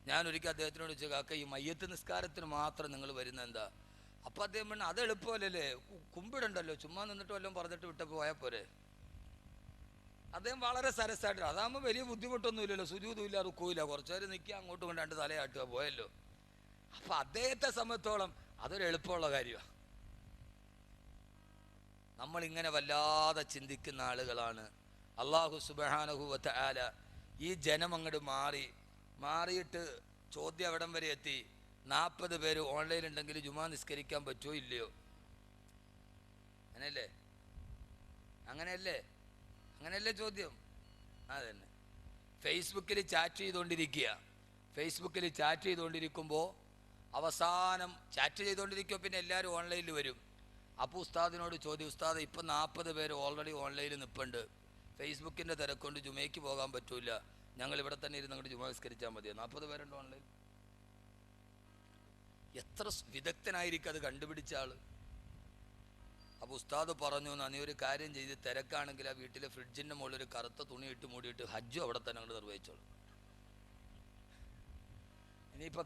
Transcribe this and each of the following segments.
ഞാനൊരിക്കൽ അദ്ദേഹത്തിനോട് ചോദിച്ചു, കാക്ക ഈ മയ്യത്ത് നിസ്കാരത്തിന് മാത്രം നിങ്ങൾ വരുന്നത് എന്താ? അപ്പം അദ്ദേഹം പറഞ്ഞു, അത് എളുപ്പമല്ലേ, കുമ്പിടണ്ടല്ലോ, ചുമ്മാ നിന്നിട്ട് വല്ലതും പറഞ്ഞിട്ട് വിട്ടപ്പോൾ പോയാൽ പോരെ. അദ്ദേഹം വളരെ സരസായിട്ട്, അതാകുമ്പോൾ വലിയ ബുദ്ധിമുട്ടൊന്നുമില്ലല്ലോ, സുജൂതുമില്ല, റുക്കുമില്ല, കുറച്ചു നേരം നിൽക്കുക, അങ്ങോട്ടും കൊണ്ട് രണ്ട് തലയാട്ടുക, പോയല്ലോ. അപ്പം അദ്ദേഹത്തെ സംബന്ധിച്ചോളം അതൊരു എളുപ്പമുള്ള കാര്യമാണ്. നമ്മളിങ്ങനെ വല്ലാതെ ചിന്തിക്കുന്ന ആളുകളാണ്. അള്ളാഹു സുബ്ഹാനഹു വ തആല ഈ ജനം അങ്ങോട്ട് മാറിയിട്ട് ചോദ്യം എവിടം വരെ എത്തി? 40 പേര് ഓൺലൈൻ ഉണ്ടെങ്കിൽ ജുമാ നിസ്കരിക്കാൻ പറ്റുമോ ഇല്ലയോ? അങ്ങനെയല്ലേ ചോദ്യം? അതന്നെ. ഫേസ്ബുക്കിൽ ചാറ്റ് ചെയ്തുകൊണ്ടിരിക്കുമ്പോൾ അവസാനം ചാറ്റ് ചെയ്തുകൊണ്ടിരിക്കുമ്പോൾ പിന്നെ എല്ലാവരും ഓൺലൈനിൽ വരും. അപ്പോൾ ഉസ്താദിനോട് ചോദ്യം, ഉസ്താദ് ഇപ്പം 40 പേര് ഓൾറെഡി ഓൺലൈനിൽ നിൽപ്പുണ്ട്, ഫേസ്ബുക്കിൻ്റെ തിരക്കൊണ്ട് ജുമയ്ക്ക് പോകാൻ പറ്റൂല, ഞങ്ങൾ ഇവിടെ തന്നെ ഇരുന്ന് അങ്ങോട്ട് ജുമ നിസ്കരിച്ചാൽ മതിയോ? 40 പേരുണ്ട് ഓൺലൈൻ. എത്ര വിദഗ്ധനായിരിക്കും അത് കണ്ടുപിടിച്ച ആള്. അപ്പോൾ ഉസ്താദ് പറഞ്ഞു, നീ ഒരു കാര്യം ചെയ്ത്, തിരക്കാണെങ്കിൽ ആ വീട്ടിലെ ഫ്രിഡ്ജിൻ്റെ മുകളിൽ ഒരു കറുത്ത തുണി ഇട്ട് മൂടിയിട്ട് ഹജ്ജും അവിടെ തന്നെ അങ്ങോട്ട് നിർവഹിച്ചോളൂ. ഇനിയിപ്പോൾ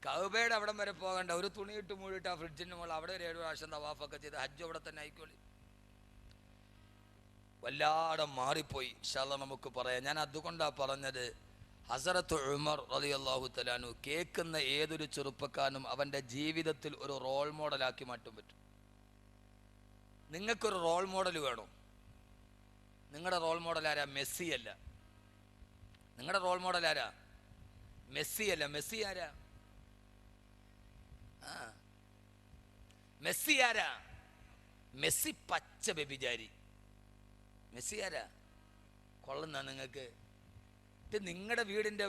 കഅബയുടെ അവിടം വരെ പോകണ്ട, ഒരു തുണി ഇട്ട് മൂടിയിട്ട് ആ ഫ്രിഡ്ജിൻ്റെ മുകളിൽ അവിടെ ഒരു 7 പ്രാവശ്യം തവാഫൊക്കെ ചെയ്ത് ഹജ്ജും അവിടെ തന്നെ ആയിക്കോളി. വല്ലാതെ മാറിപ്പോയി. ഇൻഷാ അല്ലാഹ് നമുക്ക് പറയാം. ഞാൻ അതുകൊണ്ടാണ് പറഞ്ഞത്, ഹസരത്ത് ഉമർ റളിയല്ലാഹു തആല അൻഹു കേൾക്കുന്ന ഏതൊരു ചെറുപ്പക്കാരനും അവൻ്റെ ജീവിതത്തിൽ ഒരു റോൾ മോഡലാക്കി മാറ്റാൻ പറ്റും. നിങ്ങൾക്കൊരു റോൾ മോഡൽ വേണം. നിങ്ങളുടെ റോൾ മോഡൽ ആരാ? മെസ്സി അല്ല. നിങ്ങളുടെ റോൾ മോഡൽ ആരാ? മെസ്സി അല്ല. മെസ്സി ആരാ? മെസ്സി ആരാ? മെസ്സി പച്ച വ്യഭിചാരി. മെസ്സി ആരാ? കൊള്ളുന്ന നിങ്ങൾക്ക് നിങ്ങളുടെ വീടിൻ്റെ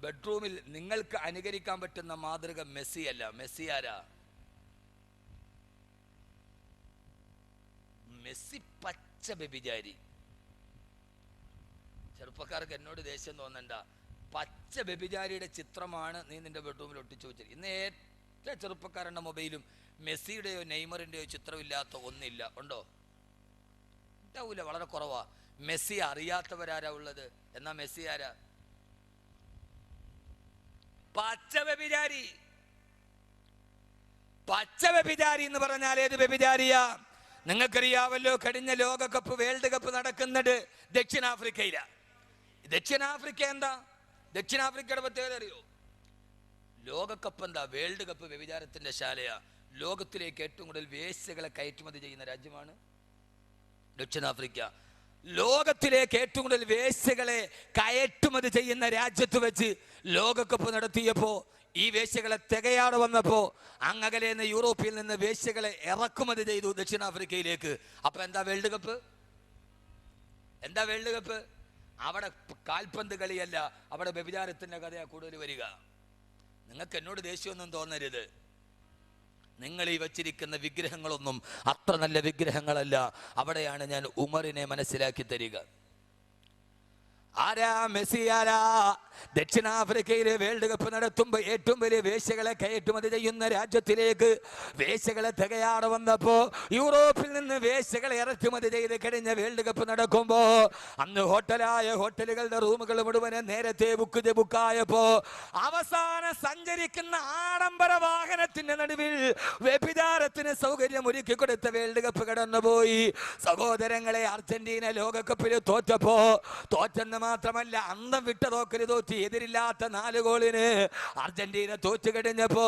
ബെഡ്റൂമിൽ നിങ്ങൾക്ക് അനുകരിക്കാൻ പറ്റുന്ന മാതൃക മെസ്സി അല്ല. മെസ്സി ആരാ? മെസ്സി പച്ച വ്യഭിചാരി. ചെറുപ്പക്കാർക്ക് എന്നോട് ദേഷ്യം തോന്നണ്ട. പച്ച വ്യഭിചാരിയുടെ ചിത്രമാണ് നീ നിന്റെ ബെഡ്റൂമിൽ ഒട്ടിച്ചു വെച്ചത്. ഇന്ന് ഏറ്റവും ചെറുപ്പക്കാരുടെ മൊബൈലും മെസ്സിയുടെയോ നെയ്മറിൻ്റെയോ ചിത്രമില്ലാത്ത ഒന്നില്ല. ഉണ്ടോ? ഉണ്ടാവൂല, വളരെ കുറവാ. മെസ്സി അറിയാത്തവരാരാ ഉള്ളത്? എന്നാ മെസ്സി ആരാ? പച്ച വ്യഭിചാരി. പച്ച വ്യഭിചാരി എന്ന് പറഞ്ഞാൽ ഏത് വ്യഭിചാരിയാ? നിങ്ങൾക്കറിയാവല്ലോ, കഴിഞ്ഞ ലോകകപ്പ് വേൾഡ് കപ്പ് നടക്കുന്നത് ദക്ഷിണാഫ്രിക്കയിലാ. ദക്ഷിണാഫ്രിക്ക എന്താ? ദക്ഷിണാഫ്രിക്കയുടെ പ്രത്യേകത അറിയോ? ലോകകപ്പ് എന്താ? വേൾഡ് കപ്പ് വ്യഭിചാരത്തിന്റെ ശാലയാ. ലോകത്തിലേക്ക് ഏറ്റവും കൂടുതൽ വേശ്യകളെ കയറ്റുമതി ചെയ്യുന്ന രാജ്യമാണ് ദക്ഷിണാഫ്രിക്ക. ലോകത്തിലേക്ക് ഏറ്റവും കൂടുതൽ വേശ്യകളെ കയറ്റുമതി ചെയ്യുന്ന രാജ്യത്ത് വെച്ച് ലോകകപ്പ് നടത്തിയപ്പോൾ ഈ വേശ്യകളെ തികയാതെ വന്നപ്പോൾ അങ്ങകലേന്ന് യൂറോപ്പിൽ നിന്ന് വേശ്യകളെ ഇറക്കുമതി ചെയ്തു ദക്ഷിണാഫ്രിക്കയിലേക്ക്. അപ്പൊ എന്താ വേൾഡ് കപ്പ്? എന്താ വേൾഡ് കപ്പ്? അവിടെ കാൽപന്ത് കളിയല്ല, അവിടെ വ്യഭിചാരത്തിന്റെ കഥയാ കൂടുതൽ വരിക. നിങ്ങൾക്ക് എന്നോട് ദേഷ്യമൊന്നും തോന്നരുത്. നിങ്ങൾ ഈ വച്ചിരിക്കുന്ന വിഗ്രഹങ്ങളൊന്നും അത്ര നല്ല വിഗ്രഹങ്ങളല്ല. അവിടെയാണ് ഞാൻ ഉമറിനെ മനസ്സിലാക്കി തരിക. ആരാ? മെസ്സി ആരാ? ദക്ഷിണാഫ്രിക്കയിലെ വേൾഡ് കപ്പ് നടത്തുമ്പോൾ ഏറ്റവും വലിയ വേശ്യകളെ കയറ്റുമതി ചെയ്യുന്ന രാജ്യത്തിലേക്ക് വേശ്യകളെ തികയാതെ വന്നപ്പോൾ യൂറോപ്പിൽ നിന്ന് വേശ്യകളെ ഇറക്കുമതി ചെയ്ത് കഴിഞ്ഞ വേൾഡ് കപ്പ് നടക്കുമ്പോ അന്ന് ഹോട്ടലുകളുടെ റൂമുകൾ മുഴുവൻ നേരത്തെ ബുക്കായപ്പോ അവസാനം സഞ്ചരിക്കുന്ന ആഡംബര വാഹനത്തിന്റെ നടുവിൽ വ്യഭിചാരത്തിന് സൗകര്യം ഒരുക്കി കൊടുത്ത വേൾഡ് കപ്പ് കടന്നുപോയി. സഹോദരങ്ങളെ, അർജന്റീന ലോകകപ്പിൽ തോറ്റെന്ന് മാത്രമല്ല, അന്തം വിട്ട തോക്കല് തോറ്റ്, എതിരില്ലാത്ത 4 ഗോളിന് അർജന്റീന തോറ്റു കഴിഞ്ഞപ്പോ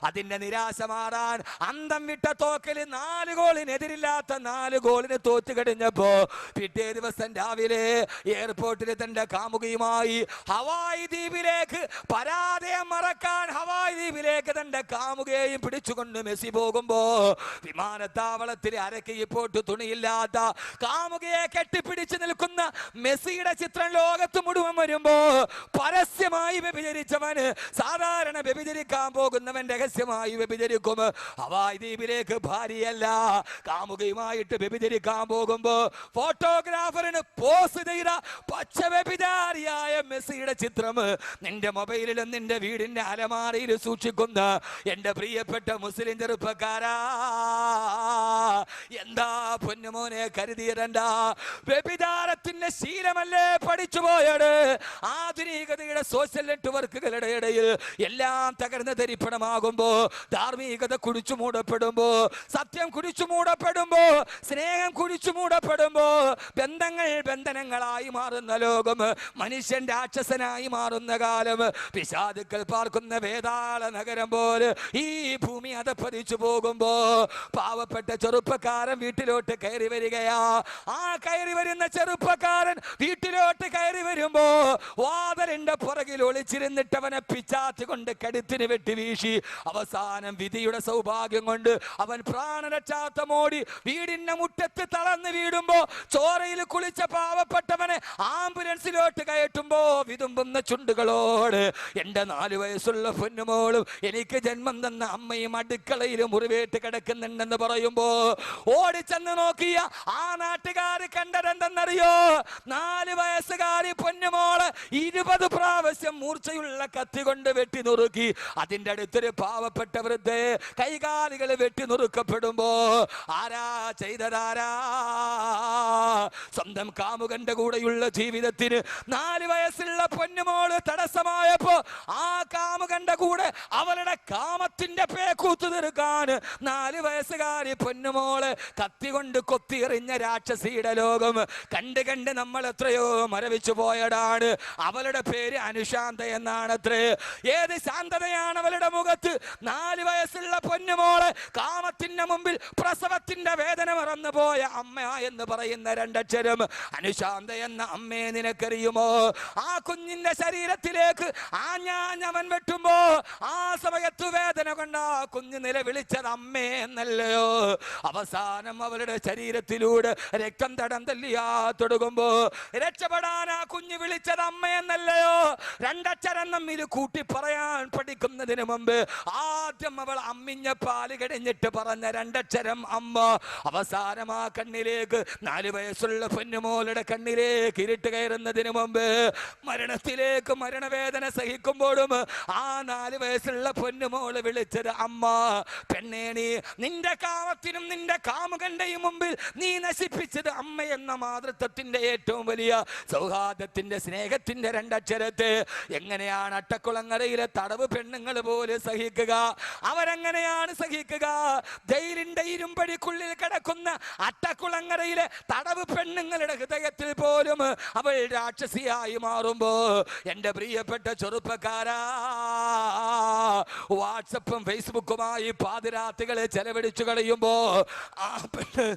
അതിന്റെ നിരാശ മാറാൻ അന്തം വിട്ട തോക്കല് 4 ഗോളിന് എതിരില്ലാത്ത 4 ഗോളിന് തോറ്റു കഴിഞ്ഞപ്പോ പിറ്റേ ദിവസം രാവിലെ എയർപോർട്ടിൽ തന്റെ കാമുകിയുമായി ഹവായ് ദ്വീപിലേക്ക് പരാജയം മറക്കാൻ ഹവായ് ദ്വീപിലേക്ക് തന്റെ കാമുകയെയും പിടിച്ചുകൊണ്ട് മെസ്സി പോകുമ്പോ വിമാനത്താവളത്തിൽ അരക്കൈപ്പോട്ട് തുണിയില്ലാത്ത കാമുകയെ കെട്ടിപ്പിടിച്ചു നിൽക്കുന്ന മെസ്സിയുടെ ചിത്രം ലോകത്ത് മുഴുവൻ വരുമ്പോ പരസ്യമായി വ്യഭിചരിച്ചവന് സാധാരണ വ്യഭിചരിക്കാൻ പോകുന്നവൻ രഹസ്യമായി വ്യഭിചരിക്കും. ഹവായ് ദ്വീപിലേക്ക് ഭാര്യയല്ല കാമുകയുമായിട്ട് വ്യഭിചരിക്കാൻ പോകുമ്പോ ഫോട്ടോഗ്രാഫറിന് പോസ് ചെയ്ത പച്ച വ്യഭിചാരിയായ മെസ്സിയുടെ ചിത്രം നിന്റെ മൊബൈലിലും നിന്റെ വീടിന്റെ അലമാരയിൽ സൂക്ഷിക്കുന്ന എന്റെ പ്രിയപ്പെട്ട മുസ്ലിം ചെറുപ്പക്കാരാ, എന്താ പൊന്നുമോനെ കരുതിയിരണ്ട. വ്യഭിചാരത്തിന്റെ ശീലമല്ലേ പഠിച്ചു പോയത്? ആധുനിക ധാർമ്മികതയുടെ സോഷ്യൽ നെറ്റ്വർക്കുകളുടെ ഇടയിൽ എല്ലാം തകർന്ന് തരിപ്പണമാകുമ്പോ, ധാർമ്മികത കുടിച്ചു മൂടപ്പെടുമ്പോ, സത്യം കുടിച്ചു മൂടപ്പെടുമ്പോ, സ്നേഹം കുടിച്ചു മൂടപ്പെടുമ്പോ, ബന്ധങ്ങൾ ബന്ധനങ്ങളായി മാറുന്ന ലോകം, മനുഷ്യൻ രാക്ഷസനായി മാറുന്ന കാലം, പിശാചുക്കൾ പാർക്കുന്ന വേതാള നഗരം പോലെ ഈ ഭൂമി അതപ്പതിച്ചു പോകുമ്പോ, പാവപ്പെട്ട ചെറുപ്പക്കാരൻ വീട്ടിലോട്ട് കയറി വരികയാ. ആ കയറി വരുന്ന ചെറുപ്പക്കാരൻ വീട്ടിലോട്ട് കയറി വരുമ്പോ വാതിലിന്റെ പുറകിൽ ഒളിച്ചിരുന്നിട്ടവനെ പിച്ചാത്തി കൊണ്ട് കഴുത്തിന് വെട്ടി വീശി, അവസാനം വിധിയുടെ സൗഭാഗ്യം കൊണ്ട് അവൻ പ്രാണരക്ഷാത്തമോടി വീടിന്റെ മുറ്റത്ത് തളർന്നു വീടുമ്പോ, ചോരയിൽ കുളിച്ച പാവപ്പെട്ടവനെ ആംബുലൻസിലോട്ട് കയറ്റുമ്പോ വിതുമ്പുന്ന ചുണ്ടുകളോട് എന്റെ 4 വയസ്സുള്ള പൊന്നുമോളും എനിക്ക് ജന്മം തന്ന അമ്മയും അടുക്കളയിൽ മുറിവേറ്റ് കിടക്കുന്നുണ്ടെന്ന് പറയുമ്പോ, ഓടിച്ചെന്ന് നോക്കിയ ആ നാട്ടുകാർ കണ്ടതെന്തെന്നറിയോ? 4 വയസ്സുകാരി പൊന്നുമോള് 20 പ്രാവശ്യം മൂർച്ചയുള്ള കത്തി കൊണ്ട് വെട്ടി നുറുക്കി. അതിന്റെ അടുത്തൊരു പാവപ്പെട്ട വൃദ്ധ കൈകാലുകൾ വെട്ടി നുറുക്കപ്പെടുമ്പോ ആരാ ചെയ്തതാരാ? സ്വന്തം കാമുകന്റെ കൂടെയുള്ള ജീവിതത്തിന് 4 വയസ്സുള്ള പൊന്നുമോള് തടസ്സമായപ്പോ, ആ കാമുകന്റെ കൂടെ അവളുടെ കാമത്തിന്റെ പേക്കൂത്ത് തീർക്കാൻ 4 വയസ്സുകാരി പൊന്നുമോള് കത്തി കൊണ്ട് കൊത്തിയെറിഞ്ഞ രാക്ഷസിയുടെ ലോകം കണ്ട് കണ്ട് നമ്മൾ എത്രയോ മരവിച്ചു പോയടാണ്. അവളുടെ പേര് അനുശാന്ത എന്നാണത്രേ. ഏത് ശാന്തതയാണ് അവളുടെ മുഖത്ത്! 4 വയസ്സുള്ള പൊന്നുമോള് കാമത്തിന്റെ മുമ്പിൽ പ്രസവത്തിന്റെ വേദന മറന്നു പോയ അമ്മ എന്ന് പറയുന്ന 2 അക്ഷരം. അനുശാന്ത എന്ന അമ്മയെ നിനക്കറിയുമോ? ആ കുഞ്ഞിന്റെ ശരീരത്തിലേക്ക് ആഞ്ഞാഞ്ഞവൻ വെട്ടുമ്പോ ആ സമയത്ത് വേദന കൊണ്ട് ആ കുഞ്ഞ് നിലവിളിച്ചത് അമ്മേ എന്നല്ലയോ? അവസാനം അവളുടെ ശരീരത്തിലൂടെ രക്തം തടം തല്ലിയാ തൊടുകുമ്പോ രക്ഷപ്പെടാൻ ആ കുഞ്ഞ് വിളിച്ചത് അമ്മയെന്നല്ലയോ? 2 അക്ഷരം തമ്മിൽ കൂട്ടി പറയാൻ പഠിക്കുന്നതിന് മുമ്പ് ആദ്യം അവൾ അമ്മിഞ്ഞ പാല് കടിഞ്ഞിട്ട് പറഞ്ഞ 2 അക്ഷരം അമ്മ. അവസാനം ആ കണ്ണിലേക്ക് 4 വയസ്സുള്ള പൊന്നുമോളുടെ കണ്ണിലേക്ക് ഇരുട്ട് കയറുന്നതിന് മുമ്പ്, മരണത്തിലേക്ക് മരണവേദന സഹിക്കുമ്പോഴും ആ 4 വയസ്സുള്ള പൊന്നുമോള് വിളിച്ചത് അമ്മ. പെണ്ണേ, നീ നിന്റെ കാമത്തിനും നിന്റെ കാമുകന്റെയും മുമ്പിൽ നീ നശിപ്പിച്ചത് അമ്മ എന്ന മാതൃത്വത്തിന്റെ ഏറ്റവും വലിയ സൗഹാർദ്ദത്തിന്റെ സ്നേഹത്തിന്റെ 2 അക്ഷരത്തെ എങ്ങനെയാണ് അട്ടക്കുളങ്ങരയിലെ തടവ് പെണ്ണുങ്ങൾ പോലെ സഹിക്കുക? അവരെങ്ങനെയാണ് സഹിക്കുക? ജയിലിന്റെ ഇരുമ്പടിക്കുള്ളിൽ കിടക്കുന്ന അട്ടക്കുളങ്ങരയിലെ തടവ് പെണ്ണുങ്ങളുടെ ഹൃദയത്തിൽ പോലും അവൾ രാക്ഷസിയായി മാറുമ്പോ, എന്റെ പ്രിയപ്പെട്ട ചെറുപ്പക്കാരാ, വാട്സപ്പും ഫേസ്ബുക്കുമായി പാതിരാത്രികളെ ചെലവഴിച്ചു കളയുമ്പോ ആ പെണ്ണ്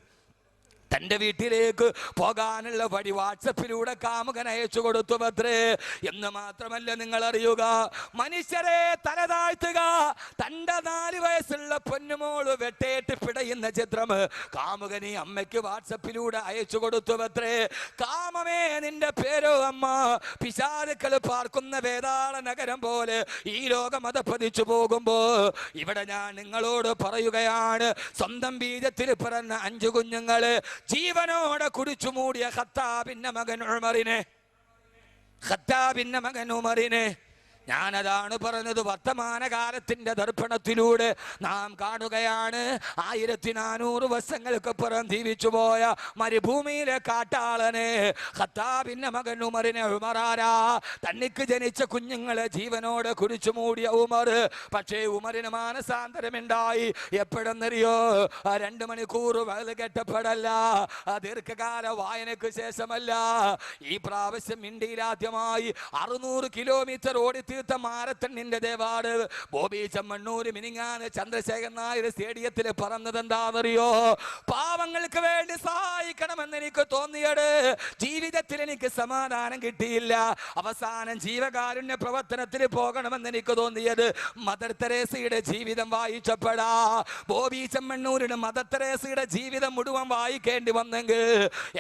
തന്റെ വീട്ടിലേക്ക് പോകാനുള്ള വഴി വാട്സപ്പിലൂടെ കാമുകൻ അയച്ചു കൊടുത്തു അത്രേ. എന്ന് മാത്രമല്ല, നിങ്ങൾ അറിയുക, മനുഷ്യരെ തലതാഴ്ത്തുക. തന്റെ 4 വയസ്സുള്ള പൊന്നുമോള് വെട്ടേറ്റ് പിടയുന്ന ചിത്രം കാമുകനി അമ്മയ്ക്ക് വാട്സപ്പിലൂടെ അയച്ചു കൊടുത്തു അത്രേ. കാമമേ, നിന്റെ പേരോ അമ്മ. പിശാചുക്കൾ പാർക്കുന്ന വേതാള നഗരം പോലെ ഈ ലോകം അതപ്പതിച്ചു പോകുമ്പോ ഇവിടെ ഞാൻ നിങ്ങളോട് പറയുകയാണ്, സ്വന്തം ബീജത്തിൽ പിറന്ന 5 കുഞ്ഞുങ്ങള് ജീവനോടെ കുടിച്ചു മൂടിയ ഖത്താബിന്റെ മകൻ ഉമറിനെ ഞാനതാണ് പറഞ്ഞത്. വർത്തമാനകാലത്തിന്റെ ദർപ്പണത്തിലൂടെ നാം കാണുകയാണ് 1400 വർഷങ്ങൾക്കപ്പുറം ജീവിച്ചു പോയ മരുഭൂമിയിലെ കാട്ടാളനെ ഖത്താബിന്റെ മകൻ ഉമറിനെ. ഉമറാരാ? തന്നിക്ക് ജനിച്ച കുഞ്ഞുങ്ങളെ ജീവനോടെ കുടിച്ചു മൂടിയ ഉമർ. പക്ഷേ ഉമറിന് മാനസാന്തരമുണ്ടായി. എപ്പോഴെന്നറിയോ? 2 മണിക്കൂർ വയൽ കെട്ടപ്പെടല്ല, ദീർഘകാല വായനയ്ക്ക് ശേഷമല്ല. ഈ പ്രാവശ്യം ഇന്ത്യയിലാദ്യമായി 600 കിലോമീറ്റർ ഓടി തീർത്ത മാരത്തണിന്റെ ദേവാട് ബോബി ചെമ്മണ്ണൂർ മിനിങ്ങാന് ചന്ദ്രശേഖരൻ നായർ സ്റ്റേഡിയത്തിൽ പറഞ്ഞത് എന്താണെന്നറിയോ? പാവങ്ങൾക്ക് വേണ്ടി സഹായിക്കണമെന്ന് എനിക്ക് തോന്നിയത്. ജീവിതത്തിൽ എനിക്ക് സമാധാനം കിട്ടിയില്ല. അവസാനം ജീവകാരുണ്യ പ്രവർത്തനത്തിൽ പോകണമെന്ന് എനിക്ക് തോന്നിയത് മദർ തെരേസയുടെ ജീവിതം വായിച്ചപ്പോഴാ. ബോബി ചെമ്മണ്ണൂരിന് മദർ തെരേസയുടെ ജീവിതം മുഴുവൻ വായിക്കേണ്ടി വന്നെങ്കിൽ,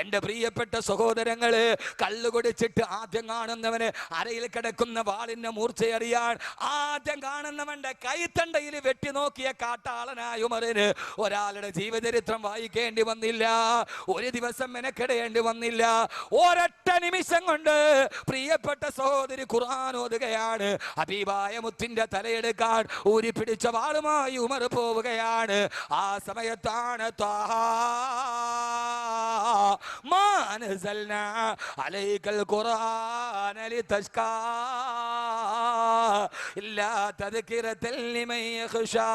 എന്റെ പ്രിയപ്പെട്ട സഹോദരങ്ങള്, കള്ളുകുടിച്ചിട്ട് ആദ്യം കാണുന്നവന് അരയിൽ കിടക്കുന്ന വാളിന്റെ മൂർച്ചയറിയാൻ ആദ്യം കാണുന്നവന്റെ കൈത്തണ്ടയിൽ വെട്ടി നോക്കിയ കാട്ടാളനായ ഉമറിന് ഒരാളുടെ ജീവചരിത്രം വായിക്കേണ്ടി വന്നില്ല, ഒരു ദിവസം മെനക്കെടേണ്ടി വന്നില്ല. ഒരൊറ്റ നിമിഷം കൊണ്ട് പ്രിയപ്പെട്ട സഹോദരി ഖുർആൻ ഓതുകയാണ്. ഹബീബായ മുത്തിന്റെ തലയെടുക്കാൻ ഊരി പിടിച്ച വാളുമായി ഉമർ പോവുകയാണ്. ആ സമയത്താണ് ത്വാഹ മാ അൻസൽനാ അലൈക്കൽ ഖുർആന ലിതശ്കാ ഇല്ലാ തദ്കിറതൻ ലിമൻ യഖ്ശാ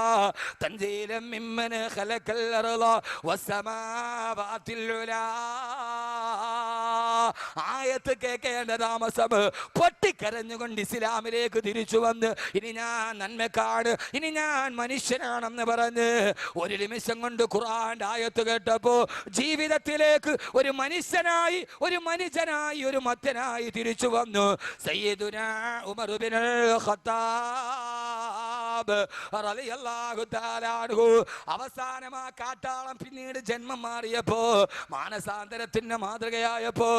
തൻസീലൻ മിമ്മൻ ഖലഖൽ അർള വസ്സമാവാതിൽ ഉലാ. ആയത്ത് കേൾക്കേണ്ട താമസം പൊട്ടിക്കരഞ്ഞുകൊണ്ട് ഇസ്ലാമിലേക്ക് തിരിച്ചു വന്ന് ഇനി ഞാൻ നന്മക്കാണ്, ഇനി ഞാൻ മനുഷ്യനാണെന്ന് പറഞ്ഞ് ഒരു നിമിഷം കൊണ്ട് ഖുർആന്റെ ആയത്ത് കേട്ടപ്പോ ജീവിതത്തിലേക്ക് ഒരു മനുഷ്യനായി, ഒരു മനുഷ്യനായി, ഒരു മത്തനായി തിരിച്ചു വന്നു. സയ്യിദുനാ ഉമർ ഇബ്നുൽ ഖത്താബ് റളിയല്ലാഹു തആല അൻഹു. അവസാനം ആ കാട്ടാളം പിന്നീട് ജന്മം മാറിയപ്പോ, മാനസാന്തരത്തിന്റെ മാതൃകയായപ്പോ,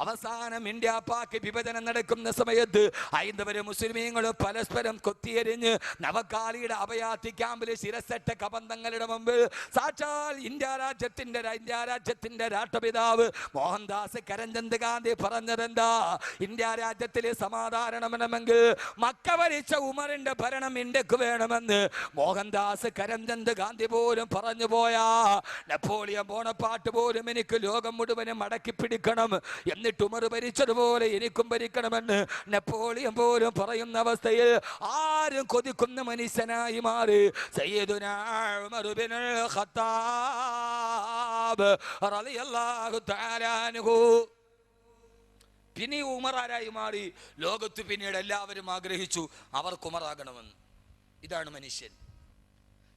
അവസാനം ഇന്ത്യ പാക് വിഭജനം നടക്കുന്ന സമയത്ത് ഹൈന്ദവരും മുസ്ലിമീങ്ങളും പരസ്പരം കൊത്തിയെരിഞ്ഞ് നവകാലിയുടെ അഭയാർത്ഥി ക്യാമ്പിൽ ശിരസെട്ട കബന്ധങ്ങളുടെ മുമ്പിൽ സാക്ഷാൽ ഇന്ത്യ രാജ്യത്തിന്റെ രാഷ്ട്രപിതാവ് മോഹൻദാസ് കരംചന്ദ് ഗാന്ധി പറഞ്ഞതെന്താ? ഇന്ത്യ രാജ്യത്തിലെ സമാധാനമെങ്കിൽ മക്ക ഭരിച്ച ഉമറിന്റെ ഭരണം ഇന്ത്യക്ക് വേണമെന്ന് മോഹൻദാസ് കരംചന്ദ് ഗാന്ധി പോലും പറഞ്ഞു പോയാ. നെപ്പോളിയൻ ബോണപ്പാർട്ട് പോലും എനിക്ക് ലോകം മുഴുവനും അടക്കി പിടിക്കണം, എന്നിട്ട് ഉമർ ഭരിച്ചതുപോലെ എനിക്കും ഭരിക്കണമെന്ന് നെപ്പോളിയൻ പോലും പറയുന്ന അവസ്ഥയിൽ ആരും കൊതിക്കുന്ന മനുഷ്യനായി മാറി സയ്യിദുനാ ഉമർ ഇബ്നുൽ ഖത്താബ് റളിയല്ലാഹു തആല അൻഹു. പിന്നെ ഉമർ ആരായി മാറി? ലോകത്ത് പിന്നീട് എല്ലാവരും ആഗ്രഹിച്ചു അവർക്ക് ഉമറാകണമെന്ന്. ഇതാണ് മനുഷ്യൻ.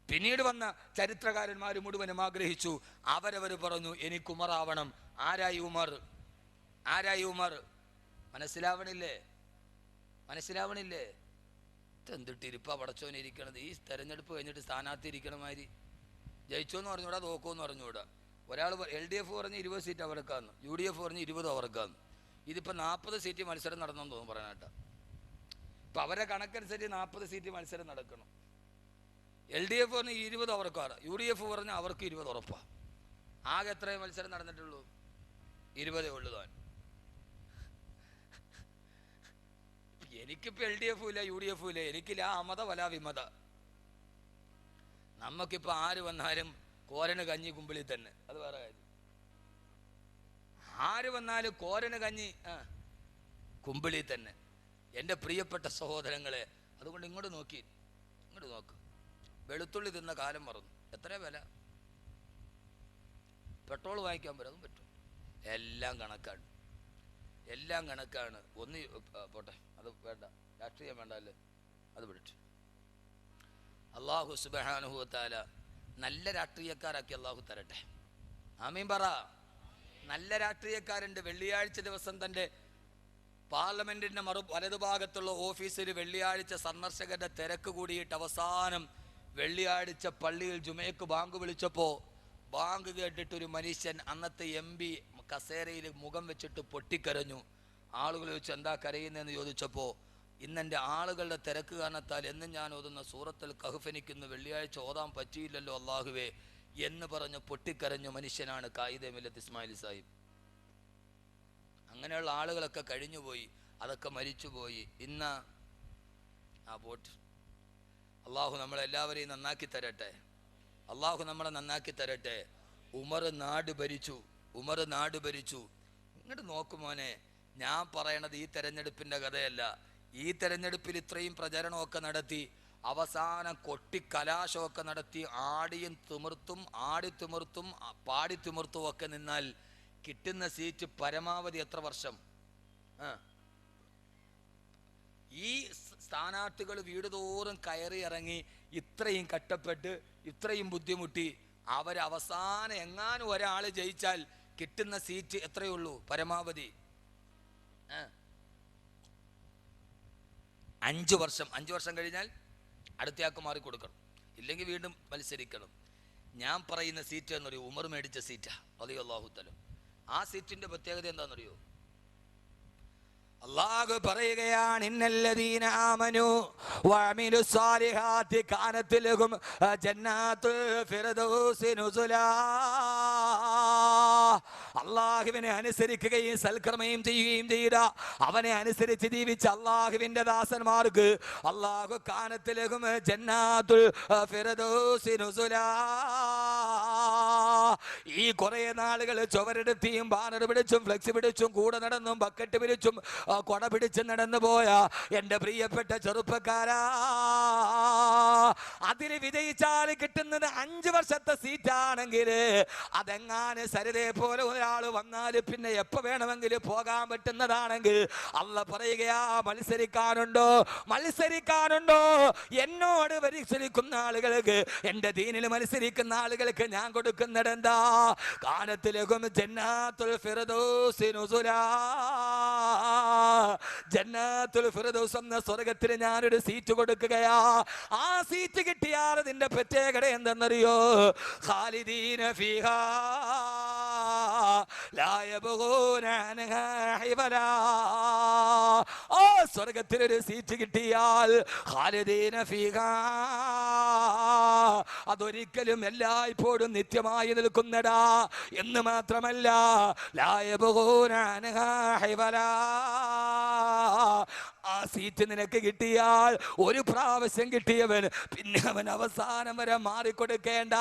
പിന്നീട് വന്ന ചരിത്രകാരന്മാർ മുഴുവനും ആഗ്രഹിച്ചു, അവരവർ പറഞ്ഞു എനിക്ക് ഉമറാവണം. ആരായി ഉമർ? ആരായി ഉമർ? മനസ്സിലാവണില്ലേ? എന്തിട്ടിരിപ്പ പടച്ചോനിരിക്കണത്? ഈ തെരഞ്ഞെടുപ്പ് കഴിഞ്ഞിട്ട് സ്ഥാനാർത്ഥി ഇരിക്കണമാതിരി ജയിച്ചോന്ന് പറഞ്ഞുകൂടാ, തോക്കുമെന്ന് പറഞ്ഞുകൂടാ. ഒരാൾ LDF പറഞ്ഞ് 20 സീറ്റ് അവർക്കാന്ന്, UDF പറഞ്ഞ് 20 അവർക്കാന്ന്. ഇതിപ്പോൾ 40 സീറ്റ് മത്സരം നടന്നെന്ന് തോന്നുന്നു പറയാനായിട്ടാ. ഇപ്പം അവരെ കണക്കനുസരിച്ച് 40 സീറ്റ് മത്സരം നടക്കണം. LDF പറഞ്ഞ് 20 അവർക്കാണ്, UDF പറഞ്ഞ് അവർക്ക് 20 ഉറപ്പാണ്. ആകെ എത്ര മത്സരം നടന്നിട്ടുള്ളൂ? 20 ഉള്ളു താൻ. എനിക്കിപ്പോൾ LDF ഇല്ല, UDF ഇല്ല, എനിക്കില്ല അമത വല വിമത. നമുക്കിപ്പോൾ ആര് വന്നാലും കോരന് കഞ്ഞി കുമ്പിളി തന്നെ, അത് വേറെ കാര്യം. ആര് വന്നാലും കോരന് കഞ്ഞി കുമ്പിളി തന്നെ. എൻ്റെ പ്രിയപ്പെട്ട സഹോദരങ്ങളെ, അതുകൊണ്ട് ഇങ്ങോട്ട് നോക്ക്. വെളുത്തുള്ളി തിന്ന കാലം മറന്നു. എത്ര വില? പെട്രോൾ വാങ്ങിക്കാൻ പറ്റും, അതും പറ്റും. എല്ലാം കണക്കാണ്. ഒന്ന് പോട്ടെ, അത് വേണ്ട, രാഷ്ട്രീയം വേണ്ടല്ലേ, അത് വിളിച്ചു. അല്ലാഹു സുബ്ഹാനഹു വ തആല നല്ല രാഷ്ട്രീയക്കാരാക്കി അല്ലാഹു തരട്ടെ. ആമീൻ പറ. നല്ല രാഷ്ട്രീയക്കാരുണ്ട്. വെള്ളിയാഴ്ച ദിവസം തൻ്റെ പാർലമെന്റിന്റെ വലതുഭാഗത്തുള്ള ഓഫീസിൽ വെള്ളിയാഴ്ച സന്ദർശകരുടെ തിരക്ക് കൂടിയിട്ട് അവസാനം വെള്ളിയാഴ്ച പള്ളിയിൽ ജുമയ്ക്ക് ബാങ്ക് വിളിച്ചപ്പോൾ ബാങ്ക് കേട്ടിട്ടൊരു മനുഷ്യൻ അന്നത്തെ MP കസേരയിൽ മുഖം വെച്ചിട്ട് പൊട്ടിക്കരഞ്ഞു. ആളുകൾ ചോദിച്ചു എന്താ കരയുന്നതെന്ന് ചോദിച്ചപ്പോൾ, ഇന്നെൻ്റെ ആളുകളുടെ തിരക്ക് കാരണത്താൽ എന്നും ഞാൻ ഓതുന്ന സൂറത്തുൽ കഹ്ഫ് എനിക്കിന്ന് വെള്ളിയാഴ്ച ഓതാൻ പറ്റിയില്ലല്ലോ അള്ളാഹുവേ എന്ന് പറഞ്ഞ് പൊട്ടിക്കരഞ്ഞ മനുഷ്യനാണ് കായിദെ മില്ലത്ത് ഇസ്മായിൽ സാഹിബ്. അങ്ങനെയുള്ള ആളുകളൊക്കെ കഴിഞ്ഞുപോയി, അതൊക്കെ മരിച്ചുപോയി. ഇന്ന് ആ പോട്ട്. അള്ളാഹു നമ്മളെല്ലാവരെയും നന്നാക്കി തരട്ടെ. നമ്മളെ നന്നാക്കി തരട്ടെ. ഉമർ നാട് ഭരിച്ചു. ഇങ്ങോട്ട് നോക്കുമോനെ, ഞാൻ പറയണത് ഈ തെരഞ്ഞെടുപ്പിന്റെ കഥയല്ല. ഈ തെരഞ്ഞെടുപ്പിൽ ഇത്രയും പ്രചരണമൊക്കെ നടത്തി, അവസാനം കൊട്ടിക്കലാശമൊക്കെ നടത്തി, ആടിത്തിമിർത്തും പാടിത്തിമിർത്തും ഒക്കെ നിന്നാൽ കിട്ടുന്ന സീറ്റ് പരമാവധി എത്ര വർഷം? ഈ സ്ഥാനാർത്ഥികൾ വീട് തോറും കയറി ഇറങ്ങി ഇത്രയും കഷ്ടപ്പെട്ട് ഇത്രയും ബുദ്ധിമുട്ടി അവരവസാനം എങ്ങാനും ഒരാൾ ജയിച്ചാൽ കിട്ടുന്ന സീറ്റ് എത്രയുള്ളൂ പരമാവധി? 5 വർഷം. 5 വർഷം കഴിഞ്ഞാൽ അടുത്തയാൾക്ക് മാറി കൊടുക്കണം, ഇല്ലെങ്കിൽ വീണ്ടും മത്സരിക്കണം. ഞാൻ പറയുന്ന സീറ്റ് എന്നറിയോ? ഉമർ മേടിച്ച സീറ്റാ റളിയല്ലാഹു തആല. ആ സീറ്റിന്റെ പ്രത്യേകത എന്താണെന്നറിയോ? അല്ലാഹു പറയുകയാണ് ഇന്നല്ലദീന ആമനു വഅമിലു സ്വാലിഹാത്തി കാനത് ലഹും ജന്നാത്തുൽ ഫിർദൗസി നുസുലാ. അല്ലാഹുവിനെ അനുസരിക്കുകയും സൽക്കർമ്മയും ചെയ്യുകയും ചെയ്ത അവനെ അനുസരിച്ച് ജീവിച്ച അല്ലാഹുവിന്റെ ദാസന്മാർക്ക് അല്ലാഹു കാനത് ലഹും ജന്നാത്തുൽ ഫിർദൗസി നുസുലാ. ഈ കുറെ നാളുകൾ ചുവരെടുത്തിയും ബാനർ പിടിച്ചും ഫ്ലെക്സ് പിടിച്ചും കൂടെ നടന്നും ബക്കറ്റ് പിടിച്ചും കൊട പിടിച്ച് നടന്നു പോയ എന്റെ പ്രിയപ്പെട്ട ചെറുപ്പക്കാരാ, അതിന് വിജയിച്ചാൽ കിട്ടുന്നത് 5 വർഷത്തെ സീറ്റാണെങ്കിൽ അതെങ്ങാന് സരിതയെ പോലെ ഒരാൾ വന്നാൽ പിന്നെ എപ്പോ വേണമെങ്കിലും പോകാൻ പറ്റുന്നതാണെങ്കിൽ അല്ല പറയുകയാ മത്സരിക്കാനുണ്ടോ എന്നോട് മത്സരിക്കുന്ന ആളുകൾക്ക്, എന്റെ ദീനിൽ മത്സരിക്കുന്ന ആളുകൾക്ക് ഞാൻ കൊടുക്കുന്നിടെന്താ? കാനത്തിലേക്കും ജന്നാത്തുൽ ഫിർദൗസി നുസുലാ. ജന്നാത്തുൽ ഫിർദൗസ് എന്ന സ്വർഗത്തിന് ഞാനൊരു സീറ്റ് കൊടുക്കുകയാ. ആ സീറ്റ് കിട്ടിയാൽ അതിന്റെ പ്രത്യേകത എന്തെന്നറിയോ? ഖാലിദീന ഫീഹാ ലാ യബ്ഗൂന അൻഹാ ഹിവലാ. ആ സ്വർഗത്തിലൊരു സീറ്റ് കിട്ടിയാൽ ഖാലിദീന ഫീഹാ, അതൊരിക്കലും എല്ലായ്പ്പോഴും നിത്യമായി നിൽക്കുന്നടാ. എന്ന് മാത്രമല്ല ലാ യബ്ഗൂന അൻഹാ ഹിവലാ. ആ സീറ്റ് നിനക്ക് കിട്ടിയാൽ ഒരു പ്രാവശ്യം കിട്ടിയവൻ പിന്നെ അവൻ അവസാനം വരെ മാറിക്കൊടുക്കേണ്ട.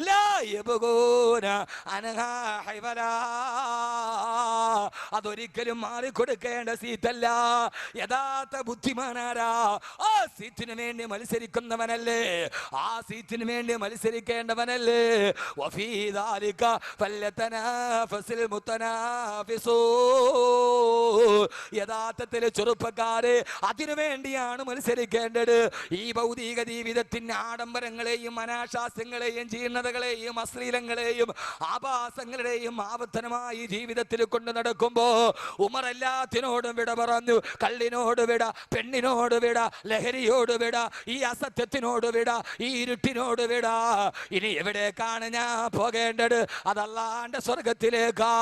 ലാ യബ്ഗൂന അൻഹാ ഹിവലാ. അതൊരിക്കലും മാറിക്കൊടുക്കേണ്ട സീറ്റല്ല. യഥാർത്ഥ ബുദ്ധിമാനാരാ? ആ സീറ്റിന് വേണ്ടി മത്സരിക്കുന്നവനല്ലേ? ആ സീറ്റിന് വേണ്ടി മത്സരിക്കേണ്ടവനല്ലേ? വഫീ ദാലിക ഫല്യതനാഫസിൽ മുതനാഫിസൂൻ. യഥാർത്ഥത്തിൽ ചെറുപ്പക്കാരെ അതിനു വേണ്ടിയാണ് മത്സരിക്കേണ്ടത്. ഈ ഭൗതിക ജീവിതത്തിന്റെ ആഡംബരങ്ങളെയും അനാശാസ്യങ്ങളെയും ജീർണതകളെയും അശ്ലീലങ്ങളെയും ആഭാസങ്ങളുടെയും ആവർത്തനമായി ജീവിതത്തിൽ കൊണ്ട് നടക്കുമ്പോ ഉമർ എല്ലാത്തിനോടും വിട പറഞ്ഞു. കള്ളിനോട് വിട, പെണ്ണിനോട് വിട, ലഹരിയോട് വിട, ഈ അസത്യത്തിനോട് വിട, ഈ ഇരുട്ടിനോട് വിട. ഇനി എവിടേക്കാണ് ഞാൻ പോകേണ്ടത്? അതല്ലാന്റെ സ്വർഗത്തിലേക്കാ.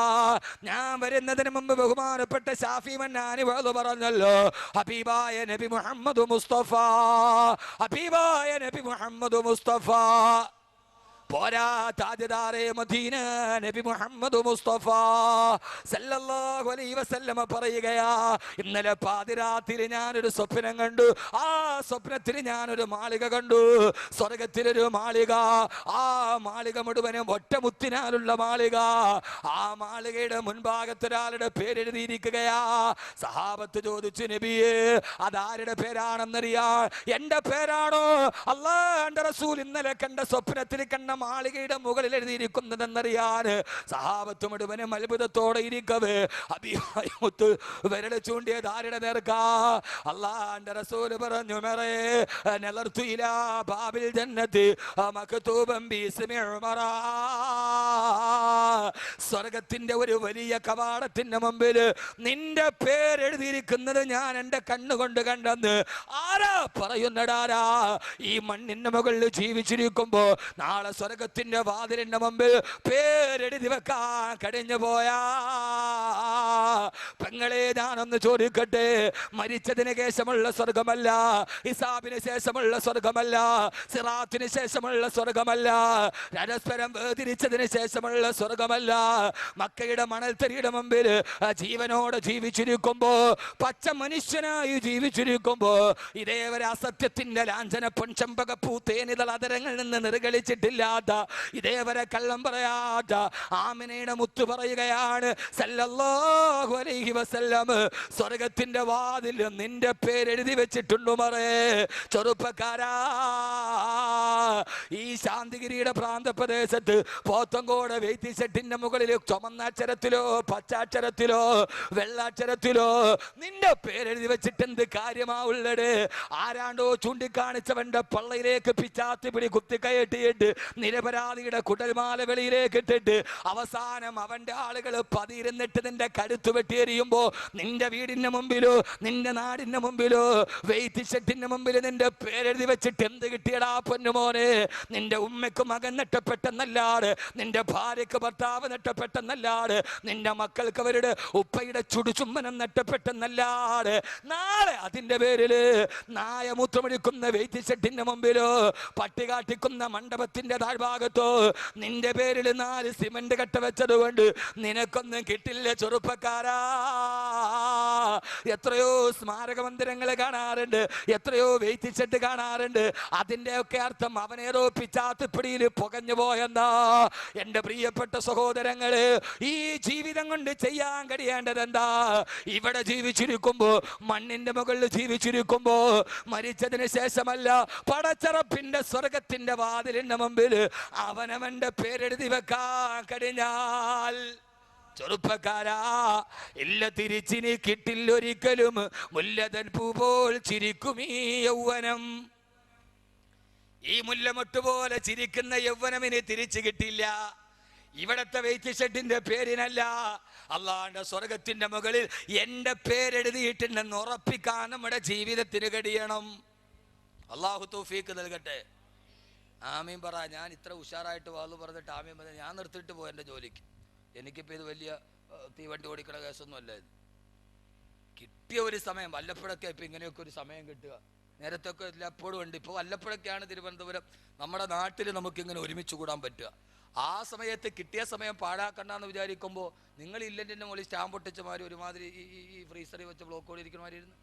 ഞാൻ വരുന്നതിന് മുമ്പ് ബഹുമാനപ്പെട്ട ഷാഫി മന്നാനി വഅദ് പറഞ്ഞല്ലോ, ഹബീബായ നബി മുഹമ്മദ് മുസ്തഫ, ഹബീബായ നബി മുഹമ്മദ് മുസ്തഫ. പോരാ താജ്ദാറെ മദീന നബി മുഹമ്മദ് മുസ്തഫ സല്ലല്ലാഹു അലൈഹി വസല്ലമ പറയുകയാ, ഇന്നലെ പാതിരാത്രി ഞാനൊരു സ്വപ്നം കണ്ടു. ആ സ്വപ്നത്തിൽ ഞാനൊരു മാളിക കണ്ടു, സ്വർഗത്തിലൊരു മാളിക. ആ മാളിക മുഴുവനും ഒറ്റമുത്തിനാലുള്ള മാളിക. ആ മാളികയുടെ മുൻഭാഗത്തൊരാളുടെ പേരെഴുതിയിരിക്കുകയാ. സഹാബത്ത് ചോദിച്ചു, നബിയേ അതാരുടെ പേരാണെന്നറിയാ? എന്റെ പേരാണോ? അല്ലാഹുവിന്റെ റസൂൽ ഇന്നലെ കണ്ട സ്വപ്നത്തിൽ കണ്ട മാളികയുടെ മുകളിൽ എഴുതിയിരിക്കുന്നതെന്നറിയാൻ സഹാബത്ത് മുഴുവനും അത്ഭുതത്തോടെ ഇരിക്കവേ ഹബീബായ മുത്ത് വിരൽ ചൂണ്ടിയത് ആരുടെ നേർക്കാ? അല്ലാഹുവിന്റെ റസൂൽ പറഞ്ഞു, ഉമറേ നളർതു ഇലാ ബാബിൽ ജന്നത്തി മക്തൂബൻ ബിസ്മി ഉമറ. സ്വർഗത്തിന്റെ ഒരു വലിയ കവാടത്തിന്റെ മുമ്പിൽ നിന്റെ പേരെഴുതിയിരിക്കുന്നത് ഞാൻ എന്റെ കണ്ണുകൊണ്ട് കണ്ടെന്ന് ആരാ പറയുന്നടാരാ? ഈ മണ്ണിന്റെ മുകളിൽ ജീവിച്ചിരിക്കുമ്പോ നാളെ സ്വർഗത്തിന്റെ വാതിലിന്റെ മുമ്പിൽ പേരെഴുതി വെക്കാൻ കഴിഞ്ഞു പോയാ പെങ്ങളെ, ഞാനൊന്ന് ചോദിക്കട്ടെ, മരിച്ചതിന് ശേഷമുള്ള സ്വർഗമല്ല, ഹിസാബിന് ശേഷമുള്ള സ്വർഗമല്ല, സിറാത്തിന് ശേഷമുള്ള സ്വർഗമല്ല, പരസ്പരം വേർതിരിച്ചതിന് ശേഷമുള്ള സ്വർഗമല്ല, മക്കയുടെ മണൽത്തരിയുടെ മുമ്പിൽ ജീവനോടെ ജീവിച്ചിരിക്കുമ്പോ, പച്ച മനുഷ്യനായി ജീവിച്ചിരിക്കുമ്പോ, ഇതേവരെ അസത്യത്തിന്റെ ലാഞ്ചന പൊൻചമ്പകപ്പൂ തേനിതൾ അതരങ്ങളിൽ നിന്ന് നിർഗളിച്ചിട്ടില്ലാത്ത, ഇതേവരെ കള്ളം പറയാത്ത ആമിനയുടെ മുത്തു പറയുകയാണ് സല്ലല്ലാഹു അലൈഹി വസല്ലം, സ്വർഗത്തിന്റെ വാതിൽ നിന്റെ പേരെഴുതി വെച്ചിട്ടുണ്ട് മറേ. ചെറുപ്പക്കാരാ, ഈ ശാന്തിഗിരിയുടെ പ്രാന്തപ്രദേശത്ത് പോത്തങ്കോട് വെയ്ത്തി ഷെട്ടിന്റെ മുകളിൽ ചുമന്നാക്ഷരത്തിലോ പച്ചാക്ഷരത്തിലോ വെള്ളാക്ഷരത്തിലോ നിന്റെ പേരെഴുതി വെച്ചിട്ട് എന്ത് കാര്യമാവുള്ളത്? ആരാണ്ടോ ചൂണ്ടിക്കാണിച്ചവന്റെ പള്ളയിലേക്ക് പിച്ചാത്തി പിടി കുത്തി കയറ്റിയിട്ട് നീ നിരപരാധിയുടെ കുടൽമാല വെളിയിലേക്ക് ഇട്ടിട്ട് അവസാനം അവന്റെ ആളുകൾ പതിയിരുന്നിട്ട് നിന്റെ കഴുത്ത് വെട്ടിയെറിയുമ്പോ നിന്റെ വീടിന്റെ മുമ്പിലോ നിന്റെ നാടിന്റെ മുമ്പിലോ വെയിറ്റ് ഷെഡിന്റെ മുമ്പിൽ നിന്റെ പേരെഴുതി വെച്ചിട്ട് എന്ത് കിട്ടിയടാ പൊന്നുമോനെ? നിന്റെ ഉമ്മയ്ക്ക് മകൻ നഷ്ടപ്പെട്ടെന്നല്ലാതെ, നിന്റെ ഭാര്യക്ക് ഭർത്താവ് നഷ്ടപ്പെട്ടെന്നല്ലാതെ, നിന്റെ മക്കൾക്ക് അവരുടെ ഉപ്പയുടെ ചുടുചുമ്മനം നഷ്ടപ്പെട്ടെന്നല്ലാതെ, നാളെ അതിന്റെ പേരില് നായമൂത്രമൊഴിക്കുന്ന വെയിറ്റ് ഷെഡിന്റെ മുമ്പിലോ പട്ടി കാട്ടിക്കുന്ന മണ്ഡപത്തിന്റെ താഴ്ഭാഗത്തോ നിന്റെ പേരിൽ 4 സിമന്റ് കട്ട വെച്ചത് കൊണ്ട് നിനക്കൊന്നും കിട്ടില്ല ചെറുപ്പക്കാരാ. എത്രയോ സ്മാരക മന്ദിരങ്ങൾ കാണാറുണ്ട്, എത്രയോ വെയിറ്റ് ഷെഡ് കാണാറുണ്ട്. അതിന്റെ ഒക്കെ അർത്ഥം അവനേതോ പിച്ചാത്തിപ്പിടിയിൽ പുകഞ്ഞു പോയെന്നാ. എന്റെ പ്രിയപ്പെട്ട സഹോദരങ്ങള്, ഈ ജീവിതം കൊണ്ട് ചെയ്യാൻ കഴിയേണ്ടത് എന്താ? ഇവിടെ ജീവിച്ചിരിക്കുമ്പോ, മണ്ണിന്റെ മുകളിൽ ജീവിച്ചിരിക്കുമ്പോ, മരിച്ചതിന് ശേഷമല്ല, പടച്ചറപ്പിന്റെ സ്വർഗത്തിന്റെ വാതിലിന്റെ മുമ്പിൽ അവനവന്റെ പേരെഴുതി വെക്കാൻ കഴിഞ്ഞാൽ, ചെറുപ്പക്കാരാ, ഇല്ല തിരിച്ചിനി കിട്ടില്ലൊരിക്കലും മുല്ലതൻ പൂ പോൽ ചിരിക്കും ഈ യൗവനം. ഈ മുല്ലമൊട്ട് പോലെ ചിരിക്കുന്ന യൗവനമിന് തിരിച്ചു കിട്ടില്ല. ഇവിടത്തെ വെയിറ്റ് ഷെഡിന്റെ പേരിനല്ല, അള്ളാന്റെ സ്വർഗത്തിന്റെ മുകളിൽ എന്റെ പേരെഴുതിയിട്ടുണ്ടെന്ന് ഉറപ്പിക്കാൻ നമ്മുടെ ജീവിതത്തിന് കഴിയണം. അള്ളാഹു തൗഫീഖ് നൽകട്ടെ. ആമീൻ പറ. ഞാൻ ഇത്ര ഉഷാറായിട്ട് വാളു പറഞ്ഞിട്ട് ആമീൻ പറഞ്ഞ ഞാൻ നിർത്തിയിട്ട് പോയി എൻ്റെ ജോലിക്ക്. എനിക്കിപ്പോൾ ഇത് വലിയ തീവണ്ടി ഓടിക്കണ കേസൊന്നും അല്ല. ഇത് കിട്ടിയ ഒരു സമയം, വല്ലപ്പോഴൊക്കെ ഇപ്പം ഇങ്ങനെയൊക്കെ ഒരു സമയം കിട്ടുക. നേരത്തൊക്കെ എപ്പോഴും ഉണ്ട്. ഇപ്പോൾ വല്ലപ്പോഴൊക്കെയാണ് തിരുവനന്തപുരം, നമ്മുടെ നാട്ടിൽ നമുക്കിങ്ങനെ ഒരുമിച്ച് കൂടാൻ പറ്റുക. ആ സമയത്ത് കിട്ടിയ സമയം പാഴാക്കണ്ടെന്ന് വിചാരിക്കുമ്പോൾ നിങ്ങൾ ഇല്ലൻ്റെ മുകളിൽ സ്റ്റാമ്പ് ഒട്ടിച്ചമാര് ഒരുമാതിരി ഈ ഫ്രീസറിൽ വെച്ച് ബ്ലോക്കോടെ ഇരിക്കണമായിരുന്നു.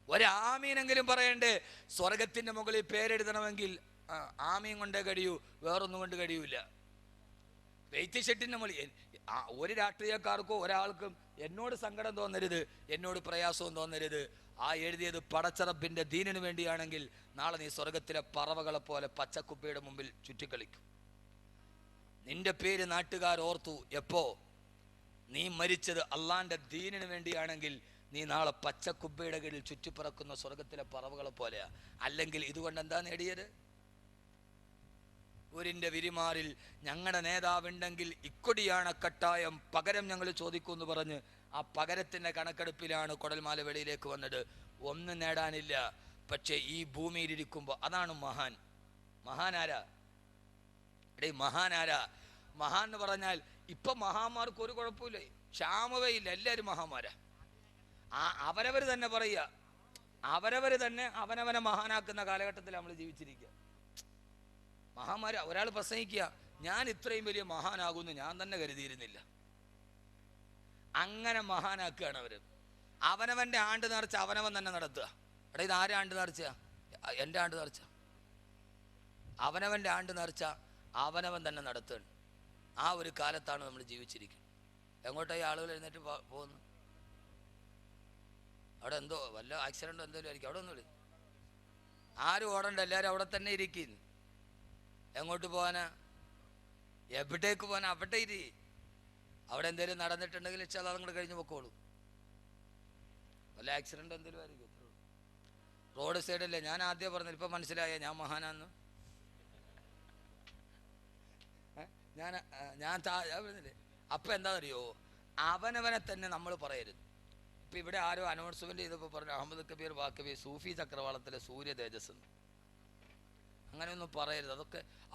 ഒരാമീനെങ്കിലും പറയണ്ടേ? സ്വർഗത്തിന്റെ മുകളിൽ പേരെഴുതണമെങ്കിൽ ആമീൻ കൊണ്ടേ കഴിയൂ, വേറൊന്നും കൊണ്ട് കഴിയൂല. വെയിറ്റ് ഷെഡിന്റെ മുകളിൽ ഒരു രാഷ്ട്രീയക്കാർക്കോ ഒരാൾക്കും എന്നോട് സങ്കടം തോന്നരുത്, എന്നോട് പ്രയാസവും തോന്നരുത്. ആ എഴുതിയത് പടച്ചറപ്പിന്റെ ദീനിനു വേണ്ടിയാണെങ്കിൽ നാളെ നീ സ്വർഗത്തിലെ പറവകളെ പോലെ പച്ചക്കുപ്പയുടെ മുമ്പിൽ ചുറ്റിക്കളിക്കും. നിന്റെ പേര് നാട്ടുകാർ ഓർത്തു എപ്പോ? നീ മരിച്ചത് അള്ളാന്റെ ദീനിനു വേണ്ടിയാണെങ്കിൽ നീ നാളെ പച്ചക്കുപ്പയുടെ കീഴിൽ ചുറ്റിപ്പറക്കുന്ന സ്വർഗത്തിലെ പറവകളെ പോലെയാ. അല്ലെങ്കിൽ ഇതുകൊണ്ട് എന്താ നേടിയത്? ഊരിന്റെ വിരിമാറിൽ ഞങ്ങളുടെ നേതാവുണ്ടെങ്കിൽ ഇക്കൊടിയാണ് കട്ടായം, പകരം ഞങ്ങൾ ചോദിക്കുമെന്ന് പറഞ്ഞ് ആ പകരത്തിന്റെ കണക്കെടുപ്പിലാണ് കുടൽമാല വെളിയിലേക്ക് വന്നത്. ഒന്നും നേടാനില്ല. പക്ഷെ ഈ ഭൂമിയിലിരിക്കുമ്പോൾ അതാണ് മഹാൻ. മഹാനാരാ? എടേ മഹാനാരാ? മഹാൻ എന്ന് പറഞ്ഞാൽ ഇപ്പൊ മഹാന്മാർക്ക് ഒരു കുഴപ്പമില്ല, ക്ഷാമവയില്ല, എല്ലാവരും മഹാന്മാരാ. അവരവർ തന്നെ പറയുക, അവരവർ തന്നെ അവനവനെ മഹാനാക്കുന്ന കാലഘട്ടത്തിൽ നമ്മൾ ജീവിച്ചിരിക്കുക. മഹാന്മാര് ഒരാൾ പ്രസംഗിക്കുക, ഞാൻ ഇത്രയും വലിയ മഹാനാകുമെന്ന് ഞാൻ തന്നെ കരുതിയിരുന്നില്ല. അങ്ങനെ മഹാനാക്കുകയാണ് അവര്. അവനവന്റെ ആണ്ട് നേർച്ച അവനവൻ തന്നെ നടത്തുക. എടാ, ഇത് ആരെ ആണ്ട് നേർച്ച? എൻ്റെ ആണ്ട് നേർച്ച. അവനവന്റെ ആണ്ട് നേർച്ച അവനവൻ തന്നെ നടത്തുകയാണ്. ആ ഒരു കാലത്താണ് നമ്മൾ ജീവിച്ചിരിക്കുന്നത്. എങ്ങോട്ടായി ആളുകൾ എഴുന്നേറ്റ് പോകുന്നു? അവിടെ എന്തോ വല്ല ആക്സിഡൻറ്റോ എന്തെങ്കിലും ആയിരിക്കും. അവിടെ ഒന്നുമില്ല, ആരും ഓടണ്ട, എല്ലാവരും അവിടെ തന്നെ ഇരിക്കുന്നു. എങ്ങോട്ട് പോകാനാ? എവിടേക്ക് പോകാനാ? അവിടെ ഇരി. അവിടെ എന്തെങ്കിലും നടന്നിട്ടുണ്ടെങ്കിൽ ഇച്ചാൽ അതങ്ങോട്ട് കഴിഞ്ഞ് പൊക്കോളൂ. വല്ല ആക്സിഡന്റ് എന്തെങ്കിലും ആയിരിക്കും. റോഡ് സൈഡല്ലേ. ഞാൻ ആദ്യം പറഞ്ഞില്ല, ഇപ്പൊ മനസ്സിലായ ഞാൻ മഹാനാന്ന്. ഞാൻ പറഞ്ഞില്ലേ? അപ്പൊ എന്താണെന്നറിയോ, അവനവനെ തന്നെ നമ്മൾ പറയരുത്. ഇപ്പൊ ഇവിടെ ആരോ അനൗൺസ്മെന്റ് ചെയ്തപ്പോൾ പറഞ്ഞു, അഹമ്മദ് കബീർ വാക്കബി സൂഫി ചക്രവാളത്തിലെ സൂര്യ തേജസ്. അങ്ങനെയൊന്നും പറയരുത്.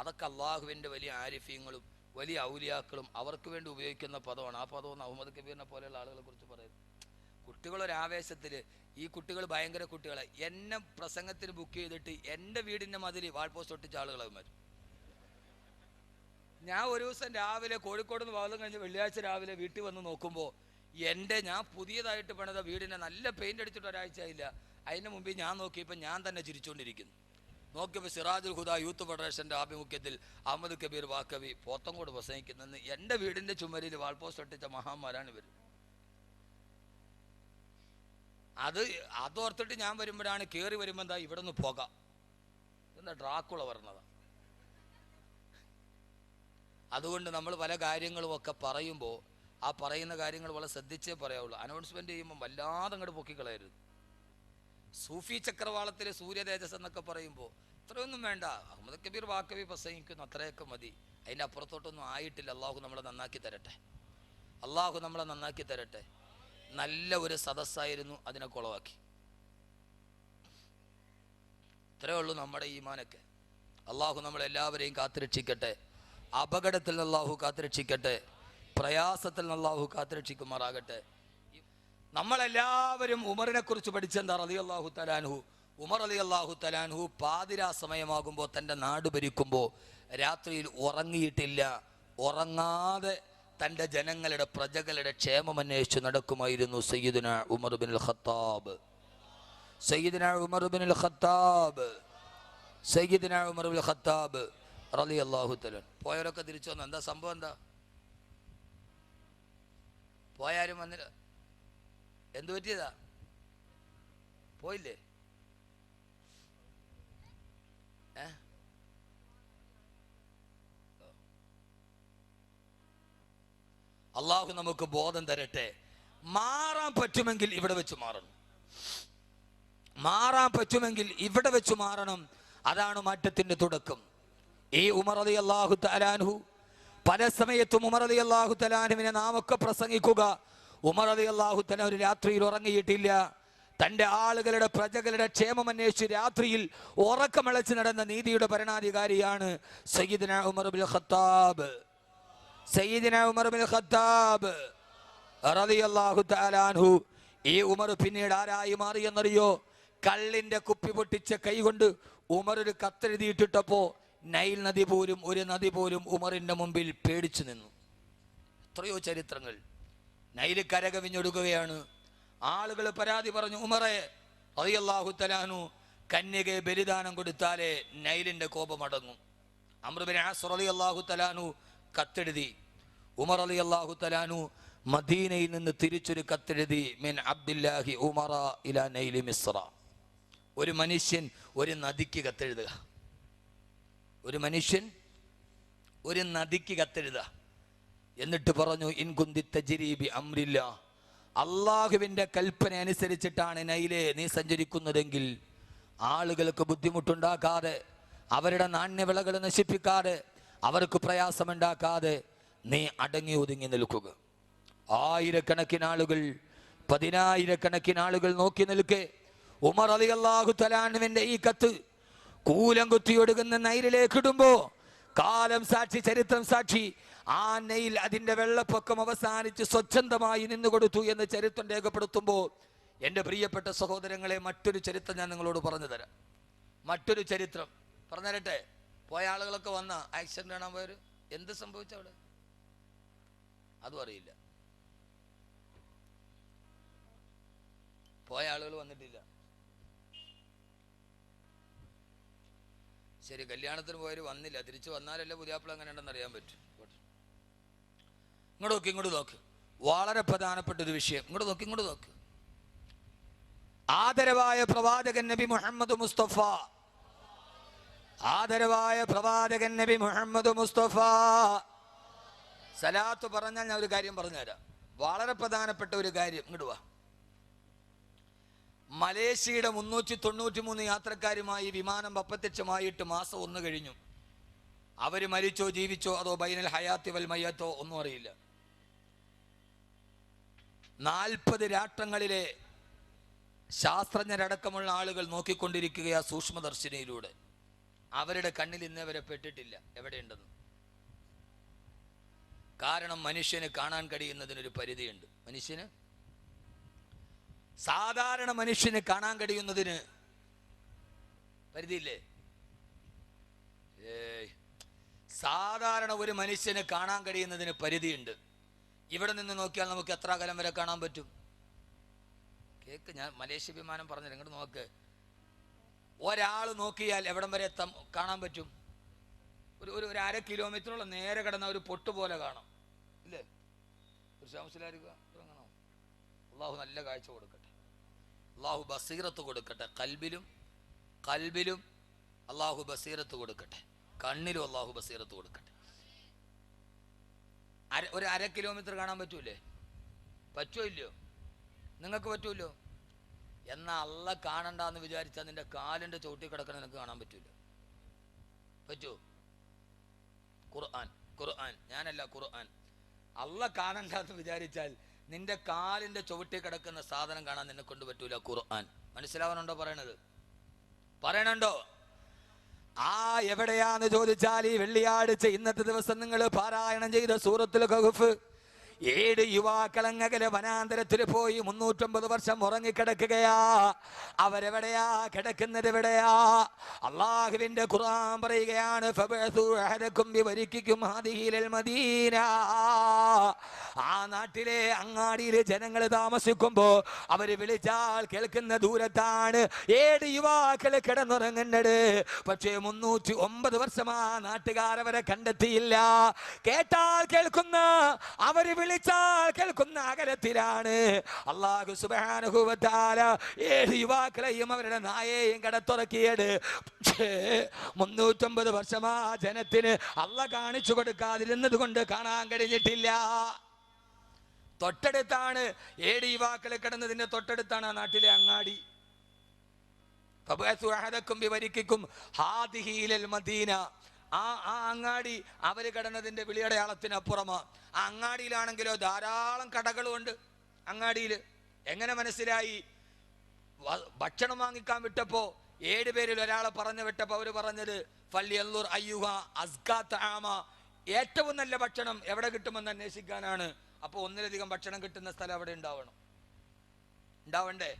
അതൊക്കെ അള്ളാഹുവിൻ്റെ വലിയ ആരിഫീങ്ങളും വലിയ ഔലിയാക്കളും അവർക്ക് വേണ്ടി ഉപയോഗിക്കുന്ന പദമാണ്. ആ പദമൊന്നും അഹമ്മദ് കബീറിനെ പോലെയുള്ള ആളുകളെ കുറിച്ച് പറയരുത്. കുട്ടികളൊരാവേശത്തിൽ, ഈ കുട്ടികൾ ഭയങ്കര കുട്ടികളെ, എന്നെ പ്രസംഗത്തിന് ബുക്ക് ചെയ്തിട്ട് എൻ്റെ വീടിൻ്റെ മതിൽ വാൾ പോസ്റ്റ് ഒട്ടിച്ച ആളുകളാകുമാർ. ഞാൻ ഒരു ദിവസം രാവിലെ കോഴിക്കോട് നിന്ന് വാദം കഴിഞ്ഞ് വെള്ളിയാഴ്ച രാവിലെ വീട്ടിൽ വന്ന് നോക്കുമ്പോൾ ഞാൻ പുതിയതായിട്ട് പണിത വീടിനെ നല്ല പെയിന്റ് അടിച്ചിട്ട് ഒരാഴ്ചയില്ല. അതിന് മുമ്പ് ഞാൻ നോക്കിയപ്പോൾ ഞാൻ തന്നെ ചിരിച്ചുകൊണ്ടിരിക്കുന്നു. നോക്കിയപ്പോൾ സിറാജുൽ ഹുദ യൂത്ത് ഫെഡറേഷൻ്റെ ആഭിമുഖ്യത്തിൽ അഹമ്മദ് കബീർ വാക്കവി പോത്തങ്കോട് പ്രസംഗിക്കുന്നെന്ന് എൻ്റെ വീടിൻ്റെ ചുമരിൽ വാൾ പോസ്റ്റ് ഒട്ടിച്ച മഹാന്മാരാണ് ഇവർ. അതോർത്തിട്ട് ഞാൻ വരുമ്പോഴാണ്, കയറി വരുമ്പോൾ എന്താ ഇവിടെ നിന്ന് പോകാം, എന്താ ഡ്രാക്കുള പറഞ്ഞതാ. അതുകൊണ്ട് നമ്മൾ പല കാര്യങ്ങളും ഒക്കെ പറയുമ്പോൾ ആ പറയുന്ന കാര്യങ്ങൾ വളരെ ശ്രദ്ധിച്ചേ പറയാവുള്ളൂ. അനൗൺസ്മെന്റ് ചെയ്യുമ്പോൾ വല്ലാതെ അങ്ങോട്ട് പൊക്കിക്കളയരുത്. സൂഫി ചക്രവാളത്തിലെ സൂര്യ തേജസ് എന്നൊക്കെ പറയുമ്പോൾ അത്രയൊന്നും വേണ്ട. അഹമ്മദ് കബീർ വാക്കവി പ്രസംഗിക്കുന്നു, അത്രയൊക്കെ മതി. അതിൻ്റെ അപ്പുറത്തോട്ടൊന്നും ആയിട്ടില്ല. അള്ളാഹു നമ്മളെ നന്നാക്കി തരട്ടെ, അള്ളാഹു നമ്മളെ നന്നാക്കി തരട്ടെ. നല്ല ഒരു സദസ്സായിരുന്നു, അതിനെ കുളവാക്കി. ഇത്രയേ ഉള്ളൂ നമ്മുടെ ഈമാനൊക്കെ. അള്ളാഹു നമ്മളെല്ലാവരെയും കാത്തുരക്ഷിക്കട്ടെ. അപകടത്തിൽ നിന്ന് അള്ളാഹു കാത്തുരക്ഷിക്കട്ടെ, പ്രയാസത്തിൽ നിന്ന് അള്ളാഹു കാത്തുരക്ഷിക്കുമാറാകട്ടെ. നമ്മളെല്ലാവരും ഉമറിനെ കുറിച്ച് പഠിച്ചെന്താ? റളിയല്ലാഹു തആല അൻഹു. ഉമർ റളിയല്ലാഹു തആല അൻഹു പാതിരാ സമയമാകുമ്പോൾ തൻ്റെ നാട് ഭരിക്കുമ്പോൾ രാത്രിയിൽ ഉറങ്ങിയിട്ടില്ല. ഉറങ്ങാതെ തൻ്റെ ജനങ്ങളുടെ പ്രജകളുടെ ക്ഷേമം അന്വേഷിച്ച് നടക്കുമായിരുന്നു സയ്യിദുന ഉമർ ബിനുൽ ഖത്താബ്. സയ്യിദുന ഉമർ ബിനുൽ ഖത്താബ്, സയ്യിദുന ഉമർ ബിനുൽ ഖത്താബ് റളിയല്ലാഹു തആല. പോയവരൊക്കെ തിരിച്ചു വന്നു. എന്താ സംഭവം? എന്താ പോയാരും വന്നില്ല? എന്തു പറ്റിയതാ? പോയില്ലേ? അള്ളാഹു നമുക്ക് ബോധം തരട്ടെ. മാറാൻ പറ്റുമെങ്കിൽ ഇവിടെ വെച്ച് മാറണം, മാറാൻ പറ്റുമെങ്കിൽ ഇവിടെ വെച്ച് മാറണം. അതാണ് മാറ്റത്തിന്റെ തുടക്കം. ഈ ഉമർ റളിയല്ലാഹു തആല അൻഹു പല സമയത്തും ഉമർ റളിയല്ലാഹു തആല അൻഹുവിനെ നാം ഒക്കെ പ്രസംഗിക്കുക. ഉമർ റളിയല്ലാഹു തആല ഒരു രാത്രിയിൽ ഉറങ്ങിയിട്ടില്ല. തൻ്റെ ആളുകളുടെ പ്രജകളുടെ ക്ഷേമം അന്വേഷിച്ച് രാത്രിയിൽ ഉറക്കമിളച്ച് നടന്ന നീതിയുടെ ഭരണാധികാരിയാണ് സയ്യിദുന ഉമർ ബിനുൽ ഖത്താബ്. സയ്യിദുന ഉമർ ബിനുൽ ഖത്താബ് റളിയല്ലാഹു തആല അൻഹു. ഈ ഉമർ പിന്നീട് ആരായി മാറിയെന്നറിയോ? കള്ളിന്റെ കുപ്പി പൊട്ടിച്ച കൈകൊണ്ട് ഉമർ ഒരു കത്തെഴുതിയിട്ടിട്ടപ്പോ നൈൽ നദി പോലും, ഒരു നദി പോലും ഉമറിന്റെ മുമ്പിൽ പേടിച്ചു നിന്നു. എത്രയോ ചരിത്രങ്ങൾ. നൈല് കരകവിഞ്ഞൊടുക്കുകയാണ്. ആളുകൾ പരാതി പറഞ്ഞു, ഉമറെ റളിയല്ലാഹു തആല അൻഹു കന്യകയെ ബലിദാനം കൊടുത്താലേ നൈലിന്റെ കോപമടങ്ങും. അംർ ബിൻ ആസ് റളിയല്ലാഹു തആല അൻഹു കത്തെഴുതി. ഉമർ റളിയല്ലാഹു തആല അൻഹു മദീനയിൽ നിന്ന് തിരിച്ചൊരു കത്തെഴുതി, മിൻ അബ്ദില്ലാഹി ഉമറ ഇലാ നൈലി മിസ്ര. ഒരു മനുഷ്യൻ ഒരു നദിക്ക് കത്തെഴുതുക, ഒരു മനുഷ്യൻ ഒരു നദിക്ക് കത്തെഴുതുക. എന്നിട്ട് പറഞ്ഞു, ഇൻ കുന്തി തജ്രി ബി അംരില്ലാ, അള്ളാഹുവിൻ്റെ കൽപ്പന അനുസരിച്ചിട്ടാണ് നൈലെ നീ സഞ്ചരിക്കുന്നതെങ്കിൽ ആളുകൾക്ക് ബുദ്ധിമുട്ടുണ്ടാക്കാതെ, അവരുടെ നാണ്യവിളകൾ നശിപ്പിക്കാതെ, അവർക്ക് പ്രയാസമുണ്ടാക്കാതെ നീ അടങ്ങി ഒതുങ്ങി നിൽക്കുക. ആയിരക്കണക്കിന് ആളുകൾ, പതിനായിരക്കണക്കിന് ആളുകൾ നോക്കി നിൽക്കെ ഉമർ റളിയല്ലാഹു തആല അൻഹുവിന്റെ ഈ കത്ത് കൂലം കുത്തിയൊടുകുന്ന നൈലിലേക്ക് ഇടുമ്പോ കാലം സാക്ഷി, ചരിത്രം സാക്ഷി, ആ നൈൽ അതിന്റെ വെള്ളപ്പൊക്കം അവസാനിച്ച് സ്വച്ഛന്തമായി നിന്നുകൊടുത്തു എന്ന് ചരിത്രം രേഖപ്പെടുത്തുമ്പോൾ, എൻ്റെ പ്രിയപ്പെട്ട സഹോദരങ്ങളെ, മറ്റൊരു ചരിത്രം ഞാൻ നിങ്ങളോട് പറഞ്ഞു തരാം. മറ്റൊരു ചരിത്രം പറഞ്ഞു തരട്ടെ. പോയ ആളുകളൊക്കെ വന്ന ആക്സിഡന്റ് കാണാൻ പോയൊരു എന്ത് സംഭവിച്ചവിടെ അതും അറിയില്ല. പോയ ആളുകൾ വന്നിട്ടില്ല. ശരി, കല്യാണത്തിന് പോയവർ വന്നില്ല. തിരിച്ചു വന്നാലല്ലേ പുതിയാപ്പിള അങ്ങനെ ഉണ്ടെന്ന് അറിയാൻ പറ്റും. ഇങ്ങോട്ട് നോക്ക്, ഇങ്ങോട്ട് നോക്ക്. വളരെ പ്രധാനപ്പെട്ട ഒരു വിഷയം. ഇങ്ങോട്ട് നോക്ക്, ഇങ്ങോട്ട് നോക്ക്. ആദരവായ പ്രവാചകൻ നബി മുഹമ്മദ് മുസ്തഫ, ആദരവായ പ്രവാചകൻ നബി മുഹമ്മദ് മുസ്തഫ സലാത്ത് പറഞ്ഞാൽ ഞാൻ ഒരു കാര്യം പറഞ്ഞുതരാം. വളരെ പ്രധാനപ്പെട്ട ഒരു കാര്യം. ഇങ്ങോട്ട് വാ. മലേഷ്യയുടെ 393 യാത്രക്കാരുമായി വിമാനം അപ്രത്യക്ഷമായിട്ട് മാസം 1 കഴിഞ്ഞു. അവര് മരിച്ചോ ജീവിച്ചോ അതോ ബൈനൽ ഹയാത്തി വൽ മയ്യത്തോ ഒന്നും അറിയില്ല. 40 രാഷ്ട്രങ്ങളിലെ ശാസ്ത്രജ്ഞരടക്കമുള്ള ആളുകൾ നോക്കിക്കൊണ്ടിരിക്കുകയാ സൂക്ഷ്മദർശിനിയിലൂടെ. അവരുടെ കണ്ണിൽ ഇന്നേ വരെ പെട്ടിട്ടില്ല എവിടെയുണ്ടെന്ന്. കാരണം മനുഷ്യന് കാണാൻ കഴിയുന്നതിനൊരു പരിധിയുണ്ട്. മനുഷ്യന്, സാധാരണ മനുഷ്യന് കാണാൻ കഴിയുന്നതിന് പരിധിയില്ലേ? സാധാരണ ഒരു മനുഷ്യന് കാണാൻ കഴിയുന്നതിന് പരിധിയുണ്ട്. ഇവിടെ നിന്ന് നോക്കിയാൽ നമുക്ക് എത്ര അകലം വരെ കാണാൻ പറ്റും? കേക്ക്, ഞാൻ മലേഷ്യ വിമാനം പറഞ്ഞില്ല, ഇങ്ങോട്ട് നോക്ക്. ഒരാൾ നോക്കിയാൽ എവിടം വരെ കാണാൻ പറ്റും? ഒരു 1/2 കിലോമീറ്ററോളം നേരെ കിടന്ന ഒരു പൊട്ട് പോലെ കാണാം, ഇല്ലേ? അള്ളാഹു നല്ല കാഴ്ച കൊടുക്കട്ടെ, അള്ളാഹു ബസീറത്ത് കൊടുക്കട്ടെ. കൽബിലും അള്ളാഹു ബസീറത്ത് കൊടുക്കട്ടെ, കണ്ണിലും അള്ളാഹു ബസീറത്ത് കൊടുക്കട്ടെ. ഒരു 1/2 കിലോമീറ്റർ കാണാൻ പറ്റൂലേ? പറ്റുമോ ഇല്ലയോ? നിങ്ങൾക്ക് പറ്റൂല്ലോ. എന്നാൽ അള്ള കാണണ്ടെന്ന് വിചാരിച്ചാൽ നിന്റെ കാലിൻ്റെ ചവിട്ടി കിടക്കണം നിനക്ക് കാണാൻ പറ്റൂല. പറ്റൂ? ഖുർആൻ, ഖുർആൻ, ഞാനല്ല ഖുർആൻ. അള്ള കാണണ്ടെന്ന് വിചാരിച്ചാൽ നിന്റെ കാലിന്റെ ചുവട്ടിൽ കിടക്കുന്ന സാധനം കാണാൻ നിന്നെ കൊണ്ട് പറ്റൂല. ഖുർആൻ മനസ്സിലാവാനുണ്ടോ പറയണുണ്ടോ? എവിടെയാന്ന് ചോദിച്ചാൽ ഈ വെള്ളിയാഴ്ച ഇന്നത്തെ ദിവസം നിങ്ങൾ പാരായണം ചെയ്ത സൂറത്തുൽ കഹ്ഫ് 7 യുവാക്കളങ്ങകലെ വനാന്തരത്തിൽ പോയി 350 വർഷം ഉറങ്ങിക്കിടക്കുകയാ. അവരെവിടെയാ കിടക്കുന്നത്? എവിടെയാ? അള്ളാഹുവിന്റെ ഖുർആൻ പറയുകയാണ്, ആ നാട്ടിലെ അങ്ങാടിയിലെ ജനങ്ങൾ താമസിക്കുമ്പോ അവര് വിളിച്ചാൽ കേൾക്കുന്ന ദൂരത്താണ് 7 യുവാക്കൾ കിടന്നുറങ്ങുന്നത്. പക്ഷേ 309 വർഷം ആ നാട്ടുകാരവരെ കണ്ടെത്തിയില്ല. കേട്ടാൽ കേൾക്കുന്ന, അവര് വിളിച്ചാൽ കേൾക്കുന്ന അകലത്തിലാണ്. അല്ലാഹു സുബ്ഹാനഹു വ തആല 7 യുവാക്കളെയും അവരുടെ നായെയും കടത്തുറക്കിയത്. പക്ഷേ 350 വർഷം ആ ജനത്തിന് അള്ളാഹ് കാണിച്ചു കൊടുക്കാതിരുന്നത് കൊണ്ട് കാണാൻ കഴിഞ്ഞിട്ടില്ല. തൊട്ടടുത്താണ് 7 യുവാക്കൾ കിടന്നതിന്റെ തൊട്ടടുത്താണ് ആ നാട്ടിലെ അങ്ങാടി. ആ അങ്ങാടി അവര് കിടന്നതിന്റെ വിളിയടയാളത്തിനപ്പുറമാ. ആ അങ്ങാടിയിലാണെങ്കിലോ ധാരാളം കടകളുണ്ട്. അങ്ങാടിയിൽ എങ്ങനെ മനസ്സിലായി? ഭക്ഷണം വാങ്ങിക്കാൻ വിട്ടപ്പോ 7 പേരിൽ ഒരാളെ പറഞ്ഞു വിട്ടപ്പോ അവര് പറഞ്ഞത് ഫല്യൻളുർ അയ്യുഹ അസ്കാ തആമ, ഏറ്റവും നല്ല ഭക്ഷണം എവിടെ കിട്ടുമെന്ന് അന്വേഷിക്കാനാണ്. അപ്പൊ ഒന്നിലധികം ഭക്ഷണം കിട്ടുന്ന സ്ഥലം അവിടെ ഉണ്ടാവണ്ടേ?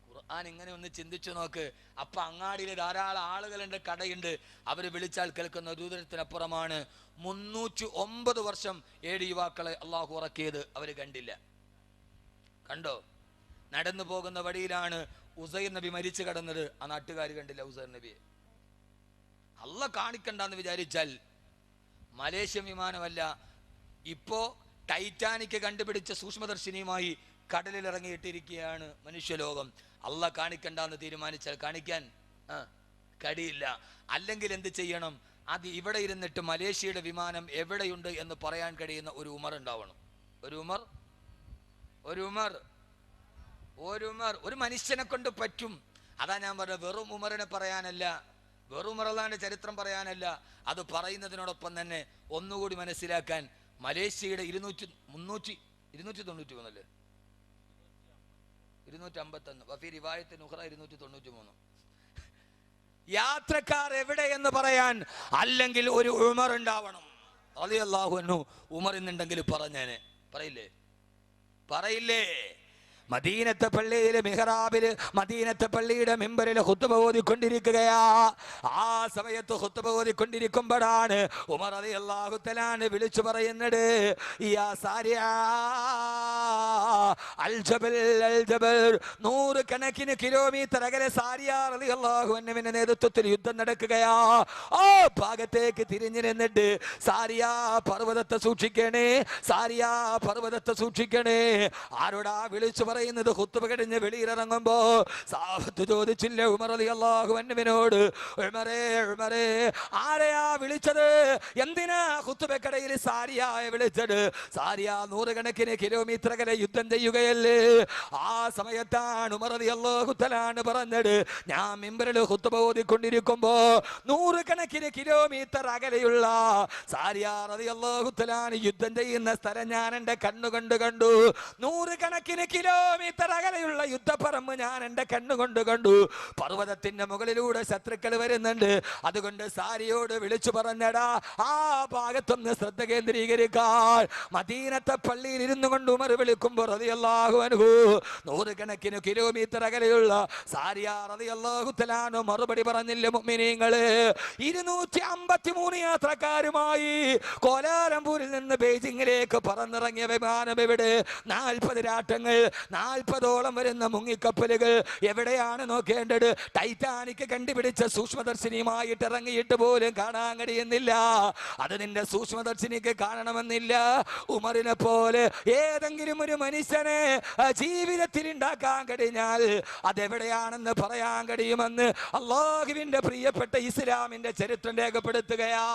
ഖുർആൻ ഇങ്ങനെ ഒന്ന് ചിന്തിച്ചു നോക്ക്. അപ്പൊ അങ്ങാടിയിൽ ധാരാളം ആളുകളുണ്ട്, കടയുണ്ട്. അവര് വിളിച്ചാൽ കേൾക്കുന്ന ദൂരത്തിനപ്പുറമാണ്. 309 വർഷം 7 യുവാക്കളെ അള്ളാഹു ഉറക്കിയത് അവര് കണ്ടില്ല. കണ്ടോ? നടന്നു പോകുന്ന വഴിയിലാണ് ഉസൈർ നബി മരിച്ചു കിടന്നത്. ആ നാട്ടുകാർ കണ്ടില്ല ഉസൈർ നബിയെ. അള്ളാഹ് കാണിക്കണ്ടെന്ന് വിചാരിച്ചാൽ മലേഷ്യൻ വിമാനമല്ല, ഇപ്പോ ടൈറ്റാനിക് കണ്ടുപിടിച്ച സൂക്ഷ്മദർശിനിയുമായി കടലിൽ ഇറങ്ങിയിട്ടിരിക്കുകയാണ് മനുഷ്യലോകം. അള്ളാഹ് കാണിക്കണ്ടെന്ന് തീരുമാനിച്ചാൽ കാണിക്കാൻ കഴിയില്ല. അല്ലെങ്കിൽ എന്ത് ചെയ്യണം? അത് ഇവിടെ ഇരുന്നിട്ട് മലേഷ്യയുടെ വിമാനം എവിടെയുണ്ട് എന്ന് പറയാൻ കഴിയുന്ന ഒരു ഉമർ ഉണ്ടാവണം. ഒരു മനുഷ്യനെ കൊണ്ട് പറ്റും. അതാ ഞാൻ പറഞ്ഞത്, വെറും ഉമറിനെ പറയാനല്ല, വെറും ഉമറല്ലാണ്ട് ചരിത്രം പറയാനല്ല. അത് പറയുന്നതിനോടൊപ്പം തന്നെ ഒന്നുകൂടി മനസ്സിലാക്കാൻ, മലേഷ്യയുടെ 293 യാത്രക്കാർ എവിടെ എന്ന് പറയാൻ അല്ലെങ്കിൽ ഒരു ഉമർ ഉണ്ടാവണം. റളിയല്ലാഹു അൻഹു ഉമർ എന്നുണ്ടെങ്കിൽ പറഞ്ഞേനെ. പറയില്ലേ? മദീനത്തെ പള്ളിയിലെ മിഹ്റാബില്, മദീനത്തെ പള്ളിയുടെ മിമ്പറിൽ ഖുത്ബ ഓതിക്കൊണ്ടിരിക്കുകയാ. ആ സമയത്ത് ഖുത്ബ ഓതിക്കൊണ്ടിരിക്കുമ്പോഴാണ് ഉമർ റളിയല്ലാഹു തആല വിളിച്ചു പറയുന്നത്, യാ സാരിയ അൽ ജബൽ അൽ ജബൽ. 100 കണക്കിന് കിലോമീറ്റർ അകലെ സാരിയ റളിയല്ലാഹു അൻഹുവിന്റെ നേതൃത്വത്തിൽ യുദ്ധം നടക്കുകയാ. ആ ഭാഗത്തേക്ക് തിരിഞ്ഞു നിന്നിട്ട് സാരിയ പർവ്വതത്തെ സൂക്ഷിക്കണേ, സാരിയ പർവ്വതത്തെ സൂക്ഷിക്കണേ. ആരോടാ വിളിച്ചു പറയുന്നത്? ഖുത്ബ കഴിഞ്ഞ് വെളിയിലിറങ്ങുമ്പോ സാഹത്ത് ചോദിച്ചില്ല ഉമർ റളിയല്ലാഹു അൻഹുവിനോട്, ഉമറേ ആരെയാ വിളിച്ചത്? എന്തിനാ ഖുത്ബക്കടയിൽ സാരിയയെ വിളിച്ചത്? സാരിയ 100 കണക്കിന് കിലോമീറ്റർ അകലെ യുദ്ധം ചെയ്യുകയല്ലേ. ആ സമയത്താണ് ഉമർ റളിയല്ലാഹു തആല പറഞ്ഞത്, ഞാൻ മിമ്പറിൽ ഖുത്ബ ഓതിക്കൊണ്ടിരിക്കുമ്പോ 100 കണക്കിന് കിലോമീറ്റർ അകലെയുള്ള സാരിയ റളിയല്ലാഹു തആല യുദ്ധം ചെയ്യുന്ന സ്ഥലം ഞാൻ എൻ്റെ കണ്ണുകൊണ്ട് കണ്ടു. 100 കണക്കിന് കിലോമീറ്റർ അകലെയുള്ള യുദ്ധപ്പറമ്പ് ഞാൻ എൻ്റെ കണ്ണുകൊണ്ട് കണ്ടു. പർവ്വതത്തിന്റെ മുകളിലൂടെ ശത്രുക്കൾ വരുന്നുണ്ട്. അതുകൊണ്ട് സാരിയോട് വിളിച്ചു പറഞ്ഞടാ, ആ ഭാഗത്തൊന്ന് ശ്രദ്ധ കേന്ദ്രീകരിക്കാൻ. മദീനത്തെ പള്ളിയിൽ ഇരുന്നു കൊണ്ട് ഉമർ വിളിക്കുമ്പോൾ റളിയല്ലാഹു അൻഹു 100 കണക്കിന് കിലോമീറ്റർ അകലെയുള്ള സാരിയ റളിയല്ലാഹു തആല മറുപടി പറഞ്ഞില്ല. മുഅ്മിനീങ്ങളെ, 253 യാത്രക്കാരുമായി കോലാലംപൂരിൽ നിന്ന് ബെയ്ജിങ്ങിലേക്ക് പറന്നിറങ്ങിയ വിമാനം എവിടെ? 40 രാട്ടങ്ങൾ, 40ഓളം വരുന്ന മുങ്ങിക്കപ്പലുകൾ. എവിടെയാണ് നോക്കേണ്ടത്? ടൈറ്റാനിക് കണ്ടുപിടിച്ച സൂക്ഷ്മദർശിനിയുമായിട്ട് ഇറങ്ങിയിട്ട് പോലും കാണാൻ കഴിയുന്നില്ല. അത് നിന്റെ സൂക്ഷ്മദർശിനിക്ക് കാണണമെന്നില്ല. ഉമറിനെ പോലെ ഏതെങ്കിലും ഒരു മനുഷ്യനെ ജീവിതത്തിൽ ഉണ്ടാക്കാൻ കഴിഞ്ഞാൽ അതെവിടെയാണെന്ന് പറയാൻ കഴിയുമെന്ന് അല്ലാഹുവിന്റെ പ്രിയപ്പെട്ട ഇസ്ലാമിന്റെ ചരിത്രം രേഖപ്പെടുത്തുകയാ.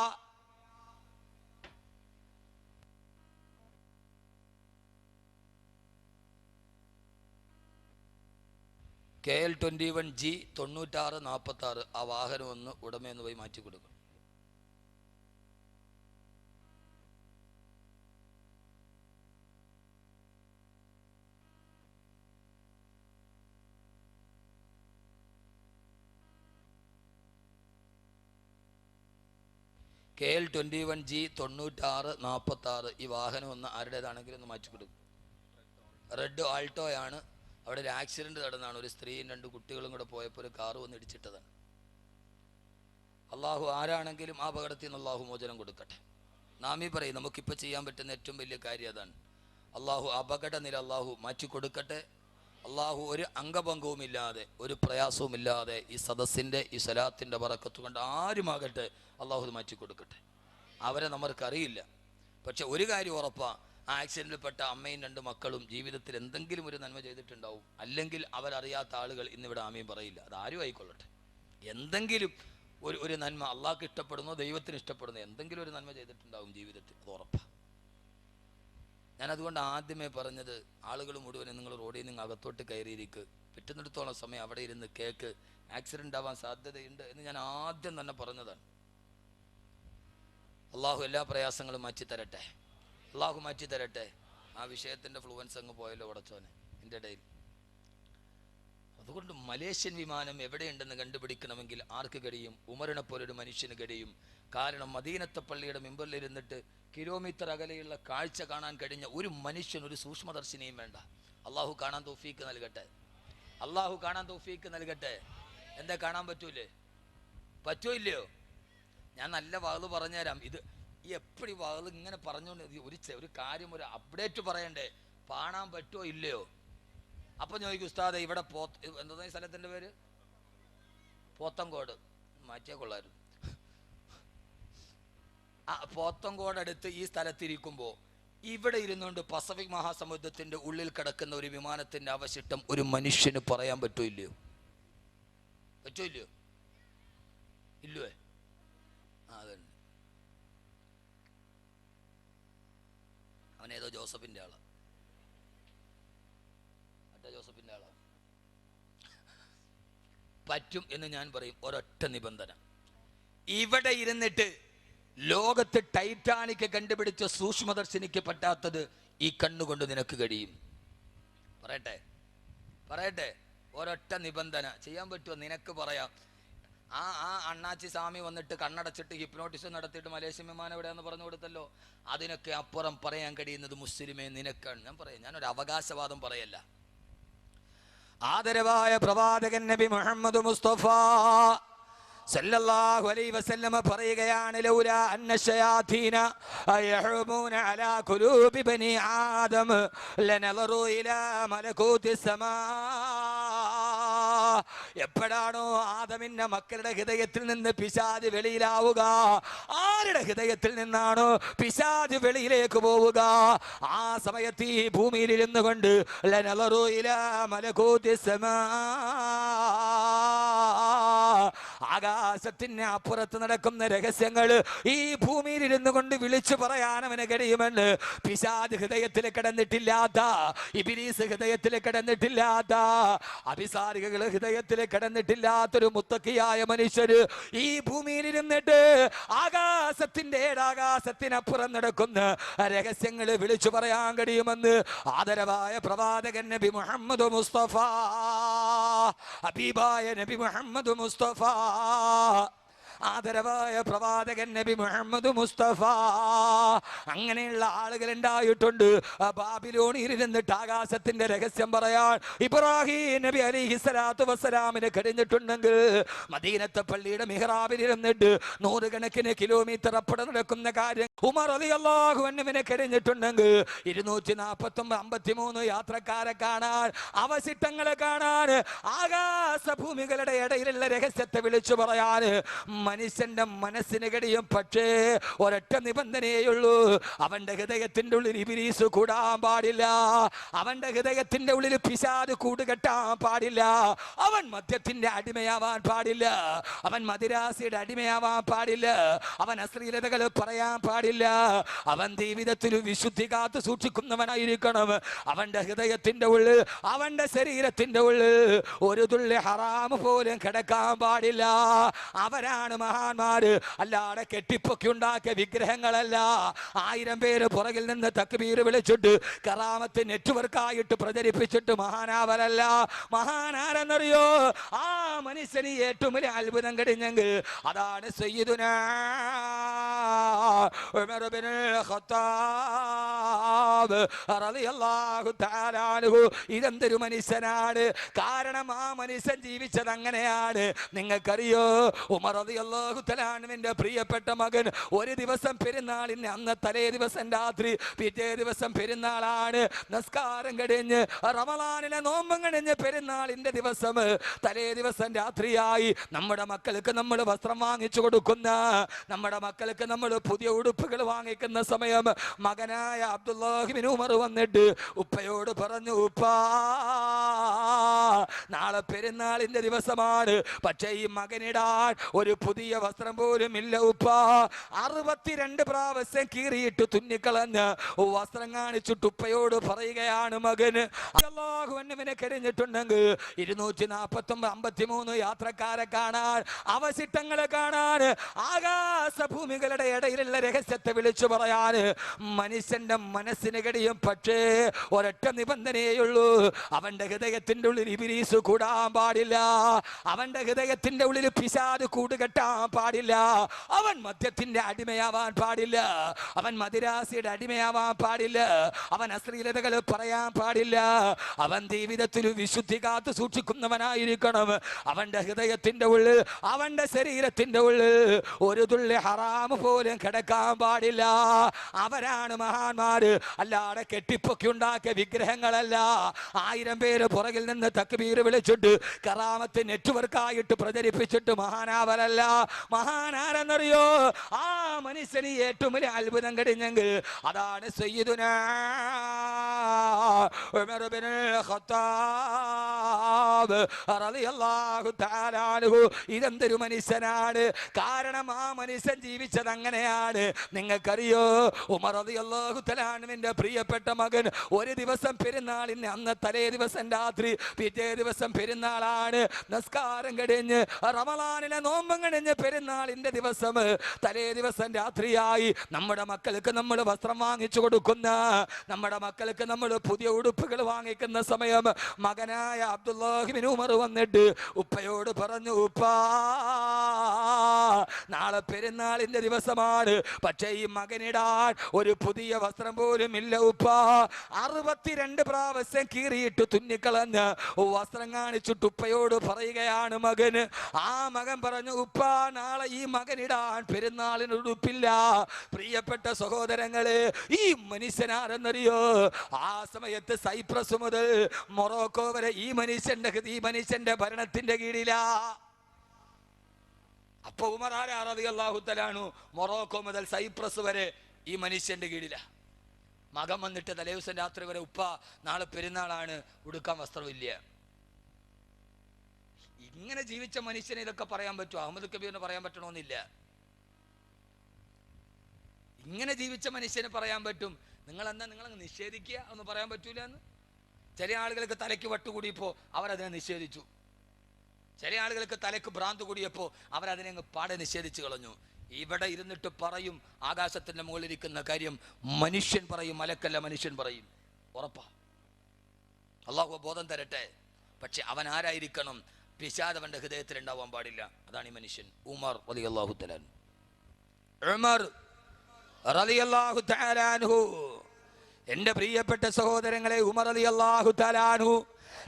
KL 21G 9646 ആ വാഹനം ഒന്ന് ഉടമയെന്ന് പോയി മാറ്റി കൊടുക്കണം. KL-21G 9646 ഈ വാഹനം ഒന്ന് ആരുടേതാണെങ്കിലും ഒന്ന് മാറ്റിക്കൊടുക്കും. റെഡ് ആൾട്ടോയാണ്. അവിടെ ഒരു ആക്സിഡൻറ്റ് നടന്നാണ്. ഒരു സ്ത്രീയും 2 കുട്ടികളും കൂടെ പോയപ്പോൾ ഒരു കാറ് വന്ന് ഇടിച്ചിട്ടതാണ്. അള്ളാഹു ആരാണെങ്കിലും ആ അപകടത്തിൽ നിന്ന് അള്ളാഹു മോചനം കൊടുക്കട്ടെ. നാം ഈ പറയും നമുക്കിപ്പോൾ ചെയ്യാൻ പറ്റുന്ന ഏറ്റവും വലിയ കാര്യം അതാണ്. അള്ളാഹു അപകട നില അള്ളാഹു മാറ്റിക്കൊടുക്കട്ടെ. അള്ളാഹു ഒരു അംഗഭംഗവുമില്ലാതെ ഒരു പ്രയാസവുമില്ലാതെ ഈ സദസ്സിൻ്റെ ഈ സ്വലാത്തിൻ്റെ ബറക്കത്ത് കൊണ്ട് ആരുമാകട്ടെ അള്ളാഹു ഇത് മാറ്റിക്കൊടുക്കട്ടെ. അവരെ നമ്മൾക്കറിയില്ല, പക്ഷെ ഒരു കാര്യം ഉറപ്പാ, ആ ആക്സിഡൻറ്റിൽപ്പെട്ട അമ്മയും 2 മക്കളും ജീവിതത്തിൽ എന്തെങ്കിലും ഒരു നന്മ ചെയ്തിട്ടുണ്ടാവും. അല്ലെങ്കിൽ അവരറിയാത്ത ആളുകൾ ഇന്നിവിടെ ആമയും പറയില്ല. അത് ആരും ആയിക്കൊള്ളട്ടെ, എന്തെങ്കിലും ഒരു നന്മ അള്ളാഹ്ക്ക് ഇഷ്ടപ്പെടുന്നോ ദൈവത്തിന് ഇഷ്ടപ്പെടുന്നോ എന്തെങ്കിലും ഒരു നന്മ ചെയ്തിട്ടുണ്ടാവും ജീവിതത്തിൽ, അത് ഉറപ്പാണ്. ഞാനതുകൊണ്ട് ആദ്യമേ പറഞ്ഞത്, ആളുകൾ മുഴുവനും നിങ്ങൾ റോഡിൽ നിന്ന് അകത്തോട്ട് കയറിയിരിക്കുക, പറ്റുന്നിടത്തോളം സമയം അവിടെ ഇരുന്ന് കേക്ക്. ആക്സിഡൻ്റ് ആവാൻ സാധ്യതയുണ്ട് എന്ന് ഞാൻ ആദ്യം തന്നെ പറഞ്ഞതാണ്. അള്ളാഹു എല്ലാ പ്രയാസങ്ങളും മാറ്റി തരട്ടെ, അള്ളാഹു മാറ്റി തരട്ടെ. ആ വിഷയത്തിൻ്റെ ഫ്ലുവൻസ് അങ്ങ് പോയല്ലോ ഉടച്ചോനെ എൻ്റെ ഇടയിൽ. അതുകൊണ്ട് മലേഷ്യൻ വിമാനം എവിടെയുണ്ടെന്ന് കണ്ടുപിടിക്കണമെങ്കിൽ ആർക്ക് കഴിയും? ഉമറിനെ പോലൊരു മനുഷ്യന് കഴിയും. കാരണം മദീനത്തെ പള്ളിയുടെ മിമ്പറിലിരുന്നിട്ട് കിലോമീറ്റർ അകലെയുള്ള കാഴ്ച കാണാൻ കഴിഞ്ഞ ഒരു മനുഷ്യൻ, ഒരു സൂക്ഷ്മദർശിനിയും വേണ്ട. അള്ളാഹു കാണാൻ തൗഫീക്ക് നൽകട്ടെ, അള്ളാഹു കാണാൻ തൗഫീക്ക് നൽകട്ടെ. എന്താ കാണാൻ പറ്റൂലേ? പറ്റോ ഇല്ലയോ? ഞാൻ നല്ല വാള് പറഞ്ഞുതരാം. ഇത് എപ്പോഴും വാള് ഇങ്ങനെ പറഞ്ഞുകൊണ്ട് ഒരു കാര്യം ഒരു അപ്ഡേറ്റ് പറയണ്ടേ, കാണാൻ പറ്റുമോ ഇല്ലയോ? അപ്പം ചോദിക്കും ഉസ്താദെ ഇവിടെ എന്താ ഈ സ്ഥലത്തിൻ്റെ പേര്? പോത്തങ്കോട്. മാറ്റിയാൽ കൊള്ളായിരുന്നു. പോത്തങ്കോട് അടുത്ത് ഈ സ്ഥലത്തിരിക്കുമ്പോൾ ഇവിടെ ഇരുന്നുകൊണ്ട് പസഫിക് മഹാസമുദ്രത്തിൻ്റെ ഉള്ളിൽ കിടക്കുന്ന ഒരു വിമാനത്തിൻ്റെ അവശിഷ്ടം ഒരു മനുഷ്യന് പറയാൻ പറ്റോ ഇല്ലയോ? പറ്റോ ഇല്ലയോ? ഇല്ലേ? അതുണ്ട്. അവനേതോ ജോസഫിൻ്റെ ആളാ, മറ്റേ ജോസഫിൻ്റെ ആളാ. പറ്റും എന്ന് ഞാൻ പറയും, ഒരൊറ്റ നിബന്ധന. ഇവിടെ ഇരുന്നിട്ട് ലോകത്ത് ടൈറ്റാനിക് കണ്ടുപിടിച്ച സൂക്ഷ്മദർശിനിക്ക് പറ്റാത്തത് ഈ കണ്ണുകൊണ്ട് നിനക്ക് കഴിയും. പറയട്ടെ ഒരൊറ്റ നിബന്ധന. ചെയ്യാൻ പറ്റുമോ? നിനക്ക് പറയാം. ആ അണ്ണാച്ചി സ്വാമി വന്നിട്ട് കണ്ണടച്ചിട്ട് ഹിപ്നോട്ടിസം നടത്തിയിട്ട് മലേഷ്യൻ വിമാനം എവിടെയാന്ന് പറഞ്ഞു കൊടുത്തല്ലോ. അതിനൊക്കെ അപ്പുറം പറയാൻ കഴിയുന്നത് മുസ്ലിമേ നിനക്കാണ്. ഞാൻ പറയാം, ഞാനൊരു അവകാശവാദം പറയല്ല. ആദരവായ പ്രവാചകൻ നബി മുഹമ്മദ് മുസ്തഫ സല്ലല്ലാഹു അലൈഹി വസല്ലമ പറയുകയാണ്, ലൗലാ അന്ന ശയാതീന യഹ്റൂമൂന അലാ ഖുലൂബി ബനി ആദം ലനളറു ഇലാ മലകൂതി സമാ. എപ്പോഴാണോ ആദമിന്റെ മക്കളുടെ ഹൃദയത്തിൽ നിന്ന് പിശാച് വെളിയിലാവുക, ആരുടെ ഹൃദയത്തിൽ നിന്നാണോ പിശാച് വെളിയിലേക്ക് പോവുക, ആ സമയത്ത് ഈ ഭൂമിയിൽ ഇരുന്നു കൊണ്ട് ലനളറു ഇലാ മലകൂതി സമാ, ആകാശത്തിന് അപ്പുറത്ത് നടക്കുന്ന രഹസ്യങ്ങൾ ഈ ഭൂമിയിൽ ഇരുന്നു കൊണ്ട് വിളിച്ചു പറയാൻ അവന് കഴിയുമെന്ന് പിശാച് ഹൃദയത്തിൽ കിടന്നിട്ടില്ലാത്ത, ഇബ്ലീസ് ഹൃദയത്തിൽ കിടന്നിട്ടില്ലാത്ത, അഭിസാരികൾ ഹൃദയത്തിൽ കിടന്നിട്ടില്ലാത്തൊരു മുത്തക്കിയായ മനുഷ്യര് ഈ ഭൂമിയിൽ ഇരുന്നിട്ട് ആകാശത്തിന്റെ ഏഴാകാശത്തിനപ്പുറം നടക്കുന്ന രഹസ്യങ്ങൾ വിളിച്ചു പറയാൻ കഴിയുമെന്ന് ആദരവായ പ്രവാചകൻ നബി മുഹമ്മദ് മുസ്തഫ, ഹബീബായ നബി മുഹമ്മദ് മുസ്തഫ, ആദരവായ പ്രവാചകൻ നബി മുഹമ്മദ് മുസ്തഫ. അങ്ങനെയുള്ള ആളുകൾ ഉണ്ടായിട്ടുണ്ട്. ബാബിലോണിൽ ഇരുന്നിട്ട് ആകാശത്തിന്റെ രഹസ്യം പറയാൻ ഇബ്രാഹിം നബി അലൈഹിസ്സലാത്തു വസ്സലാമിന് കഴിഞ്ഞിട്ടുണ്ടെങ്കിൽ മദീനത്തെ പള്ളിയുടെ മിഹ്റാബിൽ ഇരുന്നിട്ട് 100 കണക്കിന് കിലോമീറ്റർ അപ്പുറം നടക്കുന്ന കാര്യം ഉമർ റളിയല്ലാഹു അൻഹുവിനെ കഴിഞ്ഞിട്ടുണ്ടെങ്കിൽ 253 യാത്രക്കാരെ കാണാൻ, അവശിഷ്ടങ്ങളെ കാണാൻ, ആകാശഭൂമികളുടെ ഇടയിലുള്ള രഹസ്യത്തെ വിളിച്ചു പറയാൻ മനുഷ്യന്റെ മനസ്സിന് കഴിയും. പക്ഷേ ഒരൊറ്റ നിബന്ധനയുള്ളൂ, അവന്റെ ഹൃദയത്തിന്റെ ഉള്ളിൽ ഇബ്ലീസ് കൂടാൻ പാടില്ല, അവന്റെ ഹൃദയത്തിന്റെ ഉള്ളിൽ പിശാച് കൂടുകെട്ടാൻ പാടില്ല, അവൻ മദ്യത്തിന്റെ അടിമയാവാൻ പാടില്ല, അവൻ മദിരാസിയുടെ അടിമയാവാൻ പാടില്ല, അവൻ അശ്ലീലതകൾ പറയാൻ പാടില്ല, അവൻ ജീവിതത്തിൽ വിശുദ്ധി കാത്തു സൂക്ഷിക്കുന്നവനായിരിക്കണം. അവന്റെ ഹൃദയത്തിന്റെ ഉള്ളിൽ, അവന്റെ ശരീരത്തിന്റെ ഉള്ളിൽ ഒരു തുള്ളി ഹറാം പോലും കിടക്കാൻ പാടില്ല. അവരാണ് മഹാന്മാര്. അല്ലാതെ കെട്ടിപ്പൊക്കി ഉണ്ടാക്കിയ വിഗ്രഹങ്ങളല്ല. 1000 പേര് പുറകിൽ നിന്ന് തക്ബീർ വിളിച്ചിട്ട് കറാമത്ത് നെറ്റ്വർക്കായിട്ട് പ്രചരിപ്പിച്ചിട്ട് മഹാനാവരല്ല. മഹാനാരെന്നറിയോ? ആ മനുഷ്യന് ഏറ്റവും വലിയ അത്ഭുതം കഴിഞ്ഞെങ്കിൽ അതാണ് സയ്യിദുനാ ഉമർ ഇബ്നുൽ ഖത്താബ് റളിയല്ലാഹു തആല അൻഹു. ഇതെന്തൊരു മനുഷ്യനാണ്! കാരണം ആ മനുഷ്യൻ ജീവിച്ചത് അങ്ങനെയാണ്. നിങ്ങൾക്കറിയോ, ഉമർ റളിയല്ലാഹു തആല അൻഹുവിന്റെ പ്രിയപ്പെട്ട മകൻ ഒരു ദിവസം പെരുന്നാളിന് അന്ന് തലേ ദിവസം രാത്രി, പിറ്റേ ദിവസം പെരുന്നാളാണ്. നമസ്കാരം കഴിഞ്ഞ് റമളാനിലെ നോമ്പും കഴിഞ്ഞ് പെരുന്നാളിന്റെ ദിവസം തലേ ദിവസം രാത്രിയായി. നമ്മുടെ മക്കൾക്ക് നമ്മൾ വസ്ത്രം വാങ്ങിച്ചു കൊടുക്കുന്ന, നമ്മുടെ മക്കൾക്ക് നമ്മൾ പുതിയ ഉടുപ്പുകൾ വാങ്ങിക്കുന്ന സമയം മകനായ അബ്ദുല്ലാഹി ഇബ്നു ഉമർ വന്നിട്ട് ഉപ്പയോട് പറഞ്ഞു, ഉപ്പാ നാളെ പെരുന്നാളിന്റെ ദിവസമാണ്, പക്ഷേ ഈ മകനിടാൻ ഒരു പുതിയ വസ്ത്രം പോലും ഇല്ല ഉപ്പാ. 62 പ്രാവശ്യം കീറിയിട്ട് തുന്നിക്കളഞ്ഞ് വസ്ത്രം കാണിച്ചിട്ട് ഉപ്പയോട് പറയുകയാണ് മകന്. അല്ലാഹു അന്നവനെ കഴിഞ്ഞിട്ടുണ്ടെങ്കിൽ 249 യാത്രക്കാരെ കാണാൻ, അവശിഷ്ടങ്ങളെ കാണാൻ, ആകാശഭൂമികളുടെ ഇടയിലുള്ള രഹസ്യത്തെ വിളിച്ചു പറയാൻ മനുഷ്യന്റെ മനസ്സിന് കഴിയും. പക്ഷേ ഒരൊറ്റ നിബന്ധനയുള്ളൂ, അവന്റെ ഹൃദയത്തിന്റെ ഉള്ളിൽ ഇബ്ലീസ് കൂടാൻ പാടില്ല, അവന്റെ ഹൃദയത്തിന്റെ ഉള്ളിൽ പിശാച് കൂടുകെട്ടാൻ പാടില്ല, അവൻ മദ്യത്തിന്റെ അടിമയാവാൻ പാടില്ല, അവൻ മദിരാസിയുടെ അടിമയാവാൻ പാടില്ല, അവൻ അശ്ലീലതകൾ പറയാൻ പാടില്ല, അവൻ ജീവിതത്തിൽ വിശുദ്ധി കാത്തു സൂക്ഷിക്കുന്നവനായിരിക്കണം. അവന്റെ ഹൃദയത്തിന്റെ ഉള്ളിൽ, അവന്റെ ശരീരത്തിന്റെ ഉള്ളിൽ ഒരു തുള്ളി ഹറാം പോലും കിടക്കാൻ പാടില്ല. അവരാണ് മഹാന്മാര്. അല്ലാതെ കെട്ടിപ്പൊക്കി ഉണ്ടാക്കിയ വിഗ്രഹങ്ങളല്ല. 1000 പേര് പുറകിൽ നിന്ന് തക്ബീർ വിളിച്ചിട്ട് കറാമത്ത് നെറ്റ്വർക്കായിട്ട് പ്രചരിപ്പിച്ചിട്ട് മഹാനാവരല്ല. മഹാനാരെന്നറിയോ? ആ മനുഷ്യന് ഏറ്റവും വലിയ അത്ഭുതം കഴിഞ്ഞെങ്കിൽ അതാണ് സയ്യിദുനാ ഉമർ ഇബ്നുൽ ഖത്താബ് റളിയല്ലാഹു തആല അൻഹു. ഇതെന്തൊരു മനുഷ്യനാണ്! കാരണം ആ മനുഷ്യൻ ജീവിച്ചത് അങ്ങനെയാണ്. നിങ്ങൾക്കറിയോ, ഉമർ റളിയല്ലാഹു തആല അൻഹുവിന്റെ പ്രിയപ്പെട്ട മകൻ ഒരു ദിവസം പെരുന്നാളിന് അന്ന് തലേ ദിവസം രാത്രി, പിറ്റേ ദിവസം പെരുന്നാളാണ്. നമസ്കാരം കഴിഞ്ഞ് റമളാനിലെ നോമ്പും കഴിഞ്ഞ് പെരുന്നാളിന്റെ ദിവസം തലേ ദിവസം രാത്രിയായി. നമ്മുടെ മക്കൾക്ക് നമ്മൾ വസ്ത്രം വാങ്ങിച്ചു കൊടുക്കുന്ന, നമ്മുടെ മക്കൾക്ക് നമ്മൾ പുതിയ ഉടുപ്പുകൾ വാങ്ങിക്കുന്ന സമയം മകനായ അബ്ദുല്ലാഹി ഇബ്നു ഉമർ വന്നിട്ട് ഉപ്പയോട് പറഞ്ഞു, ഉപ്പാ നാളെ പെരുന്നാളിന്റെ ദിവസമാണ്, പക്ഷേ ഈ മകനിടാൻ ഒരു പുതിയ വസ്ത്രം പോലും ഇല്ല ഉപ്പാ. 62 പ്രാവശ്യം കീറിയിട്ട് തുന്നിക്കളഞ്ഞ് വസ്ത്രം കാണിച്ചിട്ട് ഉപ്പയോട് പറയുകയാണ് മകന്. ആ മകൻ പറഞ്ഞു, ഉപ്പാ നാളെ ഈ മകനിടാൻ പെരുന്നാളിന് ഉടുപ്പില്ല. പ്രിയപ്പെട്ട സഹോദരങ്ങളെ, ഈ മനുഷ്യനാരെന്നറിയോ? ആ സമയത്ത് സൈപ്രസ് മുതൽ മൊറോക്കോ വരെ ഈ മനുഷ്യന്റെ ഭരണത്തിന്റെ കീഴിലാ. അപ്പൊ ഉമർ റളിയല്ലാഹു തആല അൻഹു മൊറോക്കോ മുതൽ സൈപ്രസ് വരെ ഈ മനുഷ്യന്റെ കീഴിലാ. മകൻ വന്നിട്ട് തലേ ദിവസം രാത്രി വരെ, ഉപ്പ നാളെ പെരുന്നാളാണ്, ഉടുക്കാൻ വസ്ത്രമില്ല. ഇങ്ങനെ ജീവിച്ച മനുഷ്യനെ ഇതൊക്കെ പറയാൻ പറ്റുമോ? അഹമ്മദ് കബീറിന് പറയാൻ പറ്റണമെന്നില്ല. ഇങ്ങനെ ജീവിച്ച മനുഷ്യന് പറയാൻ പറ്റും. നിങ്ങളെന്താ നിങ്ങളങ്ങ് നിഷേധിക്കുക എന്ന് പറയാൻ പറ്റൂല എന്ന്. ചില ആളുകൾക്ക് തലയ്ക്ക് വട്ടുകൂടിയപ്പോൾ അവരതിനെ നിഷേധിച്ചു. ചില ആളുകൾക്ക് തലയ്ക്ക് ഭ്രാന്ത് കൂടിയപ്പോൾ അവരതിനെ അങ്ങ് പാടെ നിഷേധിച്ചു കളഞ്ഞു. ഇവിടെ ഇരുന്നിട്ട് പറയും ആകാശത്തിന്റെ മുകളിലിരിക്കുന്ന കാര്യം മനുഷ്യൻ പറയും, മലക്കല്ല മനുഷ്യൻ പറയും. ഉറപ്പാ. അള്ളാഹു ബോധം തരട്ടെ. പക്ഷെ അവൻ ആരായിരിക്കണം? പിശാച് അവന്റെ ഹൃദയത്തിൽ ഉണ്ടാവാൻ പാടില്ല. അതാണ് ഈ മനുഷ്യൻ. ഉമർ റളിയല്ലാഹു തആല അൻഹു. ഉമർ റളിയല്ലാഹു തആല അൻഹു. എന്റെ പ്രിയപ്പെട്ട സഹോദരങ്ങളെ, ഉമർ റളിയല്ലാഹു തആല അൻഹു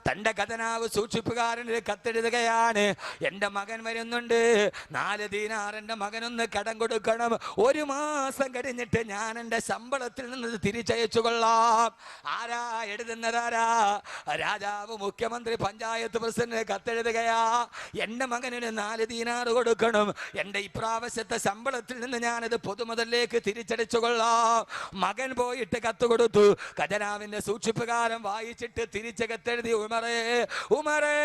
തന്റെ ഖജനാവ് സൂക്ഷിപ്പുകാരന് കത്തെഴുതുകയാണ്. എൻ്റെ മകൻ വരുന്നുണ്ട്, 4 ദീനാർ എൻ്റെ മകനൊന്ന് കടം കൊടുക്കണം. 1 മാസം കഴിഞ്ഞിട്ട് ഞാൻ എൻ്റെ ശമ്പളത്തിൽ നിന്ന് തിരിച്ചയച്ചു കൊള്ളാം. ആരാ എഴുതുന്നതാരാ? രാജാവ്, മുഖ്യമന്ത്രി, പഞ്ചായത്ത് പ്രസിഡന്റ് കത്തെഴുതുകയാ. എൻ്റെ മകന് 4 ദീനാർ കൊടുക്കണം. എൻ്റെ ഇപ്രാവശ്യത്തെ ശമ്പളത്തിൽ നിന്ന് ഞാനത് പൊതുമുതലിലേക്ക് തിരിച്ചടിച്ചു കൊള്ളാം. മകൻ പോയിട്ട് കത്ത് കൊടുത്തു. ഖജനാവിന്റെ സൂക്ഷിപ്പുകാരൻ വായിച്ചിട്ട് തിരിച്ച് കത്തെഴുതി മതി ഉമറേ, ഉമറേ,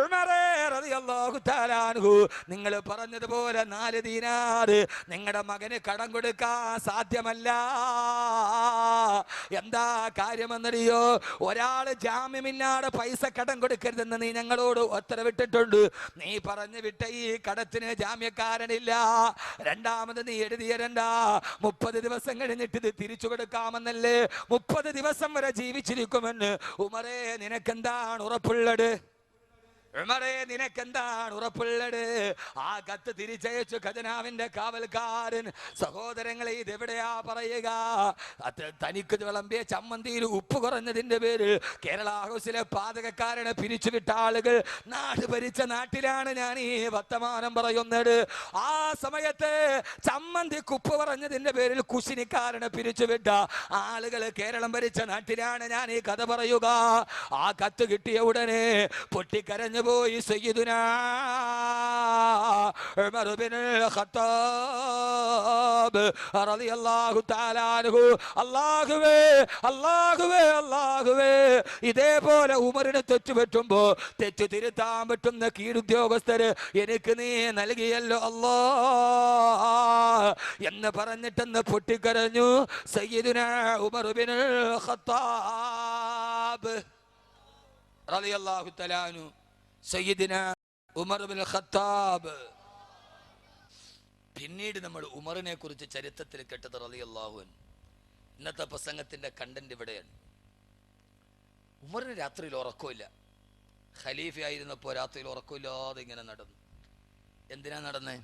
ഉമറേ റളിയല്ലാഹു തആല അൻഹു, നിങ്ങൾ പറഞ്ഞതുപോലെ 4 ദീനാർ നിങ്ങളുടെ മകന് കടം കൊടുക്കാൻ സാധ്യമല്ല. എന്താ കാര്യമെന്നറിയോ? ഒരാൾ ജാമ്യമില്ലാതെ പൈസ കടം കൊടുക്കരുതെന്ന് നീ ഞങ്ങളോട് ഉത്തരവിട്ടിട്ടുണ്ട്. നീ പറഞ്ഞു വിട്ട ഈ കടത്തിന് ജാമ്യക്കാരനില്ല. രണ്ടാമത് നീ എഴുതിയരണ്ട 30 ദിവസം കഴിഞ്ഞിട്ട് ഇത് തിരിച്ചു കൊടുക്കാമെന്നല്ലേ. 30 ദിവസം വരെ ജീവിച്ചിരിക്കുമെന്ന് ഉമറേ നിനക്കെന്താണ് ഉറപ്പുള്ളത്? ഉമറേ നിനക്കെന്താണ് ഉറപ്പുള്ളത്? ആ കത്ത് തിരിച്ചയച്ചു ഖജനാവിന്റെ കാവൽക്കാരൻ. സഹോദരങ്ങളെ, ഇതെവിടെയാ പറയുക? തനിക്ക് വിളമ്പിയ ചമ്മന്തിയിൽ ഉപ്പ് കുറഞ്ഞതിന്റെ പേരിൽ കേരള ഹൗസിലെ പാചകക്കാരനെ പിരിച്ചുവിട്ട ആളുകൾ നാട് ഭരിച്ച നാട്ടിലാണ് ഞാൻ ഈ വർത്തമാനം പറയുന്നത്. ആ സമയത്ത് ചമ്മന്തിക്ക് ഉപ്പ് കുറഞ്ഞതിന്റെ പേരിൽ കുശിനിക്കാരനെ പിരിച്ചുവിട്ട ആളുകൾ കേരളം ഭരിച്ച നാട്ടിലാണ് ഞാൻ ഈ കഥ പറയുക. ആ കത്ത് കിട്ടിയ ഉടനെ പൊട്ടിക്കരഞ്ഞു പോയി സയ്യിദുനാ ഉമർ ഇബ്നുൽ ഖത്താബ് റളിയല്ലാഹു തആല അൻഹു. അല്ലാഹുവേ, അല്ലാഹുവേ, അല്ലാഹുവേ, ഇതേപോലെ ഉമറിന് തെറ്റുപറ്റുമ്പോ തെറ്റു തിരുത്താൻ പറ്റുന്ന കീഴുദ്യോഗസ്ഥര് എനിക്ക് നീ നൽകിയല്ലോ അല്ലാ എന്ന് പറഞ്ഞിട്ടെന്ന് പൊട്ടിക്കരഞ്ഞു സയ്യിദുനാ ഉമർ ഇബ്നുൽ ഖത്താബ് റളിയല്ലാഹു തആല അൻഹു. സയ്യിദുനാ ഉമർ ഇബ്നുൽ ഖത്താബ്. പിന്നീട് നമ്മൾ ഉമറിനെ കുറിച്ച് ചരിത്രത്തിൽ കേട്ടത് റളിയല്ലാഹു അൻഹു. ഇന്നത്തെ പ്രസംഗത്തിന്റെ കണ്ടന്റ് ഇവിടെയാണ്. ഉമറിന് രാത്രിയിൽ ഉറക്കമില്ല. ഖലീഫ ആയിരുന്നപ്പോൾ രാത്രിയിൽ ഉറക്കമില്ലാതെ ഇങ്ങനെ നടന്നു. എന്തിനാ നടന്നേ?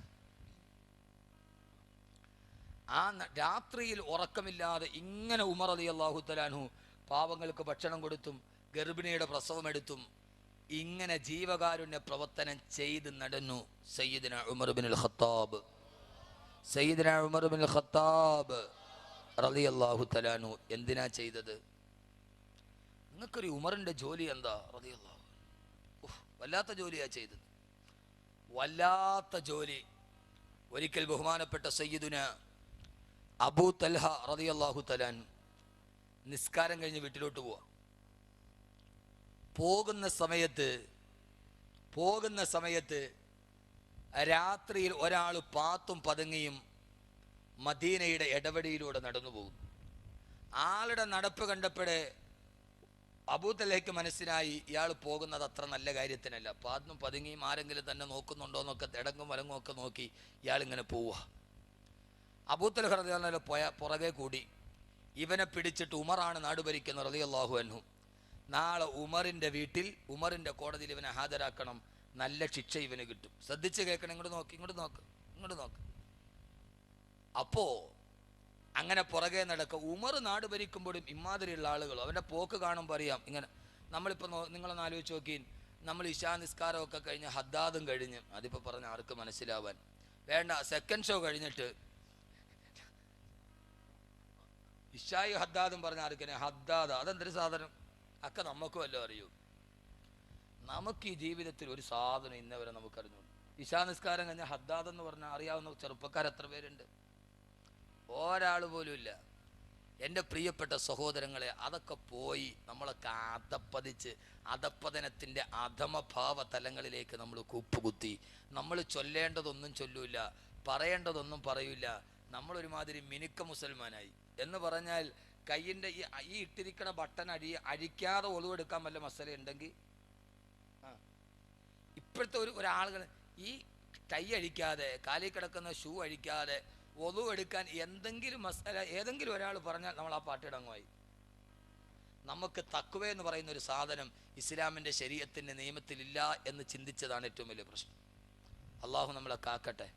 ആ രാത്രിയിൽ ഉറക്കമില്ലാതെ ഇങ്ങനെ ഉമർ റളിയല്ലാഹു തആല അൻഹു പാവങ്ങൾക്ക് ഭക്ഷണം കൊടുത്തും ഗർഭിണിയുടെ പ്രസവം എടുത്തും ഇങ്ങനെ ജീവകാരുണ്യ പ്രവർത്തനം ചെയ്ത് നടന്നു സയ്യിദുനാ ഉമർ ഇബ്നുൽ ഖത്താബ്. സയ്യിദുനാ ഉമർ ഇബ്നുൽ ഖത്താബ് റളിയല്ലാഹു തആല അൻഹു എന്തിനാ ചെയ്തത്? നിങ്ങൾക്കൊരു ഉമറിന്റെ ജോലി എന്താ? റളിയല്ലാഹു വല്ലാത്ത ജോലിയാ ചെയ്തത്, വല്ലാത്ത ജോലി. ഒരിക്കൽ ബഹുമാനപ്പെട്ട സയ്യിദുനാ അബൂ തൽഹ റളിയല്ലാഹു തആല അൻഹു നിസ്കാരം കഴിഞ്ഞ് വീട്ടിലോട്ട് പോവാ. പോകുന്ന സമയത്ത് രാത്രിയിൽ ഒരാൾ പാത്തും പതുങ്ങിയും മദീനയുടെ ഇടവഴിയിലൂടെ നടന്നു പോകും. ആളുടെ നടപ്പ് കണ്ടപ്പോഴേ അബൂ തൽഹയ്ക്ക് മനസ്സിലായി ഇയാൾ പോകുന്നത് അത്ര നല്ല കാര്യത്തിനല്ല. പാത്തും പതുങ്ങിയും ആരെങ്കിലും തന്നെ നോക്കുന്നുണ്ടോ എന്നൊക്കെ ഇടങ്ങും വലങ്ങും ഒക്കെ നോക്കി ഇയാൾ ഇങ്ങനെ പോവുക. അബൂ തൽഹ റളിയല്ലാഹു അൻഹു പുറകെ കൂടി ഇവനെ പിടിച്ചിട്ട് ഉമറാണ് നാട് ഭരിക്കുന്ന റളിയല്ലാഹു അൻഹു. നാളെ ഉമറിന്റെ വീട്ടിൽ ഉമറിന്റെ കോടതിയിൽ ഇവനെ ഹാജരാക്കണം, നല്ല ശിക്ഷ ഇവന് കിട്ടും. ശ്രദ്ധിച്ച് കേൾക്കണം. ഇങ്ങോട്ട് നോക്ക്. അപ്പോ അങ്ങനെ പുറകെ നടക്കുക. ഉമർ നാട് ഭരിക്കുമ്പോഴും ഇമാതിരിയുള്ള ആളുകൾ അവന്റെ പോക്ക് കാണുമ്പോൾ അറിയാം. ഇങ്ങനെ നമ്മളിപ്പോൾ നിങ്ങളൊന്ന് ആലോചിച്ച് നോക്കി, നമ്മൾ ഇശാ നിസ്കാരമൊക്കെ കഴിഞ്ഞ് ഹദ്ദാദും കഴിഞ്ഞ്, അതിപ്പോൾ പറഞ്ഞ ആർക്ക് മനസ്സിലാവാൻ വേണ്ട, സെക്കൻഡ് ഷോ കഴിഞ്ഞിട്ട് ഇശായി ഹദ്ദാദും പറഞ്ഞ ആർക്കനെ ഹദ്ദാദ് അതെന്തൊരു സാധനം ഒക്കെ നമുക്കും വല്ലതും അറിയൂ. നമുക്ക് ഈ ജീവിതത്തിൽ ഒരു സാധനം ഇന്നവരെ നമുക്കറിഞ്ഞു. ഇശാ നിസ്കാരം കഴിഞ്ഞ ഹദ്ദാദ് എന്ന് പറഞ്ഞാൽ അറിയാവുന്ന ചെറുപ്പക്കാർ എത്ര പേരുണ്ട്? ഒരാൾ പോലും ഇല്ല. എൻ്റെ പ്രിയപ്പെട്ട സഹോദരങ്ങളെ, അതൊക്കെ പോയി നമ്മളൊക്കെ അധപ്പതനത്തിൻ്റെ അധമഭാവ തലങ്ങളിലേക്ക് നമ്മൾ കൂപ്പുകുത്തി. നമ്മൾ ചൊല്ലേണ്ടതൊന്നും ചൊല്ലൂല, പറയേണ്ടതൊന്നും പറയൂല. നമ്മളൊരുമാതിരി മിനുക്ക മുസൽമാനായി എന്ന് പറഞ്ഞാൽ കയ്യിൻ്റെ ഈ ഇട്ടിരിക്കണ ബട്ടൺ അഴിക്കാതെ ഒളിവെടുക്കാൻ വല്ല മസല ഉണ്ടെങ്കിൽ ഇപ്പോഴത്തെ ഒരാളുകൾ ഈ കൈ അഴിക്കാതെ കാലിൽ കിടക്കുന്ന ഷൂ അഴിക്കാതെ ഒളിവെടുക്കാൻ എന്തെങ്കിലും മസല ഏതെങ്കിലും ഒരാൾ പറഞ്ഞാൽ നമ്മൾ ആ പാട്ടിടങ്ങുമായി. നമുക്ക് തഖ്വ എന്ന് പറയുന്ന ഒരു സാധനം ഇസ്ലാമിൻ്റെ ശരീഅത്തിൻ്റെ നിയമത്തിലില്ല എന്ന് ചിന്തിച്ചതാണ് ഏറ്റവും വലിയ പ്രശ്നം. അള്ളാഹു നമ്മളെ കാക്കട്ടെ,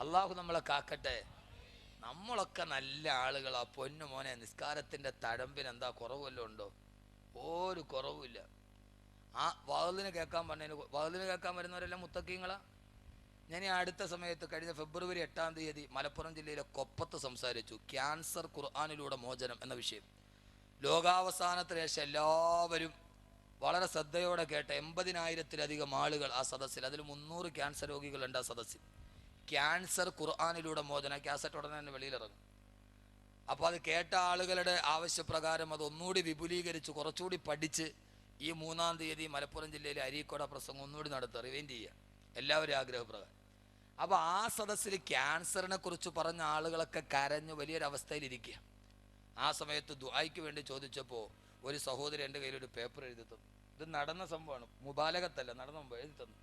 അള്ളാഹു നമ്മളെ കാക്കട്ടെ. നമ്മളൊക്കെ നല്ല ആളുകളാ. പൊന്നു മോനെ, നിസ്കാരത്തിൻ്റെ തഴമ്പിന് എന്താ കുറവല്ലോ ഉണ്ടോ? ഒരു കുറവുമില്ല. ആ വഅ്ലിന് കേൾക്കാൻ വരുന്നവരെല്ലാം മുത്തക്കീങ്ങളാ. ഞാൻ ഈ അടുത്ത സമയത്ത് കഴിഞ്ഞ ഫെബ്രുവരി 8-ാം തീയതി മലപ്പുറം ജില്ലയിലെ കൊപ്പത്ത് സംസാരിച്ചു. ക്യാൻസർ ഖുർആനിലൂടെ മോചനം എന്ന വിഷയം. ലോകാവസാനത്തിന് ശേഷം എല്ലാവരും വളരെ ശ്രദ്ധയോടെ കേട്ട 80,000-ത്തിലധികം ആളുകൾ ആ സദസ്സിൽ. അതിൽ 300 ക്യാൻസർ രോഗികളുണ്ട് ആ സദസ്സിൽ. ക്യാൻസർ ഖുർആനിലൂടെ മോചനം. കാസറ്റ് ഉടനെ തന്നെ വെളിയിലിറങ്ങും. അപ്പോൾ അത് കേട്ട ആളുകളുടെ ആവശ്യപ്രകാരം അത് ഒന്നുകൂടി വിപുലീകരിച്ച് കുറച്ചുകൂടി പഠിച്ച് ഈ 3-ാം തീയതി മലപ്പുറം ജില്ലയിലെ അരീക്കോട പ്രസംഗം ഒന്നുകൂടി നടത്തുക, റിവൈൻഡ് ചെയ്യുക, എല്ലാവരും ആഗ്രഹപ്രകാരം. അപ്പോൾ ആ സദസ്സിൽ ക്യാൻസറിനെ കുറിച്ച് പറഞ്ഞ ആളുകളൊക്കെ കരഞ്ഞ് വലിയൊരവസ്ഥയിലിരിക്കുക. ആ സമയത്ത് ദുആയ്ക്ക് വേണ്ടി ചോദിച്ചപ്പോൾ ഒരു സഹോദരി എൻ്റെ കയ്യിലൊരു പേപ്പർ എഴുതി തന്നു. ഇത് നടന്ന സംഭവമാണ്, മുബാലകത്തല്ല, നടന്ന മുമ്പ് എഴുതി തന്നു.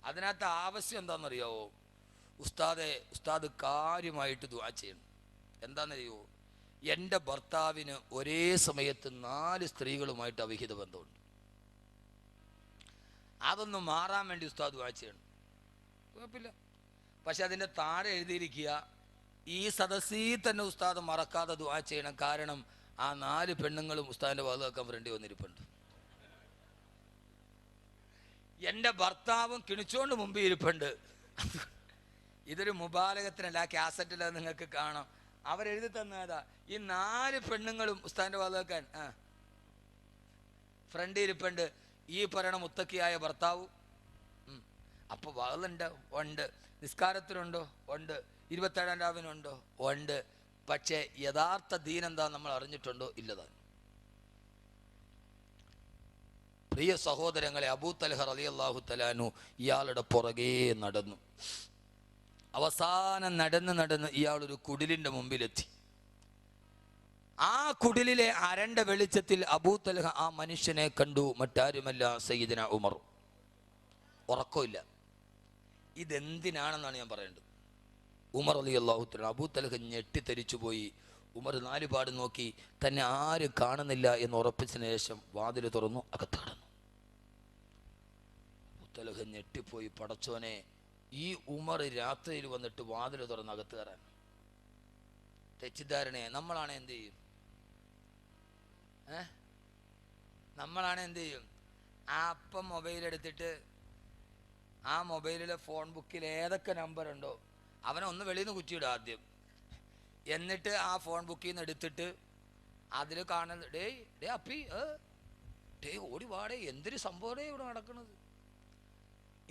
അതിനകത്ത് ആവശ്യം എന്താണെന്നറിയാവോ? ഉസ്താദ് കാര്യമായിട്ട് ദുആ ചെയ്യണം. എന്താണെന്നറിയോ? എൻ്റെ ഭർത്താവിന് ഒരേ സമയത്ത് 4 സ്ത്രീകളുമായിട്ട് അവിഹിത ബന്ധമുണ്ട്. അതൊന്ന് മാറാൻ വേണ്ടി ഉസ്താദ് ദുആ ചെയ്യണം. കുഴപ്പമില്ല. പക്ഷെ അതിൻ്റെ താഴെ എഴുതിയിരിക്കുക, ഈ സദസ്സിൽ തന്നെ ഉസ്താദ് മറക്കാതെ ദുആ ചെയ്യണം. കാരണം ആ 4 പെണ്ണുങ്ങളും ഉസ്താദിൻ്റെ വാത് വെക്കാൻ ഫ്രണ്ടി വന്നിരിപ്പുണ്ട്. എൻ്റെ ഭർത്താവും കിണിച്ചോണ്ട് മുമ്പിൽ ഇരിപ്പുണ്ട്. ഇതൊരു മുബാലകത്തിനല്ല, ആ കാസറ്റിൽ നിങ്ങൾക്ക് കാണാം. അവരെഴുതി തന്നതാ, ഈ 4 പെണ്ണുങ്ങളും ഉസ്താദിൻ്റെ വാത് വെക്കാൻ ഫ്രണ്ടി ഇരിപ്പുണ്ട്. ഈ പറയണ മുത്തക്കിയായ ഭർത്താവും. അപ്പോൾ വാളുണ്ട്, ഉണ്ട്. നിസ്കാരത്തിനുണ്ടോ? ഉണ്ട്. 27-ാം രാവിനുണ്ടോ? ഉണ്ട്. പക്ഷേ യഥാർത്ഥ ദീൻ എന്താ നമ്മൾ അറിഞ്ഞിട്ടുണ്ടോ? ഇല്ലതാണ്. പ്രിയ സഹോദരങ്ങളെ, അബൂ തൽഹ റളിയല്ലാഹു തആല അൻഹു ഇയാളുടെ പുറകെ നടന്നു. അവസാനം നടന്ന് ഇയാളൊരു കുടിലിൻ്റെ മുമ്പിലെത്തി. ആ കുടിലിലെ അരണ്ട വെളിച്ചത്തിൽ അബൂ തൽഹ ആ മനുഷ്യനെ കണ്ടു. മറ്റാരുമല്ല, സയ്യിദന ഉമർ. ഉറക്കമില്ല. ഇതെന്തിനാണെന്നാണ് ഞാൻ പറയേണ്ടത്. ഉമർ റളിയല്ലാഹു തആല, അബൂ തൽഹ ഞെട്ടിത്തെരിച്ചു പോയി. ഉമർ 4 പാട് നോക്കി, തന്നെ ആരും കാണുന്നില്ല എന്ന് ഉറപ്പിച്ചതിന് ശേഷം വാതിൽ തുറന്നു, അകത്ത് കടന്നു. അബൂ തൽഹ ഞെട്ടിപ്പോയി. പടച്ചോനെ, ഈ ഉമർ രാത്രിയിൽ വന്നിട്ട് വാതിൽ തുറന്ന് അകത്ത് കയറാൻ. തെറ്റിദ്ധാരണയെ നമ്മളാണ് എന്ത് ചെയ്യും? നമ്മളാണ് എന്ത് ചെയ്യും? അപ്പം മൊബൈൽ എടുത്തിട്ട് ആ മൊബൈലിലെ ഫോൺ ബുക്കിൽ ഏതൊക്കെ നമ്പർ ഉണ്ടോ അവനെ ഒന്ന് വെളിയിൽ നിന്ന് കുറ്റിയിടും ആദ്യം. എന്നിട്ട് ആ ഫോൺ ബുക്കിൽ നിന്ന് എടുത്തിട്ട് അതിൽ കാണുന്നത്, ഡേ അപ്പി, ഓടി വാടേ, എന്തൊരു സംഭവം ഇവിടെ നടക്കുന്നത്.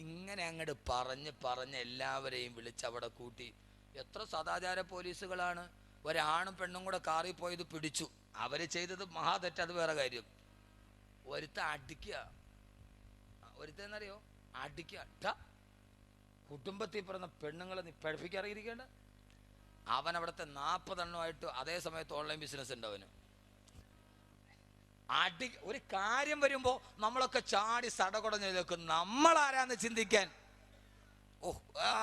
ഇങ്ങനെ അങ്ങോട്ട് പറഞ്ഞ് എല്ലാവരെയും വിളിച്ച് അവിടെ കൂട്ടി. എത്ര സദാചാര പോലീസുകളാണ്. ഒരാണും പെണ്ണും കൂടെ കാറിൽ പോയത് പിടിച്ചു. അവർ ചെയ്തത് മഹാതെറ്റ്, അത് വേറെ കാര്യം. ഒരുത്ത അടിക്കുക, ഒരുത്തെന്നറിയോ? അടിക്കുക. കുടുംബത്തിൽ പിറന്ന പെണ്ണുങ്ങളെ നീ പഠിപ്പിക്കാറിയിരിക്കേണ്ട. അവൻ അവിടുത്തെ 40 എണ്ണമായിട്ട് അതേ സമയത്ത് ഓൺലൈൻ ബിസിനസ് ഉണ്ട് അവന്. ഒരു കാര്യം വരുമ്പോൾ നമ്മളൊക്കെ ചാടി സടകുടഞ്ഞു നിൽക്കും. നമ്മളാരാന്ന് ചിന്തിക്കാൻ.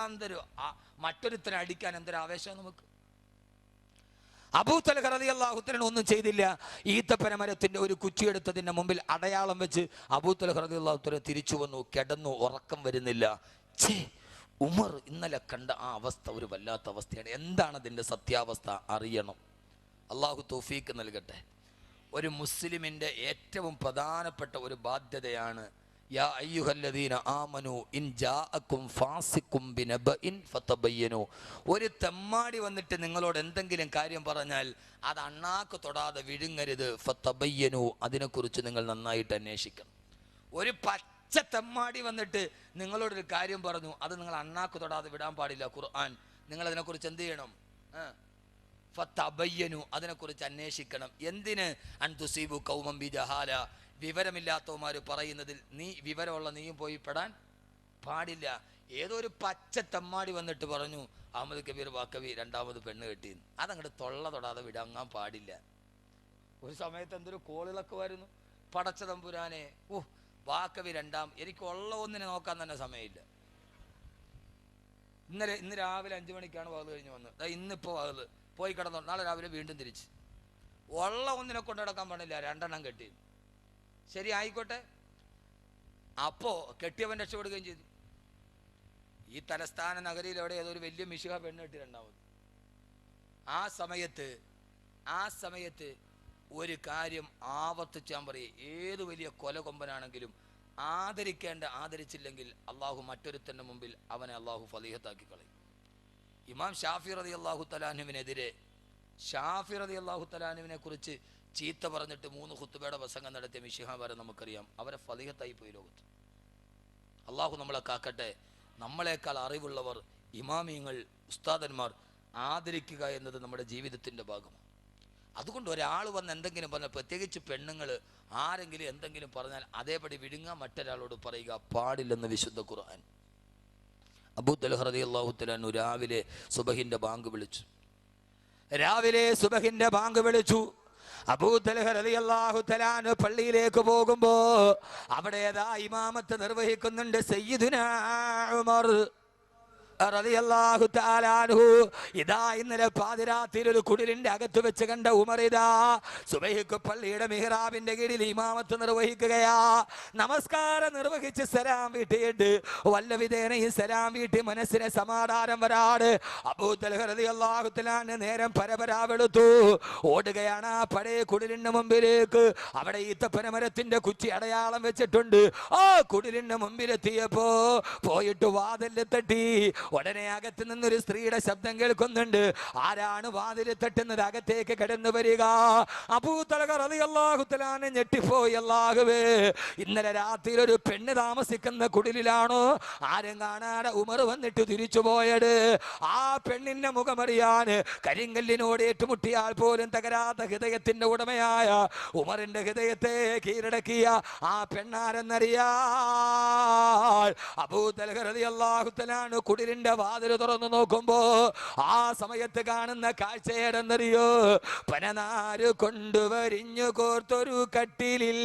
എന്തൊരു മറ്റൊരുത്തനെ അടിക്കാൻ എന്തൊരു ആവേശം നമുക്ക്. അബൂ തൽഹ റളിയല്ലാഹു തആല ഒന്നും ചെയ്തില്ല. ഈത്തപ്പന മരത്തിന്റെ ഒരു കുറ്റിയെടുത്തതിന്റെ മുമ്പിൽ അടയാളം വെച്ച് അബൂ തൽഹ റളിയല്ലാഹു തആല തിരിച്ചു വന്നു. കിടന്നു, ഉറക്കം വരുന്നില്ല. ഉമർ ഇന്നലെ കണ്ട ആ അവസ്ഥ ഒരു വല്ലാത്ത അവസ്ഥയാണ്. എന്താണ് അതിൻ്റെ സത്യാവസ്ഥ? അറിയണം. അള്ളാഹു തൗഫീക്ക് നൽകട്ടെ. ഒരു മുസ്ലിമിൻ്റെ ഏറ്റവും പ്രധാനപ്പെട്ട ഒരു ബാധ്യതയാണ് യാ അയ്യുഹല്ലദീന ആമനു ഇൻ ജാഅക്കും ഫാസിഖും ബിനബഇൻ ഫതബയ്യനു. ഒരു തെമ്മാടി വന്നിട്ട് നിങ്ങളോട് എന്തെങ്കിലും കാര്യം പറഞ്ഞാൽ അത് അണ്ണാക്ക് തൊടാതെ വിഴുങ്ങരുത്. ഫതബയ്യനു, അതിനെക്കുറിച്ച് നിങ്ങൾ നന്നായിട്ട് അന്വേഷിക്കണം. ഒരു പച്ച തെമ്മാടി വന്നിട്ട് നിങ്ങളോടൊരു കാര്യം പറഞ്ഞു, അത് നിങ്ങൾ അണ്ണാക്ക് തൊടാതെ വിടാൻ പാടില്ല. ഖുർആൻ നിങ്ങൾ അതിനെക്കുറിച്ച് എന്ത് ചെയ്യണം? ഫതബയ്യനു, അതിനെക്കുറിച്ച് അന്വേഷിക്കണം. എന്തിന്? അൻ തുസീബു ഖൗമൻ ബിജഹാല, വിവരമില്ലാത്തവന്മാർ പറയുന്നതിൽ വിവരമുള്ള നീയും പോയി പെടാൻ പാടില്ല. ഏതോ ഒരു പച്ച തെമ്മാടി വന്നിട്ട് പറഞ്ഞു അഹമ്മദ് കബീർ വാക്കവി 2ാമത് പെണ്ണ് കെട്ടിയെന്ന്. അതങ്ങോട്ട് തൊള്ള തൊടാതെ വിടങ്ങാൻ പാടില്ല. ഒരു സമയത്ത് എന്തൊരു കോളിളൊക്കെ വരുന്നു. പടച്ച തമ്പുരാനെ, വാക്കവി 2ാം, എനിക്കുള്ള ഒന്നിനെ നോക്കാൻ തന്നെ സമയമില്ല. ഇന്ന് രാവിലെ 5 മണിക്കാണ് വാത് കഴിഞ്ഞ് വന്നത്. ഇന്നിപ്പോൾ വാത് പോയി കിടന്നു. നാളെ രാവിലെ വീണ്ടും തിരിച്ച്. ഉള്ള ഒന്നിനെ കൊണ്ട് നടക്കാൻ പാടില്ല, 2എണ്ണം കെട്ടി. ശരി, ആയിക്കോട്ടെ. അപ്പോ കെട്ടിയവൻ രക്ഷപ്പെടുകയും ചെയ്തു. ഈ തലസ്ഥാന നഗരിയിൽ എവിടെ ഏതൊരു വലിയ മിശിഹ പെണ്ണ് കെട്ടി 2ാമത്. ആ സമയത്ത് ഒരു കാര്യം ആവർത്തിച്ചാൻ പറയും. ഏത് വലിയ കൊലകൊമ്പനാണെങ്കിലും ആദരിച്ചില്ലെങ്കിൽ അള്ളാഹു മറ്റൊരുത്തൻ്റെ മുമ്പിൽ അവനെ അള്ളാഹു ഫളീഹത്താക്കി കളയും. ഇമാം ഷാഫി റളിയല്ലാഹു തആല അൻഹുവിനെതിരെ, ഷാഫി റളിയല്ലാഹു തആല അൻഹുവിനെ കുറിച്ച് ചീത്ത പറഞ്ഞിട്ട് 3 ഖുത്ബയുടെ പ്രസംഗം നടത്തിയ മിശിഹാമാരെ നമുക്കറിയാം. അവരെ ഫളീഹത്തായി പോയി ലോകത്ത്. അള്ളാഹു നമ്മളെ കാക്കട്ടെ. നമ്മളെക്കാൾ അറിവുള്ളവർ, ഇമാമിയങ്ങൾ, ഉസ്താദന്മാർ ആദരിക്കുക എന്നത് നമ്മുടെ ജീവിതത്തിൻ്റെ ഭാഗമാണ്. അതുകൊണ്ട് ഒരാൾ വന്ന് എന്തെങ്കിലും പറഞ്ഞാൽ, പ്രത്യേകിച്ച് പെണ്ണുങ്ങൾ ആരെങ്കിലും എന്തെങ്കിലും പറഞ്ഞാൽ അതേപടി വിഴുങ്ങാൻ മറ്റൊരാളോട് പറയുക പാടില്ലെന്ന് വിശുദ്ധ ഖുർആൻ. അബൂ തൽഹ റളിയല്ലാഹു തആല അൻഹു രാവിലെ സുബഹിന്റെ ബാങ്ക് വിളിച്ചു. അബൂ തൽഹ റളിയല്ലാഹു തആല അൻഹു പള്ളിയിലേക്ക് പോകുമ്പോ അവിടെ ഇമാമത്ത് നിർവഹിക്കുന്നുണ്ട് സയ്യിദുനാ ഉമർ റളിയല്ലാഹു തആല അൻഹു. ഇതാ ഇന്നലെ പാതിരാത്രിയിൽ ഒരു കുടിലിന്റെ അകത്ത് വെച്ച് കണ്ട ഉമർ ഇതാ സുബഹിക്ക് പള്ളിയുടെ മിഹ്റാബിന്റെ കീഴിൽ ഇമാമത്ത് നിർവഹിക്കുകയാ. നമസ്കാരം നിർവഹിച്ച് സലാം വീട്ടിയിട്ട് വല്ല വിധേന ഈ സലാം വീട്ടി മനസ്സിനെ സമാധാനം വരാട് അബൂ തൽഹ റളിയല്ലാഹു തആല അൻഹു നേരം പരപരാവെടുത്തു ഓടുകയാണ് ആ പഴയ കുടിലിന്റെ മുമ്പിലേക്ക്. അവിടെ ഈത്തപ്പനമരത്തിന്റെ കുച്ചി അടയാളം വെച്ചിട്ടുണ്ട്. ആ കുടിലിന്റെ മുമ്പിലെത്തിയപ്പോ പോയിട്ട് വാതിലിൽ തട്ടി. ഉടനെ അകത്ത് നിന്നൊരു സ്ത്രീയുടെ ശബ്ദം കേൾക്കുന്നുണ്ട്. ആരാണ് വാതിൽ തട്ടുന്നത്? അകത്തേക്ക് കടന്നു വരിക. അബൂ തൽഹ റളിയല്ലാഹു തആല അൻഹു ഞെട്ടിപ്പോയി. അല്ലാഹുവേ, ഇന്നലെ രാത്രിയിൽ ഒരു പെണ്ണ് താമസിക്കുന്ന കുടിലാണോ ആരും കാണാതെ ഉമർ വന്നിട്ട് തിരിച്ചു പോയത്? ആ പെണ്ണിന്റെ മുഖമറിയാൻ കരിങ്കല്ലിനോട് ഏറ്റുമുട്ടിയാൽ പോലും തകരാത്ത ഹൃദയത്തിന്റെ ഉടമയായ ഉമറിന്റെ ഹൃദയത്തെ കീഴടക്കിയ ആ പെണ്ണാരെന്നറിയാൻ അബൂ തൽഹ റളിയല്ലാഹു തആല അൻഹു കുടിലിന്റെ വാതിൽ തുറന്നു നോക്കുമ്പോ ആ സമയത്ത് കാണുന്ന കാഴ്ചയേടെന്നറിയോ? പനനാര് കൊണ്ടുവരിഞ്ഞു കോർത്തൊരു കട്ടിലിൽ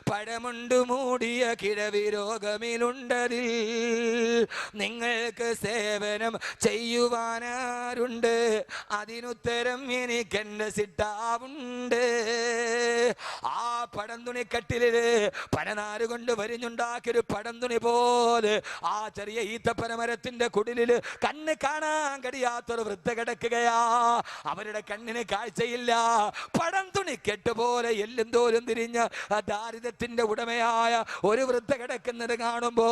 പഴമുണ്ട് മൂടിയ കിഴവി രോഗമിലുണ്ടതിൽ നിങ്ങൾക്ക് സേവനം ചെയ്യുവാനാരുണ്ട്? അതിനുത്തരം എനിക്കെന്റെ സിട്ടാവുണ്ട്. ആ പടംതുണിക്കട്ടില് പനനാര് കൊണ്ട് വരിഞ്ഞുണ്ടാക്കിയൊരു പടംതുണി പോലെ ആ ചെറിയ ഈത്തപ്പനമരത്തിന്റെ കുടിലില് കണ്ണ് കാണാൻ കഴിയാത്തൊരു വൃദ്ധ കിടക്കുകയാ. അവരുടെ കണ്ണിന് കാഴ്ചയില്ല. പടം തുണി കെട്ടുപോലെ എല്ലും തോലും തിരിഞ്ഞ ദാരിദ്ര്യത്തിന്റെ ഉടമയായ ഒരു വൃദ്ധ കിടക്കുന്നത് കാണുമ്പോ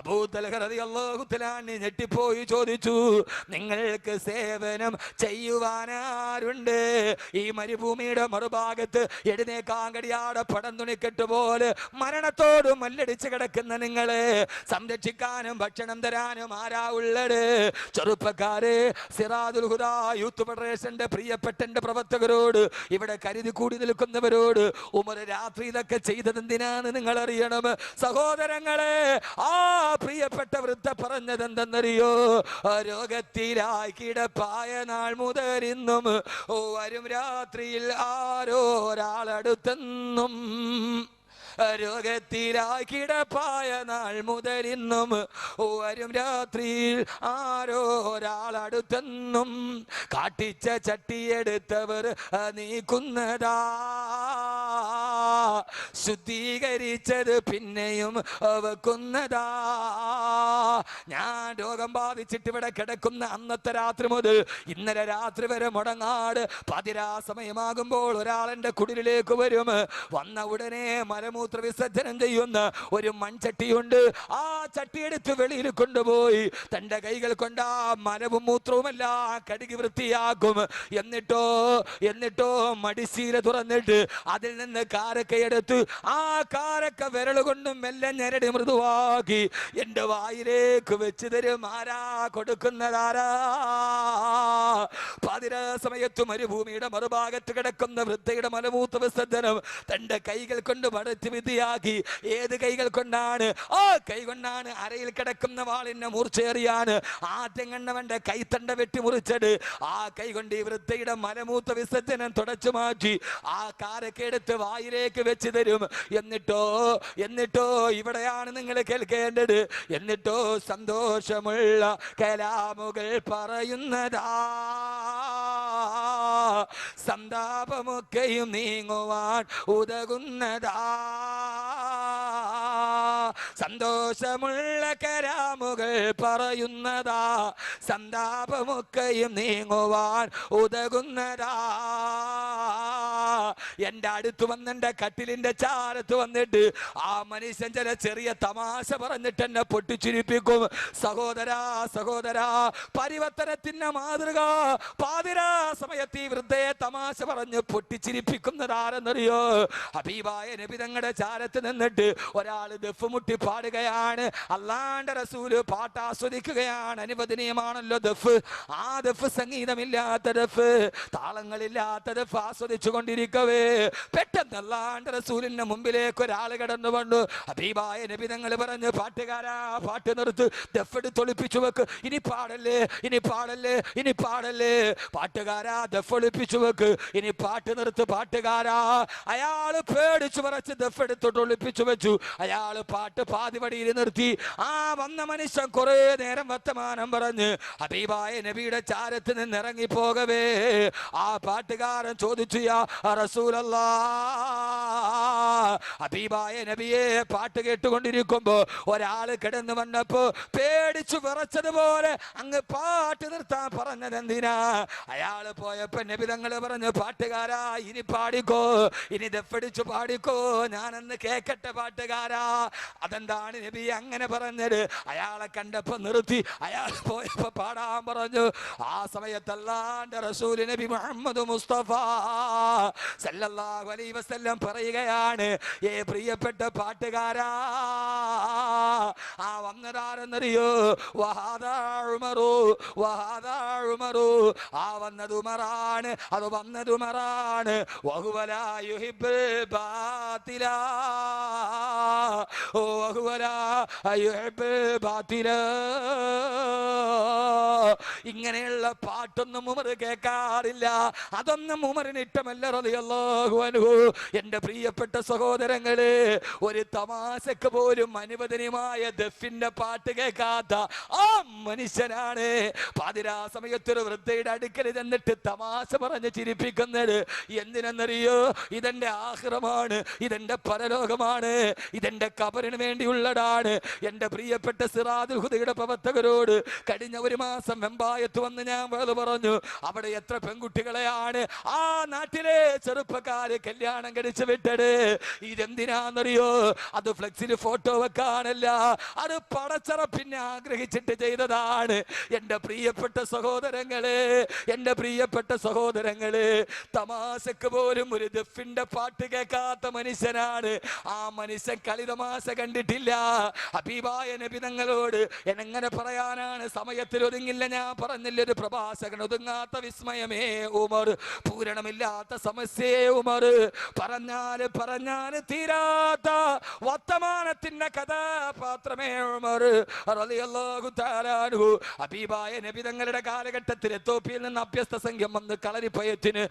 അബൂ തൽഹ റളിയല്ലാഹു തആല അൻഹു ഞെട്ടിപ്പോയി ചോദിച്ചു, നിങ്ങൾക്ക് സേവനം ചെയ്യുവാനാരുണ്ട്? ഈ മരുഭൂമിയുടെ മറുഭാഗത്ത് എഴുന്നേക്കാൻ കഴിയാതെ പടം തുണി കെട്ടുപോലെ മരണത്തോട് മല്ലടിച്ച് കിടക്കുന്ന നിങ്ങളെ സംരക്ഷിക്കാനും ഭക്ഷണം തരാനും ആരാ ഉള്ളത്? ചെറുപ്പക്കാരെ, സിറാജുൽ ഹുദ യൂത്ത് ഫെഡറേഷന്റെ പ്രിയപ്പെട്ട പ്രവർത്തകരോട്, ഇവിടെ കരുതി കൂടി നിൽക്കുന്നവരോട് ഉമർ രാത്രി ഇതൊക്കെ ചെയ്തത് എന്തിനാണ് നിങ്ങൾ അറിയണം. സഹോദരങ്ങളെ, ആ പ്രിയപ്പെട്ട വൃദ്ധ പറഞ്ഞത് എന്തെന്നറിയോ? രോഗത്തിലായി കിടപ്പായ നാൾ മുതൽ ഇന്നും വരും രാത്രിയിൽ ആരോരാളടുത്തെന്നും. രോഗത്തിലായി കിടപ്പായ നാൾ മുതൽ ഇന്നും വരും രാത്രിയിൽ ആരോരാളടുത്തെന്നും. കാട്ടിച്ച ചട്ടിയെടുത്തവർ നീക്കുന്നതാ, ശുദ്ധീകരിച്ചത് പിന്നെയും വെക്കുന്നതാ. ഞാൻ രോഗം ബാധിച്ചിട്ട് ഇവിടെ കിടക്കുന്ന അന്നത്തെ രാത്രി മുതൽ ഇന്നലെ രാത്രി വരെ മുടങ്ങാട് പതിരാ സമയമാകുമ്പോൾ ഒരാളെന്റെ കുടിലേക്ക് വരും. വന്ന ഉടനെ മലമൂത്ര വിസർജനം ചെയ്യുന്ന ഒരു മൺചട്ടിയുണ്ട്. ആ ചട്ടിയെടുത്ത് വെളിയിൽ കൊണ്ടുപോയി തന്റെ കൈകൾ കൊണ്ട് ആ മലവും മൂത്രവുമല്ല കഴുകി വൃത്തിയാക്കും. എന്നിട്ടോ മടിശീല തുറന്നിട്ട് അതിൽ നിന്ന് കാരക്കയെടുത്ത് ആ കാരക്ക വിരലുകൊണ്ട് മെല്ലെ ഞെരടി മൃദുവാക്കി എന്റെ വായിലേക്ക് വെച്ച് തരും. ആരാ കൊടുക്കുന്നതാരാ? പാതിര സമയത്ത് മരുഭൂമിയുടെ മറുഭാഗത്ത് കിടക്കുന്ന വൃദ്ധയുടെ മലമൂത്ര വിസർജനം തന്റെ കൈകൾ കൊണ്ട് മടത്തി വിധിയാക്കി. ഏത് കൈകൾ കൊണ്ടാണ്? ആ കൈ കൊണ്ടാണ് അരയിൽ കിടക്കുന്ന വാളിനെ മൂർച്ചേറിയാണ് ആദ്യങ്ങണ്ണവന്റെ കൈത്തണ്ട വെട്ടി മുറിച്ചത്. ആ കൈ കൊണ്ട് ഈ വൃദ്ധയുടെ മലമൂത്ര വിസർജനം തുടച്ചു മാറ്റി ആ കാരൊക്കെ എടുത്ത് വായിലേക്ക് വെച്ച് തരും. എന്നിട്ടോ ഇവിടെയാണ് നിങ്ങൾ കേൾക്കേണ്ടത്. എന്നിട്ടോ സന്തോഷമുള്ള കലാമുകൾ പറയുന്നതാ, സന്താപമൊക്കെയും നീങ്ങുവാൻ ഉതകുന്നതാ. സന്തോഷമുള്ള കരാമുകൾ പറയുന്നതാ, സന്താപമൊക്കെയും നീങ്ങുവാൻ ഉതകുന്നതാ. എന്റെ അടുത്ത് വന്ന് എന്റെ കട്ടിലിന്റെ ചാരത്ത് വന്നിട്ട് ആ മനുഷ്യൻ ചില ചെറിയ തമാശ പറഞ്ഞിട്ട് എന്നെ പൊട്ടിച്ചിരിപ്പിക്കും. സഹോദരാ സഹോദരാ, പരിവർത്തനത്തിന്റെ മാതൃക. പാതിരാ സമയത്ത് ഈ വൃദ്ധയെ തമാശ പറഞ്ഞ് പൊട്ടിച്ചിരിപ്പിക്കുന്നത് ആരെന്നറിയോ? ഹബീബായ നബി തങ്ങളുടെ ചാരത്ത് നിന്നിട്ട് ഒരാൾ ദഫ് മുട്ടി പാടുകയാണ്. അല്ലാഹുവിന്റെ റസൂല് പാട്ട് ആസ്വദിക്കുകയാണ്. അനുവദനീയമാണല്ലോ ദഫ്. ആ ദഫ് സംഗീതമില്ലാത്ത ദഫ്, താളങ്ങളില്ലാത്ത ദഫ് ആസ്വദിച്ചു കൊണ്ടിരിക്കവേ പെട്ടെന്ന് അല്ലാഹുവിന്റെ റസൂലിന്റെ മുമ്പിലേക്ക് ഒരാൾ കടന്നു വന്നു. ഹബീബായ നബി തങ്ങൾ പറഞ്ഞു, പാട്ടുകാരാ പാട്ട് നിർത്ത്, ദഫ് എടുത്ത് ഒളിപ്പിച്ചു വെക്ക്, ഇനി പാടല്ലേ ഇനി പാടല്ലേ ഇനി പാടല്ലേ. പാട്ടുകാരാ ദഫ് ഒളിപ്പിച്ചു വെക്ക്, ഇനി പാട്ട് നിർത്ത് പാട്ടുകാരാ. അയാള് പേടിച്ചു പറച്ച് ദഫ് എടുത്തോട്ട് ഒളിപ്പിച്ചു വെച്ചു. അയാള് പാട്ട് പാതിവടിയിൽ നിർത്തി. ആ വന്ന മനുഷ്യൻ കുറെ നേരം വർത്തമാനം പറഞ്ഞ് ഹബീബായ നബിയുടെ ചാരത്ത് നിന്ന് ഇറങ്ങി പോകവേ ആ പാട്ടുകാരൻ ചോദിച്ചു, യാ റസൂലല്ലാഹ്, ഹബീബായ നബിയെ പാട്ട് കേട്ടുകൊണ്ടിരിക്കുമ്പോ ഒരാള് കിടന്നു വന്നപ്പോ പേടിച്ചു വിറച്ചതുപോലെ അങ്ങ് പാട്ട് നിർത്താൻ പറഞ്ഞത് എന്തിനാ? അയാള് പോയപ്പോ നബി തങ്ങൾ പറഞ്ഞു, പാട്ടുകാരാ ഇനി പാടിക്കോ, ഇനി ദഫടിച്ചു പാടിക്കോ, ഞാനന്ന് കേക്കട്ടെ പാട്ടുകാരാ. അതെന്താണ് നബി അങ്ങനെ പറഞ്ഞത്? അയാളെ കണ്ടപ്പോ നിർത്തി. അയാൾ പോയപ്പോ പാടാൻ പറഞ്ഞു. ആ സമയത്ത് അല്ലാഹുവിന്റെ റസൂൽ നബി മുഹമ്മദ് മുസ്തഫ സല്ലല്ലാഹു അലൈഹി വസല്ലം പറയുകയാണ്, ഏ പ്രിയപ്പെട്ട പാട്ടുകാരാ, ആ വന്നതാരെന്നറിയോ? വഹാദാ ഉമറു വഹാദാ ഉമറു, ആ വന്നത് ഉമറാണ്, അത് വന്നത് ഉമറാണ്. വഹുവലാ യുഹിബ്ബുൽ ബാതില, വഹുവലാ യുഹിബ്ബുൽ ബാതില. ഇങ്ങനെയുള്ള പാട്ടൊന്നും ഉമർ കേൾക്കാറില്ല. അതൊന്നും ഉമറിന് ഇഷ്ടമല്ല റളിയല്ലാഹു അൻഹു. എന്റെ പ്രിയപ്പെട്ട സഹോദരങ്ങളെ, ഒരു തമാശക്ക് പോലും അനുവദനീയമായ ദഫിന്റെ പാട്ട് കേൾക്കാത്ത ആ മനുഷ്യനാണ് പാതിരാ സമയത്തൊരു വൃദ്ധയുടെ അടുക്കൽ ചെന്നിട്ട് തമാശ പറഞ്ഞ് ചിരിപ്പിക്കുന്നത്. എന്തിനെന്നറിയോ? ഇതെന്റെ ആഖിറമാണ്, ഇതെന്റെ പരലോകമാണ്, ഇതെന്റെ ഖബറിന് വേണ്ടിയുള്ളതാണ്. എന്റെ പ്രിയപ്പെട്ട സിറാജുൽ ഹുദയുടെ പ്രവർത്തകരോട് കഴിഞ്ഞ ഒരു മാസം വെമ്പായത്ത് വന്ന് ഞാൻ വേള് പറഞ്ഞു, അവിടെ എത്ര പെൺകുട്ടികളെയാണ് ആ നാട്ടിലെ ചെറുപ്പക്കാര് കല്യാണം കഴിച്ചു വിട്ടത്. ഇതെന്തിനാന്നറിയോ? അത് ഫ്ലെക്സിൽ ഫോട്ടോ വെക്കാനല്ല, അത് പടച്ചറപ്പിന്നെ ആഗ്രഹിച്ചിട്ട് ചെയ്തതാണ്. എന്റെ പ്രിയപ്പെട്ട സഹോദരങ്ങളെ, എന്റെ പ്രിയപ്പെട്ട സഹോദരങ്ങളെ, തമാശക്ക് പോലും ഒരു ദഫിന്റെ പാട്ട് കേൾക്കാത്ത മനുഷ്യനാണ്. ആ മനുഷ്യൻ കളിതമാശ കണ്ടിട്ടില്ല. ഹബീബായ നബി തങ്ങളോട് എങ്ങനെ പറയാനാണ്? സമയത്തിൽ ഒതുങ്ങില്ല. ഞാൻ പറഞ്ഞില്ല, ഒരു പ്രഭാഷകൻ ഒതുങ്ങാത്ത വിസ്മയമേ ഉമർ, പൂരണമില്ലാത്ത സമസ്യേ ഉമർ, പറഞ്ഞാല് തീരാത്ത വർത്തമാനത്തിന്റെ കഥാപാത്രമേ ഉമർ റളിയല്ലാഹു തആല അൻഹു. ഹബീബായ നബി തങ്ങളുടെ കാലഘട്ടത്തിൽ എത്തോപ്യയിൽ നിന്ന് അഭ്യസ്ത സംഘം വന്ന് കളരിപ്പയത്തിന്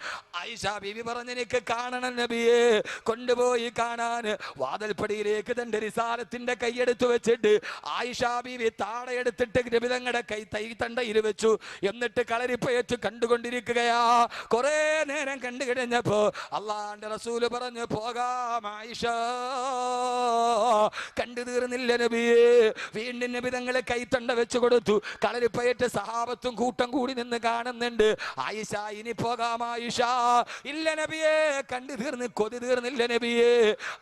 ആയിഷ ബീവി പറഞ്ഞു, എനിക്ക് കാണണം നബിയെ. കൊണ്ടുപോയി കാണാൻ വാതിൽപ്പടിയിലേക്ക് തന്റെ റിസാലത്തിന്റെ കൈയെടുത്തു വെച്ചിട്ട് ആയിഷ ബീവി താടയെടുത്തിട്ട് നബി തങ്ങളുടെ കൈ തണ്ടയിൽ വെച്ചു. എന്നിട്ട് കളരിപ്പയറ്റ് കണ്ടുകൊണ്ടിരിക്കുകയാ. കുറെ നേരം കണ്ടു കഴിഞ്ഞപ്പോ അല്ലാഹുവിന്റെ റസൂല് പറഞ്ഞു, പോകാം ആയിഷ. കണ്ടു തീർന്നില്ല നബിയെ. വീണ്ടും നബി തങ്ങളെ കൈത്തണ്ട വെച്ചു കൊടുത്തു. കളരിപ്പയറ്റ് സഹാബത്തും കൂട്ടം കൂടി നിന്ന് കാണുന്നുണ്ട്. ആയിഷ, ഇനി പോകാം ആയിഷ. ഇല്ല നബിയെ, കണ്ടു തീർന്ന് കൊതി തീർന്നില്ല നബിയെ.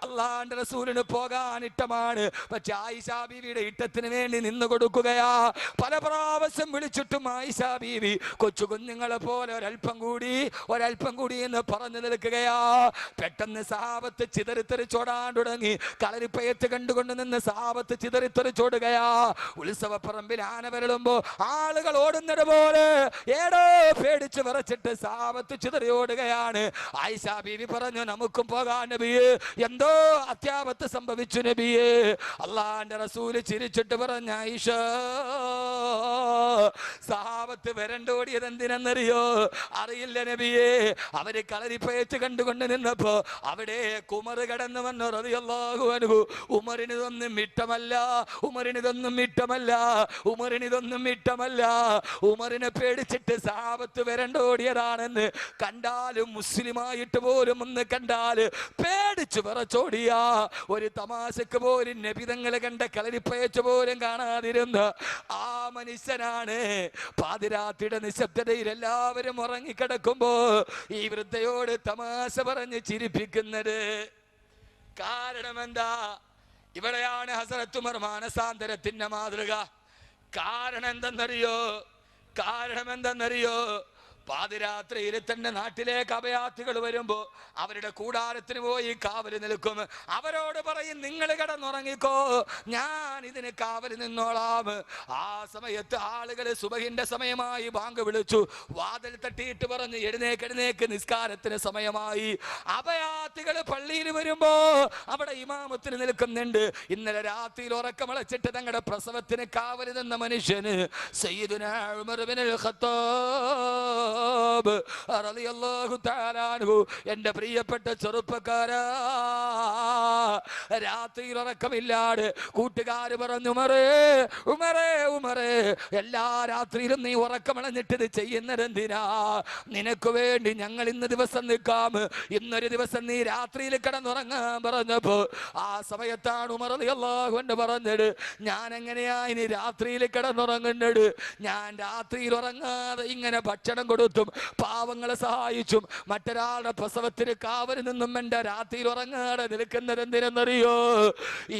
അല്ലാഹുവിന്റെ റസൂലിന് പോകാൻ ഇഷ്ടമാണ്. പക്ഷെ ആയിഷ ബീവിയുടെ ഇഷ്ടത്തിന് വേണ്ടി നിന്ന് കൊടുക്കുകയാ. പല പ്രാവശ്യം വിളിച്ചിട്ടും ആയിഷ ബീവി കൊച്ചു കുഞ്ഞുങ്ങളെ പോലെ ഒരൽപ്പം കൂടി എന്ന് പറഞ്ഞു നിൽക്കുകയാ. പെട്ടെന്ന് സഹാബത്ത് ചിതറിത്തെറിച്ചോടാൻ തുടങ്ങി. കളരിപ്പയറ്റ് കണ്ടുകൊണ്ട് നിന്ന് സഹാബത്ത് ചിതറിത്തെറിച്ചോടുകയാ. ഉത്സവപ്പറമ്പിൽ ആന വരളുമ്പോ ആളുകൾ ഓടുന്നത് പോലെ ഏടോ പേടിച്ച് വിറച്ചിട്ട് സഹാബത്ത് ചിതറിയോടുകയാണ്. ആയിഷ ബീവി പറഞ്ഞു, നമുക്കും പോകാൻ നബിയെ, എന്തോ അത്യാപത്ത് സംഭവിച്ചു നബിയെ. അല്ലാഹുവിന്റെ റസൂല് ചിരിച്ചിട്ട് പറഞ്ഞു, ആയിഷ, സഹാബത്ത് വരണ്ടോടിയത് എന്തിനെന്നറിയോ? അറിയില്ല നബിയെ. അവര് കളരിപ്പയറ്റ് കണ്ടുകൊണ്ട് നിന്നപ്പോ അവിടെ ഉമർ കടന്നു വന്നു റളിയല്ലാഹു അൻഹു. ഉമറിനിതൊന്നും ഇഷ്ടമല്ല. ഉമറിനെ പേടിച്ചിട്ട് സഹാബത്ത് വരണ്ടോടിയതാണെന്ന് കണ്ടാലും മുസ്ലിമായിട്ട് പോലും ഒന്ന് കണ്ടാല് പേടിച്ചു വിറച്ചോടിയ ഒരു തമാശക്ക് പോലും നബി തങ്ങളെ കണ്ട കളരിപ്പയച്ച് പോലും കാണാതിരുന്ന ആ മനുഷ്യനാണ് പാതിരാത്രിയുടെ നിശബ്ദതയിൽ എല്ലാവരും ഉറങ്ങിക്കിടക്കുമ്പോ ഈ വൃദ്ധയോട് തമാശ പറഞ്ഞ് ചിരിപ്പിക്കുന്നത് കാരണം എന്താ? ഇവിടെയാണ് ഹസരത്ത് ഉമർ മാനസാന്തരത്തിന്റെ മാതൃക. കാരണം എന്തെന്നറിയോ? പാതിരാത്രിയിൽ തന്നെ നാട്ടിലേക്ക് അഭയാർത്ഥികൾ വരുമ്പോ അവരുടെ കൂടാരത്തിന് പോയി കാവല് നിൽക്കും. അവരോട് പറയും, നിങ്ങൾ കിടന്നുറങ്ങിക്കോ, ഞാൻ ഇതിന് കാവല് നിന്നോളാം. ആ സമയത്ത് ആളുകൾ സുബഹിന്റെ സമയമായി ബാങ്ക് വിളിച്ചു, വാതിൽ തട്ടിയിട്ട് പറഞ്ഞു, എഴുന്നേക്ക്, നിസ്കാരത്തിന് സമയമായി. അഭയാർത്ഥികൾ പള്ളിയിൽ വരുമ്പോ അവിടെ ഇമാമത്തിന് നിൽക്കുന്നുണ്ട്. ഇന്നലെ രാത്രിയിൽ ഉറക്കമളച്ചിട്ട് തങ്ങളുടെ പ്രസവത്തിന് കാവല് നിന്ന മനുഷ്യന് സയ്യിദുനാ ഉമർ ഇബ്നുൽ ഖത്താബ് റളിയല്ലാഹു തആല അൻഹു, എന്റെ പ്രിയപ്പെട്ട ചെറുപ്പക്കാരാ, രാത്രിയിൽ ഉറക്കമില്ലാതെ കൂട്ടുകാര് പറഞ്ഞു, ഉമറേ, എല്ലാ രാത്രിയിലും നീ ഉറക്കമളഞ്ഞിട്ട് ഇത് ചെയ്യുന്നത് എന്തിനാ? നിനക്ക് വേണ്ടി ഞങ്ങൾ ഇന്ന് ദിവസം നിൽക്കാം, ഇന്നൊരു ദിവസം നീ രാത്രിയിൽ കിടന്നുറങ്ങാൻ പറഞ്ഞപ്പോ ആ സമയത്താണ് ഉമർ റളിയല്ലാഹു അൻഹു പറഞ്ഞത്, ഞാൻ എങ്ങനെയാ ഇനി രാത്രിയിൽ കിടന്നുറങ്ങുന്നത്? ഞാൻ രാത്രിയിൽ ഉറങ്ങാതെ ഇങ്ങനെ ഭക്ഷണം കൊടുത്തും പാവങ്ങളെ സഹായിച്ചും മറ്റൊരാളുടെ പ്രസവത്തിന് കാവലിൽ നിന്നും എന്റെ രാത്രിയിൽ ഉറങ്ങാതെ നിൽക്കുന്നത് എന്തിനെന്നറിയോ?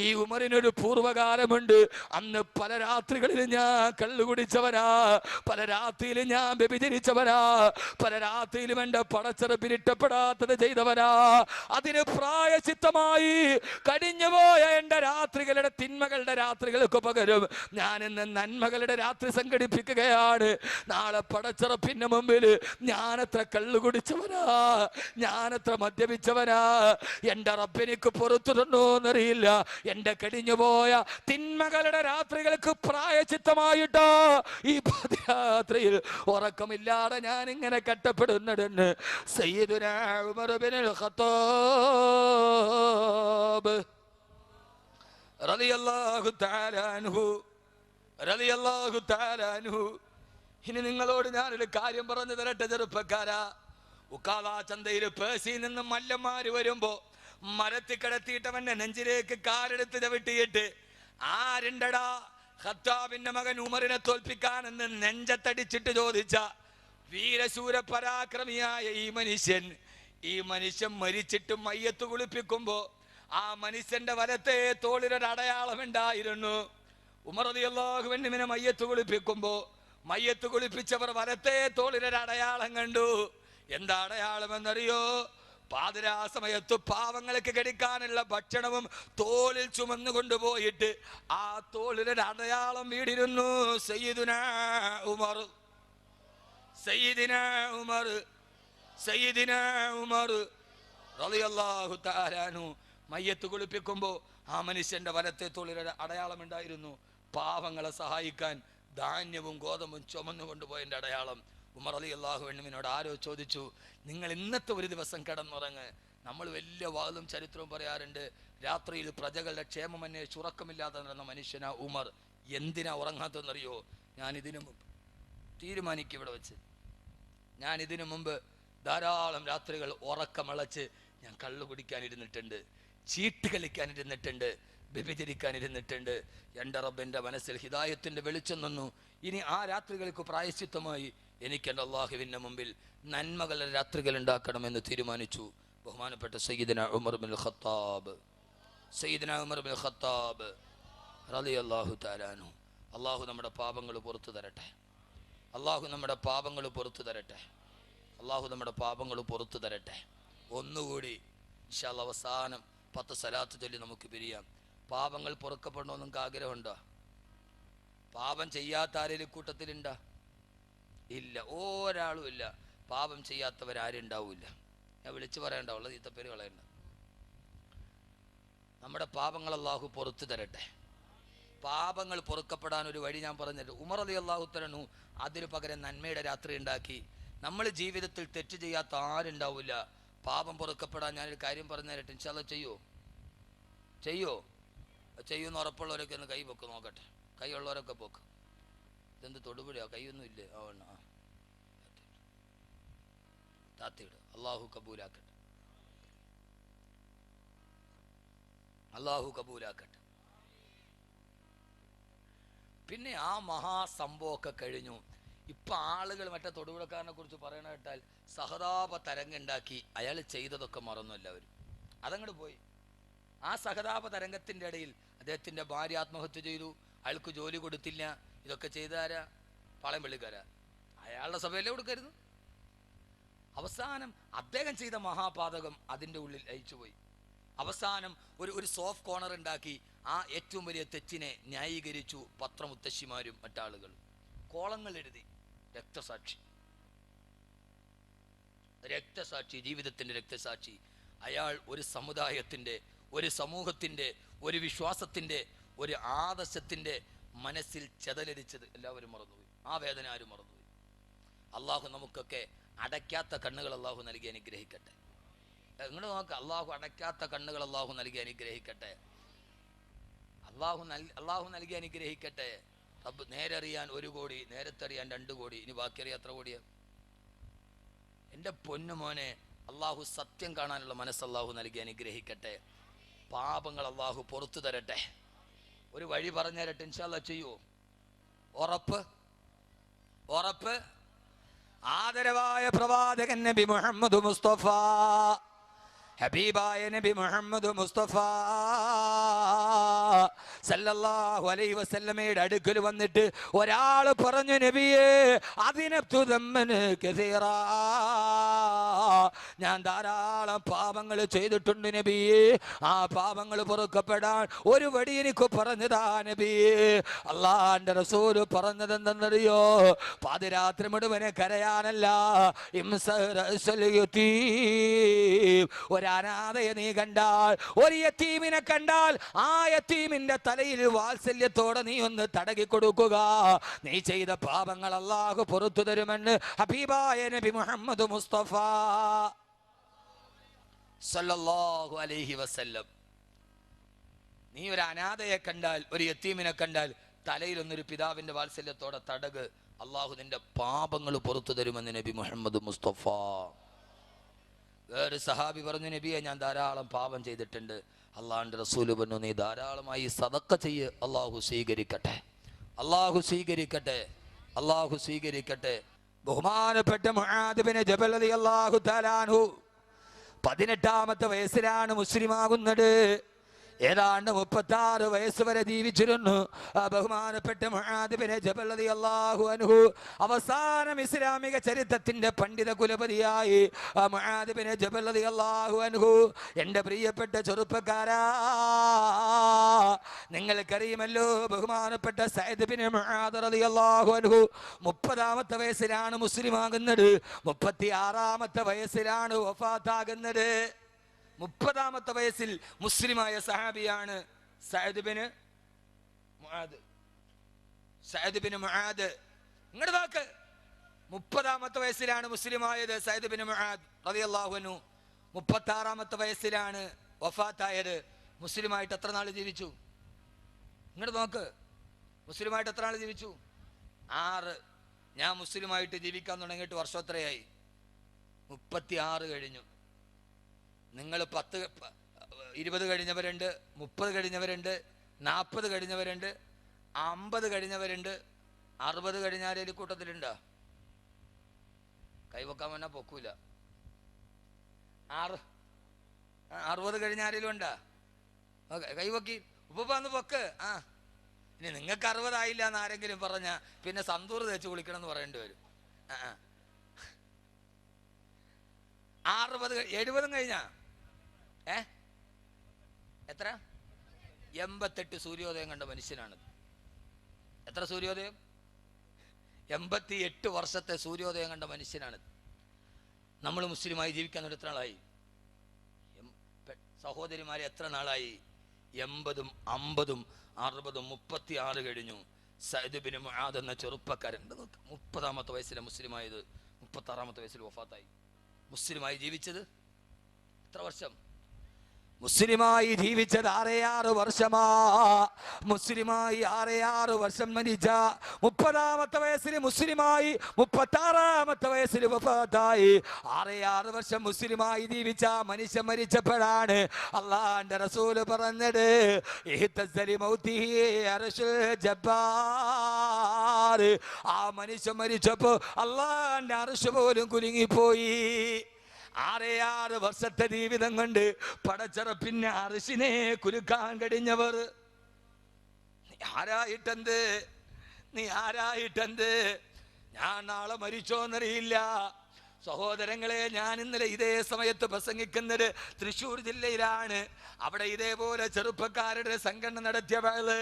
ഈ ഉമറിനൊരു പൂർവ്വകാലമുണ്ട്. അന്ന് പല രാത്രികളിലും ഞാൻ കള്ളു കുടിച്ചവനാ, പല രാത്രിയിലും ഞാൻ വ്യഭിചരിച്ചവനാ, പല രാത്രിയിലും എന്റെ പടച്ചെറുപ്പിൽ ഇഷ്ടപ്പെടാത്തത് ചെയ്തവനാ. അതിന് പ്രായശ്ചിത്തമായി കഴിഞ്ഞുപോയ എന്റെ രാത്രികളുടെ തിന്മകളുടെ രാത്രികൾക്ക് പകരം ഞാൻ ഇന്ന് നന്മകളുടെ രാത്രി സംഘടിപ്പിക്കുകയാണ്. നാളെ പടച്ചെറുപ്പിന്റെ മുമ്പിൽ ഞാനത്ര കള്ളു കുടിച്ചവനാ, ഞാനത്ര മദ്യപിച്ചവനാ, എന്റെ റബ്ബെനിക്ക് പുറത്തു തന്നോന്നറിയില്ല. എന്റെ കഴിഞ്ഞുപോയ തിന്മകളുടെ രാത്രികൾക്ക് പ്രായശ്ചിത്തമായിട്ടോ ഈ പാതിരാത്രിയിൽ ഉറക്കമില്ലാതെ ഞാൻ ഇങ്ങനെ കഷ്ടപ്പെടുന്നതെന്ന് സയ്യിദുനാ ഉമർ ഇബ്നുൽ ഖത്താബ് റളിയല്ലാഹു തആല അൻഹു. ഇനി നിങ്ങളോട് ഞാനൊരു കാര്യം പറഞ്ഞു തരട്ടെ ചെറുപ്പക്കാരാ. ഉക്കാല ചന്തയിൽ പേഴ്സിയിൽ നിന്നും മല്ലന്മാര് വരുമ്പോ മരത്തിൽ കിടത്തിയിട്ടവന്റെ നെഞ്ചിലേക്ക് കാലെടുത്ത് ചവിട്ടിയിട്ട്, ആരുണ്ടടാ ഖത്താബിന്റെ മകൻ ഉമറിനെ തോൽപ്പിക്കാനെന്ന് നെഞ്ചത്തടിച്ചിട്ട് ചോദിച്ച വീരശൂര പരാക്രമിയായ ഈ മനുഷ്യൻ മരിച്ചിട്ട് മയ്യത്ത് കുളിപ്പിക്കുമ്പോ ആ മനുഷ്യന്റെ വലത്തെ തോളിലൊരു അടയാളം ഉണ്ടായിരുന്നു. ഉമർ റളിയല്ലാഹു അൻഹുവിനെ മയ്യത്ത് കുളിപ്പിച്ചവർ വലത്തെ തോളിലൊരു അടയാളം കണ്ടു. എന്താ അടയാളം എന്നറിയോ? പാതിരാ സമയത്ത് പാവങ്ങൾക്ക് കഴിക്കാനുള്ള ഭക്ഷണവും തോളിൽ ചുമന്നു കൊണ്ടുപോയിട്ട് ആ തോളിലൊരു അടയാളം വീടിരുന്നു. സയ്യിദുനാ ഉമർ റളിയല്ലാഹു തആല അൻഹു മയ്യത്ത് കുളിപ്പിക്കുമ്പോ ആ മനുഷ്യന്റെ വലത്തെ തോളിലൊരു അടയാളം ഉണ്ടായിരുന്നു. പാവങ്ങളെ സഹായിക്കാൻ ധാന്യവും ഗോതമ്പും ചുമന്നു കൊണ്ടുപോയതിന്റെ അടയാളം. ഉമർ റളിയല്ലാഹു അൻഹുവിനോട് ആരോ ചോദിച്ചു, നിങ്ങൾ ഇന്നത്തെ ഒരു ദിവസം കിടന്നുറങ്ങ്. നമ്മൾ വലിയ വാദവും ചരിത്രവും പറയാറുണ്ട്. രാത്രിയിൽ പ്രജകളുടെ ക്ഷേമം അന്വേഷിച്ച് ഉറക്കമില്ലാതെ നടന്ന മനുഷ്യനാ ഉമർ. എന്തിനാ ഉറങ്ങാത്തെന്നറിയോ? ഞാൻ ഇതിനു മുമ്പ് തീരുമാനിക്കും ഇവിടെ വെച്ച്, ഞാൻ ഇതിനു മുമ്പ് ധാരാളം രാത്രികൾ ഉറക്കമിളച്ച് ഞാൻ കള്ളു കുടിക്കാനിരുന്നിട്ടുണ്ട്, ചീട്ട് കളിക്കാനിരുന്നിട്ടുണ്ട്, വ്യഭിചരിക്കാനിരുന്നിട്ടുണ്ട്. എൻ്റെ റബ്ബിൻ്റെ മനസ്സിൽ ഹിദായത്തിൻ്റെ വെളിച്ചം നിന്നു. ഇനി ആ രാത്രികൾക്ക് പ്രായശ്ചിത്തമായി എനിക്ക് എൻ്റെ അള്ളാഹുവിൻ്റെ മുമ്പിൽ നന്മകളുടെ രാത്രികൾ ഉണ്ടാക്കണമെന്ന് തീരുമാനിച്ചു. ബഹുമാനപ്പെട്ട സയ്യിദുനാ ഉമർ ഇബ്നുൽ ഖത്താബ് റളിയല്ലാഹു തആല അൻഹു. അള്ളാഹു നമ്മുടെ പാപങ്ങൾ പുറത്തു തരട്ടെ. ഒന്നുകൂടി ഇൻഷാ അല്ലാഹ് അവസാനം 10 സലാത്ത് ചൊല്ലി നമുക്ക് പിരിയാം. പാപങ്ങൾ പൊറുക്കപ്പെടണമെന്ന് നിങ്ങൾക്ക് ആഗ്രഹമുണ്ടോ? പാപം ചെയ്യാത്ത ആരെങ്കിലും കൂട്ടത്തിലുണ്ടോ? ഇല്ല, ഒരാളും ഇല്ല. പാപം ചെയ്യാത്തവരാരും ഉണ്ടാവില്ല. ഞാൻ വിളിച്ചു പറയണ്ട, ഉള്ളത് ഈത്തപ്പേര് കളയണ്ട. നമ്മുടെ പാപങ്ങൾ അല്ലാഹു പുറത്തു തരട്ടെ. പാപങ്ങൾ പൊറുക്കപ്പെടാൻ ഒരു വഴി ഞാൻ പറഞ്ഞിട്ട്, ഉമർ റളിയല്ലാഹു തആല അതിനു പകരം നന്മയുടെ രാത്രി ഉണ്ടാക്കി. നമ്മൾ ജീവിതത്തിൽ തെറ്റ് ചെയ്യാത്ത ആരുണ്ടാവില്ല. പാപം പൊറുക്കപ്പെടാൻ ഞാനൊരു കാര്യം പറഞ്ഞു തരട്ടെ. ഇൻഷാ അല്ലാഹ് ചെയ്യുമെന്ന് ഉറപ്പുള്ളവരൊക്കെ ഒന്ന് കൈ പൊക്ക് നോക്കട്ടെ. കൈയുള്ളവരൊക്കെ പൊക്ക്. ഇതെന്ത് തൊടുപുഴയോ? കൈയൊന്നും ഇല്ലേ? താത്തിയിട്. അള്ളാഹു കബൂലാക്കട്ടെ. പിന്നെ ആ മഹാസംഭവമൊക്കെ കഴിഞ്ഞു. ഇപ്പൊ ആളുകൾ മറ്റേ തൊടുപുഴക്കാരനെ കുറിച്ച് പറയണ കേട്ടാൽ സഹതാപ തരംഗുണ്ടാക്കി അയാൾ ചെയ്തതൊക്കെ മറന്നു എല്ലാവരും. അതങ്ങോട്ട് പോയി. ആ സഹതാപ തരംഗത്തിന്റെ ഇടയിൽ അദ്ദേഹത്തിന്റെ ഭാര്യ ആത്മഹത്യ ചെയ്തു, അയാൾക്ക് ജോലി കൊടുത്തില്ല. ഇതൊക്കെ ചെയ്താരാ? പാളയം പള്ളിക്കാരാ. അയാളുടെ സഭയല്ലേ കൊടുക്കരുത്. അവസാനം അദ്ദേഹം ചെയ്ത മഹാപാതകം അതിൻ്റെ ഉള്ളിൽ അയച്ചുപോയി. അവസാനം ഒരു സോഫ്റ്റ് കോർണർ ഉണ്ടാക്കി ആ ഏറ്റവും വലിയ തെറ്റിനെ ന്യായീകരിച്ചു പത്രമുത്തശ്ശിമാരും മറ്റാളുകളും. കോളങ്ങൾ എഴുതി. രക്തസാക്ഷി, രക്തസാക്ഷി, ജീവിതത്തിന്റെ രക്തസാക്ഷി. അയാൾ ഒരു സമുദായത്തിന്റെ, ഒരു സമൂഹത്തിന്റെ, ഒരു വിശ്വാസത്തിന്റെ, ഒരു ആദർശത്തിന്റെ മനസ്സിൽ ചെതലരിച്ചത് എല്ലാവരും മറന്നുപോയി. ആ വേദന ആരും മറന്നുപോയി. അള്ളാഹു നമുക്കൊക്കെ അടയ്ക്കാത്ത കണ്ണുകൾ അള്ളാഹു നൽകി അനുഗ്രഹിക്കട്ടെ. നിങ്ങൾ നോക്ക്, അള്ളാഹു അടയ്ക്കാത്ത കണ്ണുകൾ അള്ളാഹു നൽകി അനുഗ്രഹിക്കട്ടെ. അള്ളാഹു നൽകി അനുഗ്രഹിക്കട്ടെ. റബ്ബ് നേരറിയാൻ 1 കോടി, നേരത്തറിയാൻ 2 കോടി, ഇനി ബാക്കി അറിയാൻ എത്ര കോടിയാ? എൻ്റെ പൊന്നുമോനെ, അള്ളാഹു സത്യം കാണാനുള്ള മനസ്സ് അള്ളാഹു നൽകി അനുഗ്രഹിക്കട്ടെ. പാപങ്ങൾ അള്ളാഹു പുറത്തു തരട്ടെ. ഒരു വഴി പറഞ്ഞു തരട്ടെ, ഇൻഷാ അല്ലാഹ് ചെയ്യുവോ? ഉറപ്പ്? ഉറപ്പ്? ആദരവായ പ്രവാചകൻ നബി മുഹമ്മദ് മുസ്തഫ, ഹബീബായ നബി മുഹമ്മദ് മുസ്തഫ സല്ലല്ലാഹു അലൈഹി വസല്ലമയുടെ അടുക്കൽ വന്നിട്ട് ഒരാൾ പറഞ്ഞു, നബിയേ അതിനബ്തു ദമ്മൻ കസീറാ, ഞാൻ ധാരാളം പാപങ്ങൾ ചെയ്തിട്ടുണ്ട് നബിയേ, ആ പാപങ്ങൾ പൊറുക്കപ്പെടാൻ ഒരു വടി എനിക്ക് പറഞ്ഞതാ നബിയേ. അള്ളാന്റെ റസൂല് പറഞ്ഞതെന്തെന്നറിയോ? പാതിരാത്രി മുഴുവനെ കരയാനല്ല, ഒരനാഥയെ നീ കണ്ടാൽ, ഒരു യതീമിനെ കണ്ടാൽ ആ യതീമിന്റെ തലയിൽ വാത്സല്യത്തോടെ നീ ഒന്ന് തടകി കൊടുക്കുക. നീ ചെയ്ത പാപങ്ങൾ അല്ലാഹു പുറത്തു തരുമെന്ന് ഹബീബായ നബി മുഹമ്മദ് മുസ്തഫ സല്ലല്ലാഹു അലൈഹി വസല്ലം. നീ ഒരു അനാഥയെ കണ്ടാൽ, ഒരു യതീമിനെ കണ്ടാൽ തലയിൽ ഒന്നൊരു പിതാവിന്റെ വാത്സല്യത്തോടെ തടക്, അല്ലാഹു നിന്റെ പാപങ്ങൾ പുറത്തു തരുമെന്ന് നബി മുഹമ്മദ് മുസ്തഫ. വേറെ സഹാബി പറഞ്ഞു, നബിയെ ഞാൻ ധാരാളം പാപം ചെയ്തിട്ടുണ്ട്. അള്ളാഹുവിന്റെ റസൂല് പറഞ്ഞു, നീ ധാരാളമായി സദഖ ചെയ്യ്, അള്ളാഹു സ്വീകരിക്കട്ടെ, അള്ളാഹു സ്വീകരിക്കട്ടെ, അള്ളാഹു സ്വീകരിക്കട്ടെ. ബഹുമാനപ്പെട്ട മുആദ് ബിൻ ജബൽ റളിയല്ലാഹു തആല അൻഹു 18ാമത്തെ വയസ്സിലാണ് മുസ്ലിമാകുന്നത്. ഏതാണ്ട് 36 വയസ്സ് വരെ ജീവിച്ചിരുന്നു ബഹുമാനപ്പെട്ട മുആദ് ബിൻ ജബൽ റളിയല്ലാഹു അൻഹു. അവസാനം ഇസ്ലാമിക ചരിത്രത്തിന്റെ പണ്ഡിത കുലപതിയായി മുആദ് ബിൻ ജബൽ റളിയല്ലാഹു അൻഹു. എൻ്റെ പ്രിയപ്പെട്ട ചെറുപ്പക്കാരാ, നിങ്ങൾക്കറിയുമല്ലോ ബഹുമാനപ്പെട്ട സഅദ് ബിൻ മുആദ് റളിയല്ലാഹു അൻഹു 30ാമത്തെ വയസ്സിലാണ് മുസ്ലിമാകുന്നത്. 36ാമത്തെ വയസ്സിലാണ് വഫാത്താകുന്നത്. 30ാമത്തെ വയസ്സിൽ മുസ്ലിമായ സഹാബിയാണ് സഅദ് ബിൻ മുആദ്. സഅദ് ബിൻ മുആദ് ഇങ്ങോട്ട് നോക്ക്, 30ാമത്തെ വയസ്സിലാണ് മുസ്ലിമായത് സഅദ് ബിൻ മുആദ് റളിയല്ലാഹു അൻഹു. 36ാമത്തെ വയസ്സിലാണ് വഫാത്തായത്. മുസ്ലിമായിട്ട് എത്ര നാൾ ജീവിച്ചു? ഇങ്ങോട്ട് നോക്ക്, മുസ്ലിമായിട്ട് എത്ര നാൾ ജീവിച്ചു? 6. ഞാൻ മുസ്ലിമായിട്ട് ജീവിക്കാൻ തുടങ്ങിയിട്ട് വർഷം എത്രയായി? 36 കഴിഞ്ഞു. നിങ്ങൾ 10, 20 കഴിഞ്ഞവരുണ്ട്, 30 കഴിഞ്ഞവരുണ്ട്, 40 കഴിഞ്ഞവരുണ്ട്, 50 കഴിഞ്ഞവരുണ്ട്, 60 കഴിഞ്ഞാലും കൂട്ടത്തിലുണ്ടോ? കൈവക്കാൻ വന്നാൽ പൊക്കൂല. 60 കഴിഞ്ഞാലും ഉണ്ടാ? കൈവക്കി ഉപ്പന്ന് പൊക്ക്. ഇനി നിങ്ങൾക്ക് 60 ആയില്ല എന്ന് ആരെങ്കിലും പറഞ്ഞാൽ പിന്നെ സന്തൂർ തേച്ച് കുളിക്കണം എന്ന് പറയേണ്ടി വരും. 60, 70 കഴിഞ്ഞാ? എത്ര? 88 സൂര്യോദയം കണ്ട മനുഷ്യനാണത്. എത്ര സൂര്യോദയം? 88 വർഷത്തെ സൂര്യോദയം കണ്ട മനുഷ്യനാണത്. നമ്മൾ മുസ്ലിമായി ജീവിക്കാൻ എത്ര നാളായി? സഹോദരിമാരെ എത്ര നാളായി? 80, 50, 60, 36 കഴിഞ്ഞു. സഅദ് ബിൻ മുആദ് എന്ന ചെറുപ്പക്കാരൻ 30ാമത്തെ വയസ്സിലെ മുസ്ലിമായത്, 36ാമത്തെ വയസ്സിൽ വഫാത്തായി. മുസ്ലിമായി ജീവിച്ചത് എത്ര വർഷം? മുസ്ലിമായി ജീവിച്ചത് 6 വർഷമാ. മുസ്ലിമായി 6 വർഷം മരിച്ച 30-ാമത്തെ വയസ്സിൽ മുസ്ലിമായി 36-ാമത്തെ വയസ്സിൽ വഫാത്തായി. 6 വർഷം മുസ്ലിമായി ജീവിച്ച മനുഷ്യൻ മരിച്ചപ്പോഴാണ് അള്ളാന്റെ റസൂല് പറഞ്ഞത് ആ മനുഷ്യൻ മരിച്ചപ്പോ അള്ളാന്റെ അർശ് പോലും കുലുങ്ങിപ്പോയി. 6 വർഷത്തെ ജീവിതം കൊണ്ട് പടച്ചറപ്പിന്നെ അർശിനെ കുലുക്കാൻ കഴിഞ്ഞവർ. നീ ആരായിട്ടെന്ത്? ഞാൻ നാളെ മരിച്ചോന്നറിയില്ല. സഹോദരങ്ങളെ, ഞാൻ ഇന്നലെ ഇതേ സമയത്ത് പ്രസംഗിക്കുന്നത് തൃശ്ശൂർ ജില്ലയിലാണ്. അവിടെ ഇതേപോലെ ചെറുപ്പക്കാരുടെ സംഘടന നടത്തിയവള്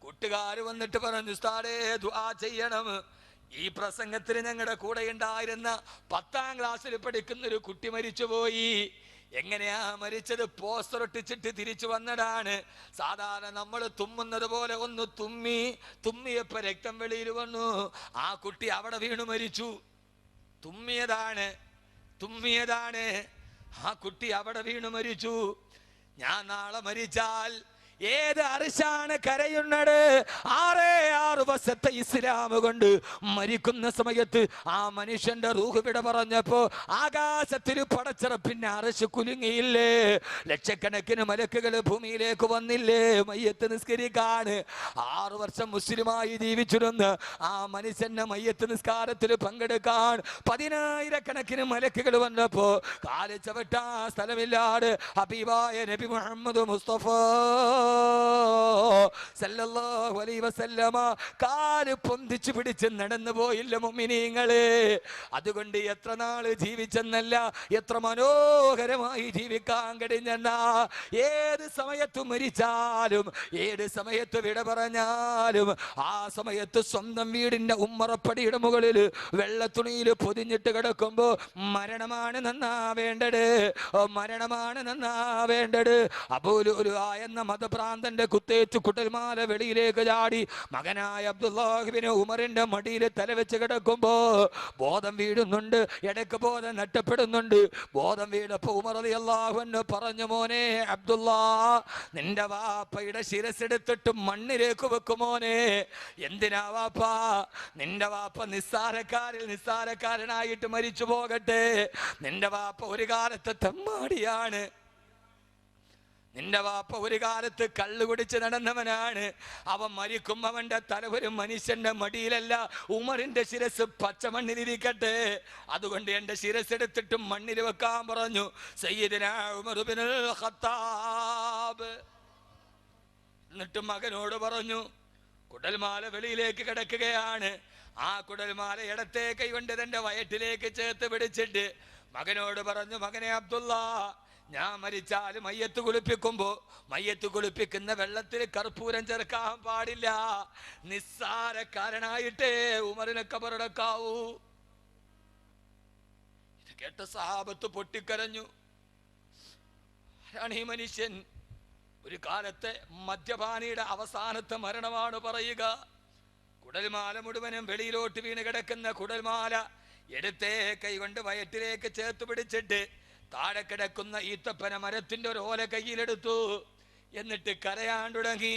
കൂട്ടുകാർ വന്നിട്ട് പറഞ്ഞു, ഉസ്താദേ ദുആ ചെയ്യണം. ഈ പ്രസംഗത്തിന് ഞങ്ങളുടെ കൂടെ ഉണ്ടായിരുന്ന 10ാം ക്ലാസ്സിൽ പഠിക്കുന്ന ഒരു കുട്ടി മരിച്ചുപോയി. എങ്ങനെയാ മരിച്ചത്? പോസ്റ്റർ ഒട്ടിച്ചിട്ട് തിരിച്ചു വന്നതാണ്. സാധാരണ നമ്മൾ തുമ്മുന്നത് പോലെ ഒന്ന് തുമ്മിയപ്പോ രക്തം വെളിയിൽ വന്നു. ആ കുട്ടി അവിടെ വീണു മരിച്ചു. തുമ്മിയതാണ്. ആ കുട്ടി അവിടെ വീണു മരിച്ചു. ഞാൻ നാളെ മരിച്ചാൽ ഏത് അർശാണ് കരയുന്നത്? 6 വർഷത്തെ ഇസ്ലാം കൊണ്ട് മരിക്കുന്ന സമയത്ത് ആ മനുഷ്യന്റെ റൂഹ് വിട പറഞ്ഞപ്പോ ആകാശത്തിൽ പടച്ചിറപ്പിന്റെ അർശ് കുലുങ്ങിയില്ലേ? ലക്ഷക്കണക്കിന് മലക്കുകൾ ഭൂമിയിലേക്ക് വന്നില്ലേ മയ്യത്ത് നിസ്കരിക്കാൻ? 6 വർഷം മുസ്ലിമായി ജീവിച്ചിരുന്ന ആ മനുഷ്യന്റെ മയ്യത്ത് നിസ്കാരത്തിൽ പങ്കെടുക്കാൻ 10,000-കണക്കിന് മലക്കുകൾ വന്നപ്പോ കാല് ചവിട്ടാൻ സ്ഥലമില്ലാതെ ഹബീബായ നബി മുഹമ്മദ് മുസ്തഫ സല്ലല്ലാഹു അലൈഹി വസല്ലമ കാല് പൊന്തിച്ചു പിടിച്ച് നടന്നു പോയില്ല മുഅ്മിനീങ്ങളെ. അതുകൊണ്ട് എത്ര നാള് ജീവിച്ചെന്നല്ല, എത്ര മനോഹരമായി ജീവിക്കാൻ കഴിഞ്ഞെന്ന. ഏത് സമയത്ത് മരിച്ചാലും, ഏത് സമയത്ത് വിട പറഞ്ഞാലും, ആ സമയത്ത് സ്വന്തം വീടിന്റെ ഉമ്മറപ്പടിയുടെ മുകളിൽ വെള്ളത്തുണിയിൽ പൊതിഞ്ഞിട്ട് കിടക്കുമ്പോ മരണമാണ് നന്നാവേണ്ടത്. അബൂലുലുആ എന്ന മതഭ്രാന്തന്റെ കുത്തേറ്റ് കുടൽമാല വെളിയിലേക്ക് ചാടി മകനായ അബ്ദുല്ലാഹിബ്നു ഉമറിന്റെ മടിയിൽ തലവെച്ച് കിടക്കുമ്പോ ബോധം വീഴുന്നുണ്ട്, ഇടയ്ക്ക് ബോധം നഷ്ടപ്പെടുന്നുണ്ട്. ബോധം വീണപ്പോ ഉമർ റളിയല്ലാഹു അൻഹു പറഞ്ഞു, മോനെ അബ്ദുല്ലാ, നിന്റെ വാപ്പയുടെ ശിരസെടുത്തിട്ട് മണ്ണിലേക്ക് വെക്കുമോനെ. എന്തിനാ വാപ്പാ? നിന്റെ വാപ്പ നിസ്സാരക്കാരനായിട്ട് മരിച്ചു പോകട്ടെ. നിന്റെ വാപ്പ ഒരു കാലത്തെ തെമ്മാടിയാണ്. നിന്റെ വാപ്പ ഒരു കാലത്ത് കള്ളു കുടിച്ച് നടന്നവനാണ്. അവൻ മരിക്കും, അവന്റെ തല ഒരു മനുഷ്യന്റെ മടിയിലല്ല, ഉമറിന്റെ ശിരസ് പച്ചമണ്ണിലിരിക്കട്ടെ. അതുകൊണ്ട് എന്റെ ശിരസ് എടുത്തിട്ട് മണ്ണിൽ വെക്കാൻ പറഞ്ഞു സയ്യിദുനാ ഉമർ ഇബ്നുൽ ഖത്താബ്. എന്നിട്ട് മകനോട് പറഞ്ഞു, കുടൽമാല വെളിയിലേക്ക് കിടക്കുകയാണ്. ആ കുടൽമാല ഇടത്തെ കൈ കൊണ്ട് തന്റെ വയറ്റിലേക്ക് ചേർത്ത് പിടിച്ചിട്ട് മകനോട് പറഞ്ഞു, മകനെ അബ്ദുല്ലാ, ഞാൻ മരിച്ചാലും മയ്യത്ത് കുളിപ്പിക്കുന്ന വെള്ളത്തിൽ കർപ്പൂരം ചേർക്കാൻ പാടില്ല. നിസ്സാരക്കാരനായിട്ടേ ഉമറിനെ ഖബറടക്കാവൂ. ഇത് കേട്ട സഹാബത്ത് പൊട്ടിക്കരഞ്ഞു. ഈ മനുഷ്യൻ ഒരു കാലത്തെ മദ്യപാനിയുടെ അവസാനത്തെ മരണമാണ് പറയുക. കുടൽമാല മുഴുവനും വെളിയിലോട്ട് വീണ് കിടക്കുന്ന കുടൽമാല എടുത്തേ കൈകൊണ്ട് വയറ്റിലേക്ക് ചേർത്ത് പിടിച്ചിട്ട് താഴെ കിടക്കുന്ന ഈത്തപ്പന മരത്തിന്റെ ഒരു ഓല കയ്യിലെടുത്തു. എന്നിട്ട് കരയാൻ തുടങ്ങി.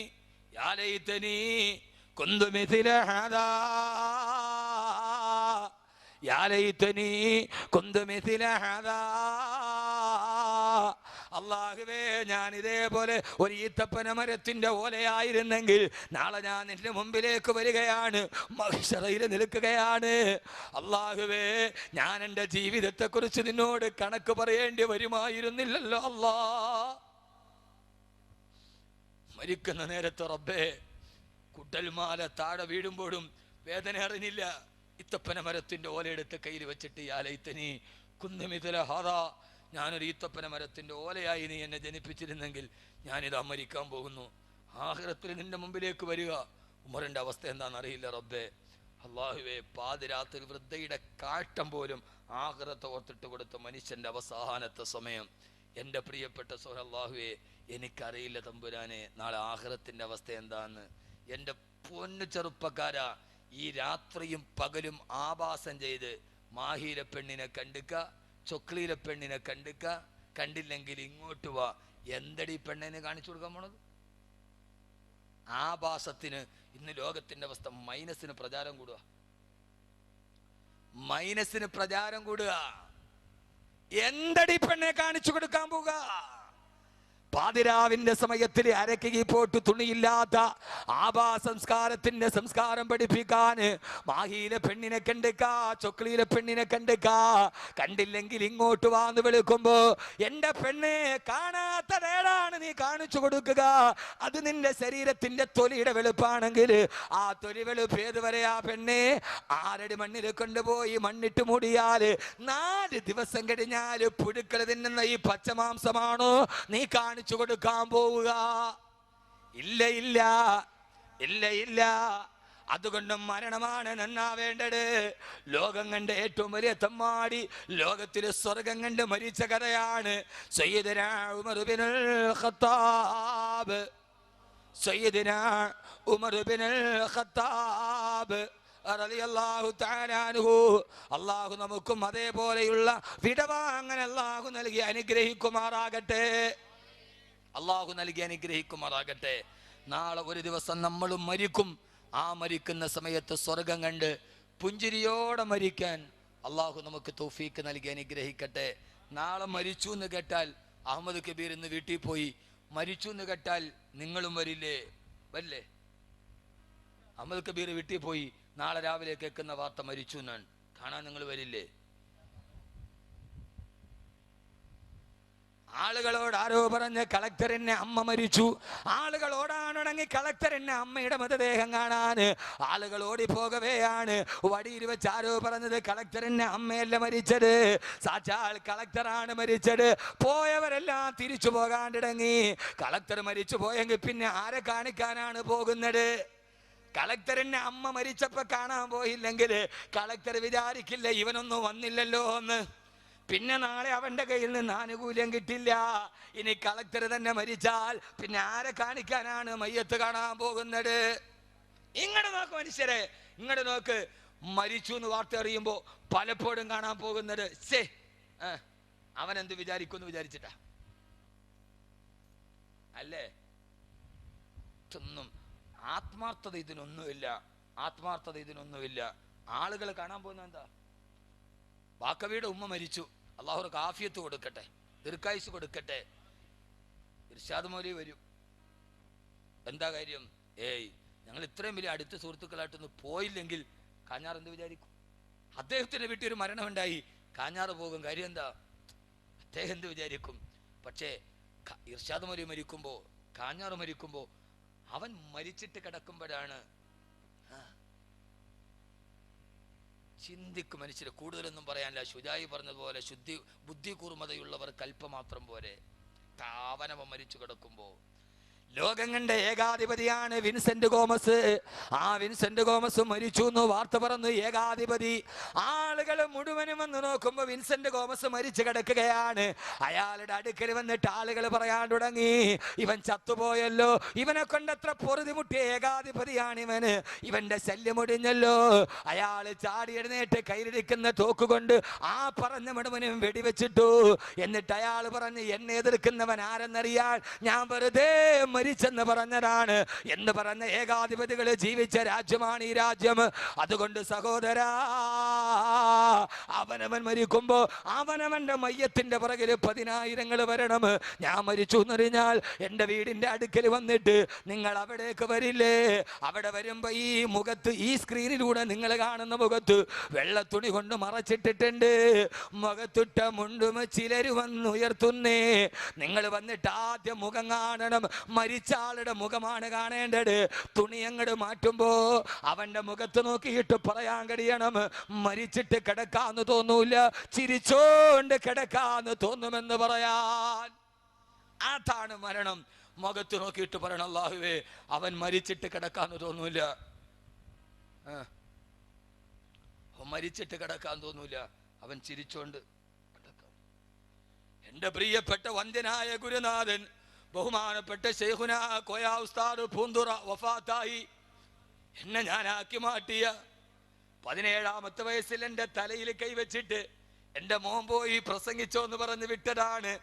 യാ ലൈതനീ കുന്തു മിഥില ഹാദാ, യാ ലൈതനീ കുന്തു മിഥില ഹാദാ. അല്ലാഹുവേ, ഞാൻ ഇതേപോലെ ഒരു ഈത്തപ്പന മരത്തിന്റെ ഓലയായിരുന്നെങ്കിൽ നാളെ ഞാൻ നിന്റെ മുമ്പിലേക്ക് വരികയാണ്, മഹ്ശറയിൽ നിൽക്കുകയാണ്. അല്ലാഹുവേ, ഞാൻ എൻ്റെ ജീവിതത്തെ കുറിച്ച് നിന്നോട് കണക്ക് പറയേണ്ടി വരുമായിരുന്നില്ലല്ലോ അല്ലാ. മരിക്കുന്ന നേരത്തെ റബ്ബേ, കുടൽമാല താഴെ വീഴുമ്പോഴും വേദന അറിഞ്ഞില്ല. ഈത്തപ്പന മരത്തിന്റെ ഓലയെടുത്ത് കയ്യിൽ വെച്ചിട്ട് യാ ലൈതനീ കുന്തു മിഥില ഹാദാ, ഞാനൊരു ഈത്തപ്പന മരത്തിന്റെ ഓലയായി നീ എന്നെ ജനിപ്പിച്ചിരുന്നെങ്കിൽ ഞാനിതാ മരിക്കാൻ പോകുന്നു, ആഖിറത്തിൽ നിന്റെ മുമ്പിലേക്ക് വരിക. ഉമറിന്റെ അവസ്ഥ എന്താണെന്നറിയില്ല റബ്ബേ. അല്ലാഹുവേ, പാതിരാത്രി വൃദ്ധയുടെ കാട്ടം പോലും ആഖിറത്തെ ഓർത്തിട്ട് കൊടുത്ത മനുഷ്യന്റെ അവസാനത്തെ സമയം. എൻ്റെ പ്രിയപ്പെട്ട സഹോദരൻ, അല്ലാഹുവേ, എനിക്കറിയില്ല തമ്പുരാനെ നാളെ ആഖിറത്തിന്റെ അവസ്ഥ എന്താന്ന്. എൻ്റെ പൊന്നു ചെറുപ്പക്കാരാ, ഈ രാത്രിയും പകലും ആഭാസം ചെയ്ത് മാഹിയിലെ പെണ്ണിനെ കണ്ടുക, ചൊക്ലിയിലെ പെണ്ണിനെ കണ്ടില്ലെങ്കിൽ ഇങ്ങോട്ട് വാ, എന്തടി പെണ്ണിനെ കാണിച്ചു കൊടുക്കാൻ പോണത്? ആഭാസത്തിന് ഇന്ന് ലോകത്തിന്റെ അവസ്ഥ. മൈനസിന് പ്രചാരം കൂടുക, മൈനസിന് പ്രചാരം കൂടുക. എന്തടി പെണ്ണെ കാണിച്ചു കൊടുക്കാൻ പോവുക? പാതിരാവിന്റെ സമയത്തിൽ അരക്കി പോട്ട് തുണിയില്ലാത്ത ആഭാസംസ്കാരത്തിന്റെ സംസ്കാരം പഠിപ്പിക്കാൻ മാഹിയിലെ പെണ്ണിനെ കണ്ടിക്കാ, ചൊക്ലിയിലെ പെണ്ണിനെ കണ്ടിക്കാ. കണ്ടില്ലെങ്കിൽ ഇങ്ങോട്ട് വാന്ന് വിളിക്കുമ്പോ എന്റെ പെണ്ണെ കാണാത്തതേടാണ് നീ കാണിച്ചു കൊടുക്കുക. അത് നിന്റെ ശരീരത്തിന്റെ തൊലിയുടെ വെളുപ്പാണെങ്കിൽ ആ തൊലി വെളുപ്പ് ഏതുവരെയാ പെണ്ണെ? 6 അടി മണ്ണിൽ കൊണ്ടുപോയി മണ്ണിട്ട് മൂടിയാല് 4 ദിവസം കഴിഞ്ഞാല് പുഴുക്കൾ തിന്നുന്ന ഈ പച്ചമാംസമാണോ നീ കാണിച്ചു കൊടുക്കാൻ പോവുക? ഇല്ല ഇല്ല ഇല്ല ഇല്ല. അതുകൊണ്ട് മരണമാണ് നന്നാവേണ്ടത്. ലോകം കണ്ട് ഏറ്റവും വലിയ തമ്മാടി, ലോകത്തിലെ സ്വർഗം കണ്ട് മരിച്ച കഥയാണ് സയ്യിദുനാ ഉമർ ഇബ്നുൽ ഖത്താബ്. സയ്യിദുനാ ഉമർ ഇബ്നുൽ ഖത്താബ് റളിയല്ലാഹു തആല അൻഹു. അല്ലാഹു നമുക്കും അതേപോലെയുള്ള വിടവാങ്ങനെ അല്ലാഹു നൽകി അനുഗ്രഹിക്കുമാറാകട്ടെ. അല്ലാഹു നൽകി അനുഗ്രഹിക്കുമാറാകട്ടെ. നാളെ ഒരു ദിവസം നമ്മളും മരിക്കും. ആ മരിക്കുന്ന സമയത്ത് സ്വർഗം കണ്ട് പുഞ്ചിരിയോടെ മരിക്കാൻ അല്ലാഹു നമുക്ക് തൗഫീക്ക് നൽകി അനുഗ്രഹിക്കട്ടെ. നാളെ മരിച്ചു എന്ന് കേട്ടാൽ അഹമ്മദ് കബീർ ഇന്ന് വീട്ടിൽ പോയി മരിച്ചു എന്ന് കേട്ടാൽ നിങ്ങളും വരില്ലേ? വരില്ലേ? അഹമ്മദ് കബീർ വീട്ടിൽ പോയി നാളെ രാവിലെ കേൾക്കുന്ന വാർത്ത മരിച്ചു എന്നാണ്, കാണാൻ നിങ്ങൾ വരില്ലേ? ആളുകളോട് ആരോ പറഞ്ഞ് കളക്ടറിന്റെ അമ്മ മരിച്ചു. ആളുകളോടാണെങ്കിൽ കളക്ടറിന്റെ അമ്മയുടെ മൃതദേഹം കാണാൻ ആളുകൾ ഓടിപ്പോകവെയാണ്. വടിയിൽ വെച്ച് ആരോ പറഞ്ഞത് കളക്ടറിന്റെ അമ്മയല്ല മരിച്ചത്, സാക്ഷാൽ കളക്ടറാണ് മരിച്ചത്. പോയവരെല്ലാം തിരിച്ചു പോകാണ്ടിടങ്ങി. കളക്ടർ മരിച്ചു പോയെങ്കിൽ പിന്നെ ആരെ കാണിക്കാനാണ് പോകുന്നത്? കളക്ടറിന്റെ അമ്മ മരിച്ചപ്പോ കാണാൻ പോയില്ലെങ്കിൽ കളക്ടർ വിചാരിക്കില്ല ഇവനൊന്നും വന്നില്ലല്ലോ എന്ന്. പിന്നെ നാളെ അവന്റെ കയ്യിൽ നിന്ന് ആനുകൂല്യം കിട്ടില്ല. ഇനി കളക്ടർ തന്നെ മരിച്ചാൽ പിന്നെ ആരെ കാണിക്കാനാണ് മയ്യത്ത് കാണാൻ പോകുന്നത്? ഇങ്ങോട്ട് നോക്ക് മനുഷ്യരെ, ഇങ്ങോട്ട് നോക്ക്. മരിച്ചു എന്ന് വാർത്ത അറിയുമ്പോ പലപ്പോഴും കാണാൻ പോകുന്നത് അവൻ എന്ത് വിചാരിക്കുമെന്ന് വിചാരിച്ചിട്ടാ അല്ലേ? ഒന്നും ആത്മാർത്ഥത ഇതിനൊന്നുമില്ല, ആത്മാർത്ഥത ഇതിനൊന്നുമില്ല. ആളുകൾ കാണാൻ പോകുന്ന എന്താ? ബാക്കവിയുടെ ഉമ്മ മരിച്ചു, അള്ളാഹു ആഫിയത്ത് കൊടുക്കട്ടെ, ദീർഘായുസ് കൊടുക്കട്ടെ. ഇർഷാദ് മൗലവി വരും. എന്താ കാര്യം? ഞങ്ങൾ ഇത്രയും വലിയ അടുത്ത സുഹൃത്തുക്കളായിട്ടൊന്ന് പോയില്ലെങ്കിൽ കാഞ്ഞാർ എന്ത് വിചാരിക്കും? അദ്ദേഹത്തിന്റെ വീട്ടിൽ ഒരു മരണമുണ്ടായി, കാഞ്ഞാറ് പോകും. കാര്യം എന്താ? അദ്ദേഹം എന്ത് വിചാരിക്കും? പക്ഷേ ഇർഷാദ് മൗലവി മരിക്കുമ്പോ, കാഞ്ഞാറ് മരിക്കുമ്പോ, അവൻ മരിച്ചിട്ട് കിടക്കുമ്പോഴാണ് ചിന്തിക്കും മനുഷ്യര്. കൂടുതലൊന്നും പറയാനില്ല. ശുജായി പറഞ്ഞതുപോലെ ബുദ്ധി കൂർമ്മതയുള്ളവർ കൽപ്പമാത്രം പോലെ. അവനവൻ മരിച്ചു കിടക്കുമ്പോ ലോകം കണ്ട ഏകാധിപതിയാണ് വിൻസെന്റ് ഗോമസ്. ആ വിൻസെന്റ് ഗോമസ് മരിച്ചു എന്ന് വാർത്ത പറഞ്ഞു ഏകാധിപതി. ആളുകൾ മുഴുവനും വന്ന് നോക്കുമ്പോ വിൻസെന്റ് ഗോമസ് മരിച്ചു കിടക്കുകയാണ്. അയാളുടെ അടുക്കൽ വന്നിട്ട് ആളുകൾ പറയാൻ തുടങ്ങി, ഇവൻ ചത്തുപോയല്ലോ, ഇവനെ കൊണ്ടത്ര പൊറുതിമുട്ടിയ ഏകാധിപതിയാണ് ഇവന്, ഇവന്റെ ശല്യം ഒടിഞ്ഞല്ലോ. അയാള് ചാടി എഴുന്നേറ്റ് കയ്യിലിരിക്കുന്ന തോക്കുകൊണ്ട് ആ പറഞ്ഞ മുഴുവനും വെടിവെച്ചിട്ടു. എന്നിട്ട് അയാൾ പറഞ്ഞ്, എന്നെ എതിർക്കുന്നവൻ ആരെന്നറിയാൻ, ഞാൻ വെറുതെ മരിച്ചെന്ന് പറഞ്ഞതാണ് എന്ന് പറഞ്ഞ ഏകാധിപതികൾ ജീവിച്ച രാജ്യമാണ് ഈ രാജ്യം. അതുകൊണ്ട് സഹോദരാ, അവനവൻ മരിക്കുമ്പോ അവനവന്റെ മയ്യത്തിന്റെ പുറകിൽ 10,000 വരണം. ഞാൻ മരിച്ചു എന്നറിഞ്ഞാൽ എന്റെ വീടിന്റെ അടുക്കൽ വന്നിട്ട് നിങ്ങൾ അവിടേക്ക് വരില്ലേ? അവിടെ വരുമ്പോ ഈ മുഖത്ത്, ഈ സ്ക്രീനിലൂടെ നിങ്ങൾ കാണുന്ന മുഖത്ത് വെള്ളത്തുണി കൊണ്ട് മറച്ചിട്ടിട്ടുണ്ട്. മുഖത്തിട്ട മുണ്ടും ചിലര് വന്നുയർത്തുന്നേ. നിങ്ങൾ വന്നിട്ട് ആദ്യം മുഖം കാണണം. മരിച്ച ആളുടെ മുഖമാണ് കാണേണ്ടത്. തുണി അങ്ങോട്ട് മാറ്റുമ്പോ അവന്റെ മുഖത്ത് നോക്കിയിട്ട് പറയാൻ കഴിയണം, മരിച്ചിട്ട് കിടക്കാന്ന് തോന്നൂല, ചിരിച്ചോണ്ട് കിടക്കാന്ന് തോന്നുമെന്ന് പറയാൻ. അതാണ് മരണം. മുഖത്ത് നോക്കിയിട്ട് പറയണം, അല്ലാഹുവേ അവൻ മരിച്ചിട്ട് കിടക്കാന്ന് തോന്നൂല, മരിച്ചിട്ട് കിടക്കാൻ തോന്നൂല, അവൻ ചിരിച്ചോണ്ട് കിടക്കാം. എന്റെ പ്രിയപ്പെട്ട വന്ദ്യനായ ഗുരുനാഥൻ ബഹുമാനപ്പെട്ട ശൈഖുനാ കോയ ഉസ്താദ് പൂന്തുറ വഫാത്തായി. എന്നെ ഞാനാക്കി മാറ്റിയ 17ാമത്തെ വയസ്സിൽ എൻ്റെ തലയിൽ കൈവച്ചിട്ട് എൻ്റെ മോൻ പോയി പ്രസംഗിച്ചോ എന്ന് പറഞ്ഞ് വിട്ടതാണ്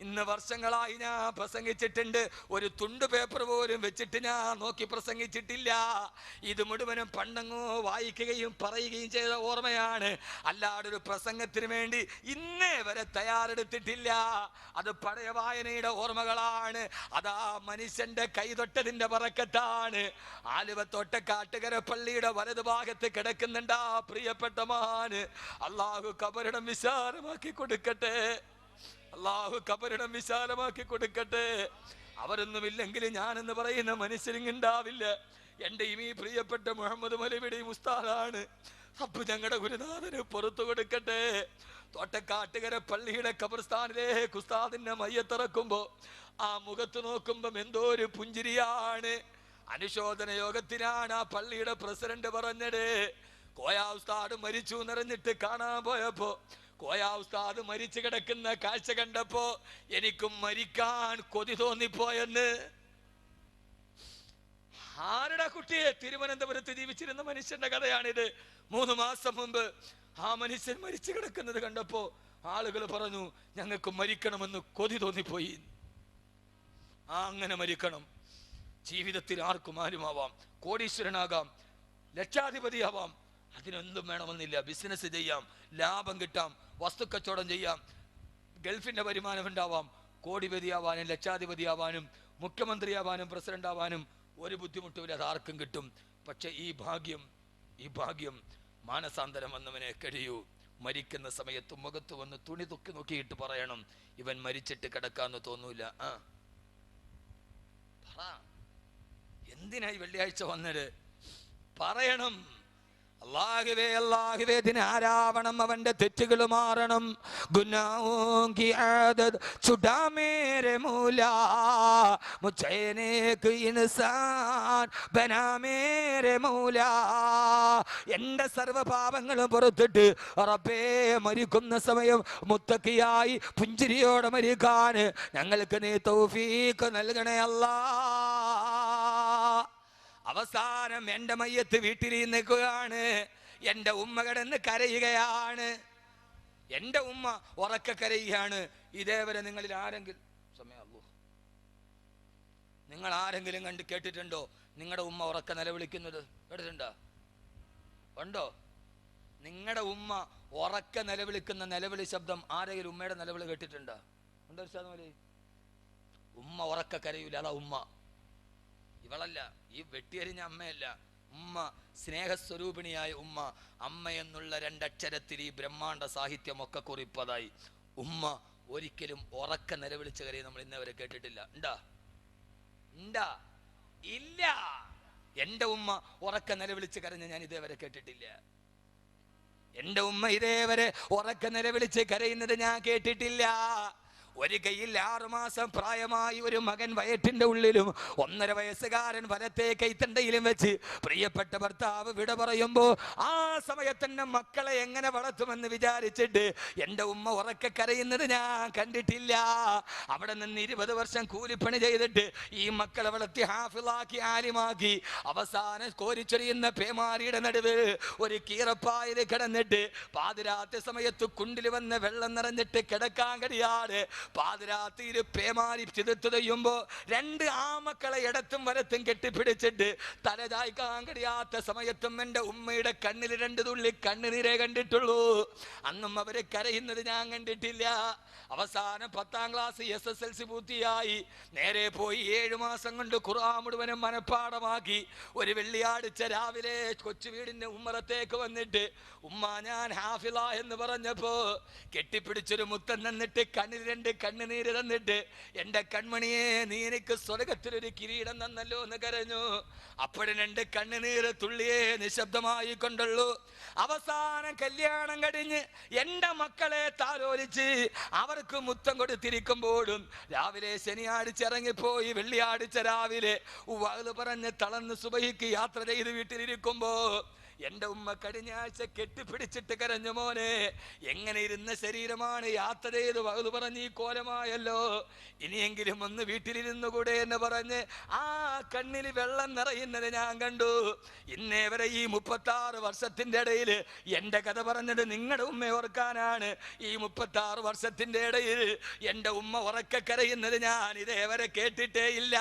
ഇന്ന് വർഷങ്ങളായി ഞാൻ പ്രസംഗിച്ചിട്ടുണ്ട്. ഒരു തുണ്ട് പേപ്പർ പോലും വെച്ചിട്ട് ഞാൻ നോക്കി പ്രസംഗിച്ചിട്ടില്ല. ഇത് മുഴുവനും പണ്ടങ്ങോ വായിക്കുകയും പറയുകയും ചെയ്ത ഓർമ്മയാണ്. അല്ലാതെ ഒരു പ്രസംഗത്തിന് വേണ്ടി ഇന്നേ വരെ തയ്യാറെടുത്തിട്ടില്ല. അത് പഴയ വായനയുടെ ഓർമ്മകളാണ്. അതാ മനുഷ്യന്റെ കൈതൊട്ടതിന്റെ പറക്കത്താണ്. ആലുവ തോട്ടക്കാട്ടുകര പള്ളിയുടെ വലതുഭാഗത്ത് കിടക്കുന്നുണ്ട് ആ പ്രിയപ്പെട്ട മഹാന്. അള്ളാഹു കബറിടം വിശാലമാക്കി കൊടുക്കട്ടെ. അള്ളാഹു കബറിടം വിശാലമാക്കി കൊടുക്കട്ടെ. അവരൊന്നുമില്ലെങ്കിൽ ഞാനെന്ന് പറയുന്ന മനുഷ്യരിങ്ങുണ്ടാവില്ല. എൻ്റെ ഈ പ്രിയപ്പെട്ട മുഹമ്മദ് മൗലവിയുടെയും ഉസ്താദാണ്. അപ്പൊ ഞങ്ങളുടെ ഗുരുനാഥന് പുറത്തു കൊടുക്കട്ടെ. തോട്ടക്കാട്ടുകര പള്ളിയുടെ ഖബർസ്ഥാനിലേക്ക് ഉസ്താദിന്റെ മയ്യത്തിറക്കുമ്പോ ആ മുഖത്ത് നോക്കുമ്പം എന്തോ ഒരു പുഞ്ചിരിയാണ്. അനുശോചന യോഗത്തിനാണ് ആ പള്ളിയുടെ പ്രസിഡന്റ് പറഞ്ഞത്, കോയ ഉസ്താദ് മരിച്ചു എന്നറിഞ്ഞിട്ട് കാണാൻ പോയപ്പോ കോയ ഉസ്താദ് മരിച്ചു കിടക്കുന്ന കാഴ്ച കണ്ടപ്പോ എനിക്കും മരിക്കാൻ കൊതി തോന്നിപ്പോയെന്ന്. ആരുടെ കുട്ടിയെ? തിരുവനന്തപുരത്ത് ജീവിച്ചിരുന്ന മനുഷ്യന്റെ കഥയാണിത്. 3 മാസം മുമ്പ് ആ മനുഷ്യൻ മരിച്ചു കിടക്കുന്നത് കണ്ടപ്പോ ആളുകൾ പറഞ്ഞു, ഞങ്ങൾക്ക് മരിക്കണമെന്ന് കൊതി തോന്നിപ്പോയി. അങ്ങനെ മരിക്കണം. ജീവിതത്തിൽ ആർക്കും ആരുമാവാം, കോടീശ്വരനാകാം, ലക്ഷാധിപതിയാവാം. അതിനൊന്നും വേണമെന്നില്ല. ബിസിനസ് ചെയ്യാം, ലാഭം കിട്ടാം, വസ്തുക്കച്ചവടം ചെയ്യാം, ഗൾഫിന്റെ വരുമാനം ഉണ്ടാവാം. കോടിപതിയാവാനും ലക്ഷാധിപതിയാവാനും മുഖ്യമന്ത്രിയാവാനും പ്രസിഡന്റ് ആവാനും ഒരു ബുദ്ധിമുട്ടുമില്ല. അത് ആർക്കും കിട്ടും. പക്ഷെ ഈ ഭാഗ്യം മാനസാന്തരം വന്നവനെ കഴിയൂ. മരിക്കുന്ന സമയത്ത് മുഖത്ത് വന്ന് തുണി തുക്കി നോക്കിയിട്ട് പറയണം, ഇവൻ മരിച്ചിട്ട് കിടക്കാന്ന് തോന്നൂല. എന്തിനായി വെള്ളിയാഴ്ച വന്നത്? പറയണം, അല്ലാഹുവേ അല്ലാഹുവേ ദിനാരാവണം, അവന്റെ തെറ്റുകൾ മാറണം. ഗുനാഹോं की आदत छुटा मेरे मौला, मुझे नेक इंसान बना मेरे मौला. എന്റെ സർവ്വപാപങ്ങളും പുറത്തിട്ട് റബ്ബേ മരിക്കുന്ന സമയം മുത്തക്കിയായി പുഞ്ചിരിയോടെ മരിക്കാൻ ഞങ്ങൾക്ക് നീ തൗഫീഖ് നൽകണേ അല്ലാ. അവസാനം എൻ്റെ മയ്യത്ത് വീട്ടിൽ നിൽക്കുകയാണ്. എൻ്റെ ഉമ്മ കിടന്ന് കരയുകയാണ്. എൻ്റെ ഉമ്മ ഉറക്ക കരയുകയാണ്. ഇതേവരെ നിങ്ങളിൽ ആരെങ്കിലും നിങ്ങൾ ആരെങ്കിലും കണ്ട് കേട്ടിട്ടുണ്ടോ നിങ്ങളുടെ ഉമ്മ ഉറക്ക നിലവിളിക്കുന്നത്? കേട്ടിട്ടുണ്ടോ? ഉണ്ടോ? നിങ്ങളുടെ ഉമ്മ ഉറക്ക നിലവിളിക്കുന്ന നിലവിളി ശബ്ദം ആരെങ്കിലും ഉമ്മയുടെ നിലവിളി കേട്ടിട്ടുണ്ടോ? ഉണ്ടോ? ഉമ്മ ഉറക്ക കരയൂല. അതാ ഉമ്മ. ഇവളല്ല, ഈ വെട്ടിയരിഞ്ഞ അമ്മയല്ല. ഉമ്മ, സ്നേഹസ്വരൂപിണിയായ ഉമ്മ. അമ്മ എന്നുള്ള 2 അക്ഷരത്തിൽ ഈ ബ്രഹ്മാണ്ട സാഹിത്യമൊക്കെ കുറിപ്പതായി. ഉമ്മ ഒരിക്കലും ഉറക്ക നിലവിളിച്ച കരയും നമ്മൾ ഇന്നവരെ കേട്ടിട്ടില്ല. ഉണ്ടാ? ഇല്ല. എൻ്റെ ഉമ്മ ഉറക്ക നിലവിളിച്ച് കരഞ്ഞ ഞാൻ ഇതേവരെ കേട്ടിട്ടില്ല. എൻ്റെ ഉമ്മ ഇതേവരെ ഉറക്ക നിലവിളിച്ച് കരയുന്നത് ഞാൻ കേട്ടിട്ടില്ല. ഒരു കൈയിൽ 6 മാസം പ്രായമായി ഒരു മകൻ വയറ്റിന്റെ ഉള്ളിലും 1.5 വയസ്സുകാരൻ വലത്തെ കൈത്തണ്ടയിലും വെച്ച് പ്രിയപ്പെട്ട ഭർത്താവ് വിട പറയുമ്പോ ആ സമയത്തന്നെ മക്കളെ എങ്ങനെ വളർത്തുമെന്ന് വിചാരിച്ചിട്ട് എൻ്റെ ഉമ്മ ഉറക്കെ കരയുന്നത് ഞാൻ കണ്ടിട്ടില്ല. അവിടെ നിന്ന് 20 വർഷം കൂലിപ്പണി ചെയ്തിട്ട് ഈ മക്കളെ വളർത്തി ഹാഫിളാക്കി ആലിമാക്കി അവസാനം കോരിച്ചൊരിയുന്ന പേമാരിയുടെ നടുവ് ഒരു കീറപ്പായിൽ കിടന്നിട്ട് പാതിരാത്രി സമയത്ത് കുണ്ടിൽ വന്ന് വെള്ളം നിറഞ്ഞിട്ട് കിടക്കാൻ കഴിയാതെ പാതിരാത്രിയിൽ പേമാരി ചിതത്തു തെയ്യുമ്പോ 2 ആമക്കളെ ഇടത്തും വലത്തും കെട്ടിപ്പിടിച്ചിട്ട് തലചായ്ക്കാൻ കഴിയാത്ത സമയത്തും എൻ്റെ ഉമ്മയുടെ കണ്ണിൽ 2 തുള്ളി കണ്ണുനീരേ കണ്ടിട്ടുള്ളൂ. അന്നും അവരെ കരയുന്നത് ഞാൻ കണ്ടിട്ടില്ല. അവസാനം 10ാം ക്ലാസ് SSLC പൂർത്തിയായി നേരെ പോയി 7 മാസം കൊണ്ട് ഖുർആൻ മുഴുവനും മനഃപ്പാഠമാക്കി. ഒരു വെള്ളിയാഴ്ച രാവിലെ കൊച്ചു വീടിന്റെ ഉമ്മറത്തേക്ക് വന്നിട്ട് ഉമ്മ ഞാൻ ഹാഫിള എന്ന് പറഞ്ഞപ്പോ കെട്ടിപ്പിടിച്ചൊരു മുത്തം തന്നിട്ട് കണ്ണിൽ 2 കണ്ണുനീര് തന്നിട്ട് എൻ്റെ കൺമണിയെ നീ എനിക്ക് സ്വർഗത്തിലൊരു കിരീടം തന്നല്ലോ എന്ന് കരഞ്ഞു. അപ്പോഴും 2 കണ്ണുനീര് തുള്ളിയെ നിശബ്ദമായി കൊണ്ടുള്ളൂ. അവസാനം കല്യാണം കഴിഞ്ഞ് എൻ്റെ മക്കളെ താലോലിച്ച് അവർക്ക് മുത്തം കൊടുത്തിരിക്കുമ്പോഴും രാവിലെ ശനിയാഴ്ച ഇറങ്ങിപ്പോയി വെള്ളിയാഴ്ച രാവിലെ വഅ്ള് പറഞ്ഞ് തളർന്ന് സുബഹിക്ക് യാത്ര ചെയ്ത് വീട്ടിലിരിക്കുമ്പോ എൻ്റെ ഉമ്മ കഴിഞ്ഞ ആഴ്ച കെട്ടിപ്പിടിച്ചിട്ട് കരഞ്ഞു, മോനെ എങ്ങനെ ഇരുന്ന ശരീരമാണ് യാത്ര ചെയ്ത് വകുത് പറഞ്ഞ് ഈ കോലമായല്ലോ, ഇനിയെങ്കിലും ഒന്ന് വീട്ടിലിരുന്നുകൂടെ എന്ന് പറഞ്ഞ് ആ കണ്ണിൽ വെള്ളം നിറയുന്നത് ഞാൻ കണ്ടു. ഇന്നേ വരെ ഈ 36 വർഷത്തിന്റെ ഇടയിൽ എൻ്റെ കഥ പറഞ്ഞത് നിങ്ങളുടെ ഉമ്മ ഓർക്കാനാണ്. ഈ 36 വർഷത്തിന്റെ ഇടയിൽ എൻ്റെ ഉമ്മ ഉറക്കെ കരയുന്നത് ഞാൻ ഇതേവരെ കേട്ടിട്ടേ ഇല്ല.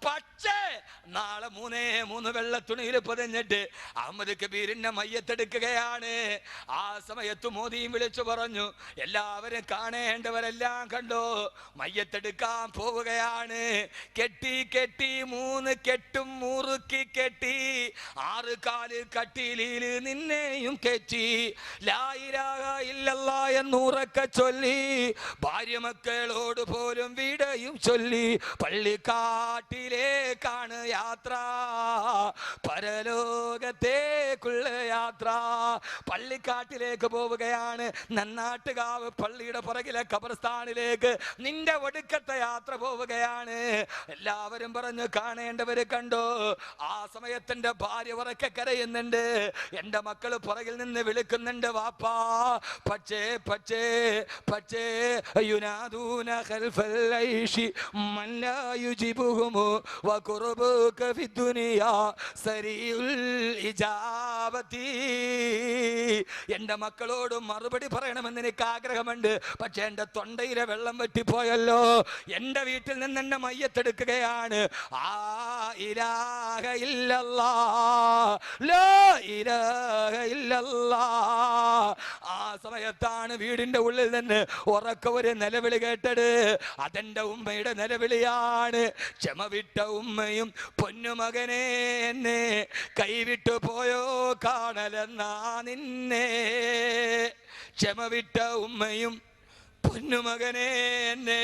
പക്ഷേ നാളെ 3 വെള്ള തുണിയിൽ പൊതിഞ്ഞിട്ട് അഹമ്മദ് കബീറിന്റെ മയ്യത്തെടുക്കുകയാണ്. ആ സമയത്ത് മോദിയും വിളിച്ചു പറഞ്ഞു, എല്ലാവരും കാണേണ്ടവരെല്ലാം കണ്ടോ, മയ്യത്തെടുക്കാൻ പോവുകയാണ്. കെട്ടി 3 കെട്ടും മുറുക്കി കെട്ടി 6 കാല് കട്ടിലിൽ നിന്നെയും കെട്ടി ലാ ഇലാഹ ഇല്ലല്ലാഹ് എന്നുറക്കെ ചൊല്ലി ഭാര്യ മക്കളോട് പോലും വീടയും ചൊല്ലി പള്ളിക്കാട്ടിലേക്കാണ് യാത്ര, പരലോകത്തേക്കുള്ള യാത്ര. പള്ളിക്കാട്ടിലേക്ക് പോവുകയാണ്. നന്നാട്ടുകാവ് പള്ളിയുടെ പുറകിലെ ഖബർസ്ഥാനിലേക്ക് നിന്റെ ഒടുക്കത്തെ യാത്ര പോവുകയാണ്. എല്ലാവരും പറഞ്ഞു, കാണേണ്ടവര് കണ്ടോ. ആ സമയത്തിന്റെ ഭാര്യ ഉറക്കെ കരയുന്നുണ്ട്, എൻ്റെ മക്കള് പുറകിൽ നിന്ന് വിളിക്കുന്നുണ്ട്, വാപ്പാ. പക്ഷേ പക്ഷേ പക്ഷേ യുനാദൂന ഖൽഫൽ ഐശി മൻ ലാ യുജിബുഹും വഖുർബുക ഫിദ്ദുനിയാ സരീഉൽ ഇജാബതി. എൻ്റെ മക്കളോട് മറുപടി പറയണമെന്ന് എനിക്ക് ആഗ്രഹമുണ്ട്, പക്ഷേ എൻ്റെ തൊണ്ടയിലെ വെള്ളം വെട്ടിപ്പോയല്ലോ. എൻ്റെ വീട്ടിൽ നിന്ന് എന്നെ മയ്യത്തെടുക്കുകയാണ്. ആ ഇലാഹ ഇല്ലല്ലാഹ്, ലാ ഇലാഹ ഇല്ലല്ലാഹ്. ആ സമയത്താണ് വീടിന്റെ ഉള്ളിൽ നിന്ന് ഉറക്ക ഒരു നിലവിളി കേട്ടത്. അതെന്റെ ഉമ്മയുടെ നിലവിളിയാണ്. ക്ഷമ വിട്ട ഉമ്മയും പൊന്നുമകനെ എന്നെ കൈവിട്ടു പോയോ കാണലെന്നാ നിന്നെ. ക്ഷമ വിട്ട ഉമ്മയും പൊന്നുമകനെ എന്നെ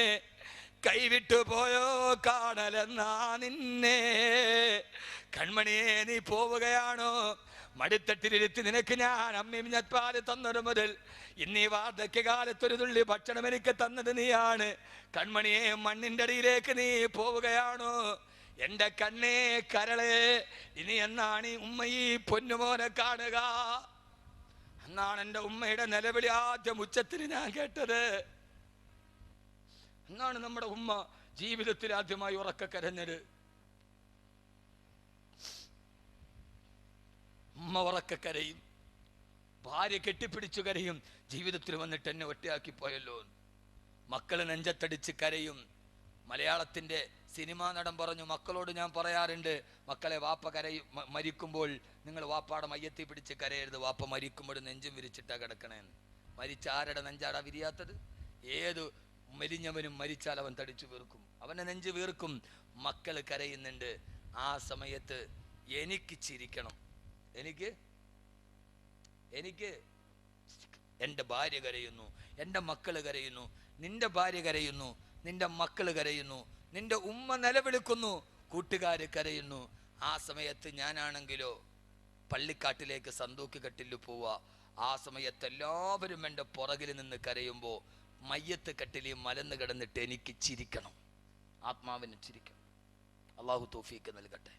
കൈവിട്ടു പോയോ കാണലെന്നാ നിന്നെ. കൺമണിയെ നീ പോവുകയാണോ? മടിത്തട്ടിലിരുത്തി നിനക്ക് ഞാൻ അമ്മയും ഞെപ്പാല് തന്നത് മുതൽ ഇന്നീ വാർദ്ധക്യകാലത്തൊരു തുള്ളി ഭക്ഷണം എനിക്ക് തന്നത് നീയാണ്. കൺമണിയെ മണ്ണിന്റെ അടിയിലേക്ക് നീ പോവുകയാണോ? എൻ്റെ കണ്ണേ കരളെ, ഇനി എന്നാണ് ഈ ഉമ്മ ഈ പൊന്നുമോനെ കാണുക? എന്നാണ് എൻ്റെ ഉമ്മയുടെ നിലവിളി ആദ്യം ഉച്ചത്തിൽ ഞാൻ കേട്ടത്. എന്നാണ് നമ്മുടെ ഉമ്മ ജീവിതത്തിൽ ആദ്യമായി ഉറക്കെ കരഞ്ഞത്. ഉമ്മ ഉറക്കെ കരയും, ഭാര്യ കെട്ടിപ്പിടിച്ചു കരയും, ജീവിതത്തിൽ വന്നിട്ട് എന്നെ ഒറ്റയാക്കി പോയല്ലോ. മക്കള് നെഞ്ചത്തടിച്ച് കരയും. മലയാളത്തിന്റെ സിനിമാ നടൻ പറഞ്ഞു, മക്കളോട് ഞാൻ പറയാറുണ്ട്, മക്കളെ വാപ്പ മരിക്കുമ്പോൾ നിങ്ങൾ വാപ്പാടെ മയ്യത്തി പിടിച്ച് കരയരുത്, വാപ്പ മരിക്കുമ്പോൾ നെഞ്ചും വിരിച്ചിട്ടാ കിടക്കണേന്ന്. മരിച്ച ആരുടെ നെഞ്ചാടാ വിരിയാത്തത്? ഏത് മെലിഞ്ഞവനും മരിച്ചാൽ അവൻ തടിച്ചു വീർക്കും, അവനെ നെഞ്ച് വീർക്കും. മക്കള് കരയുന്നുണ്ട്. ആ സമയത്ത് എനിക്ക് ചിരിക്കണം. എനിക്ക് എൻ്റെ ഭാര്യ കരയുന്നു, എൻ്റെ മക്കള് കരയുന്നു, നിന്റെ ഭാര്യ കരയുന്നു, നിന്റെ മക്കള് കരയുന്നു, നിന്റെ ഉമ്മ നിലവിളിക്കുന്നു, കൂട്ടുകാര് കരയുന്നു. ആ സമയത്ത് ഞാനാണെങ്കിലോ പള്ളിക്കാട്ടിലേക്ക് സന്തൂക്ക് കെട്ടിൽ പോവാ. ആ സമയത്ത് എല്ലാവരും എൻ്റെ പുറകിൽ നിന്ന് കരയുമ്പോൾ മയ്യത്ത് കെട്ടിൽ മലന്ന് കിടന്നിട്ട് എനിക്ക് ചിരിക്കണം, ആത്മാവിന് ചിരിക്കണം. അള്ളാഹു തൗഫീക്ക് നൽകട്ടെ.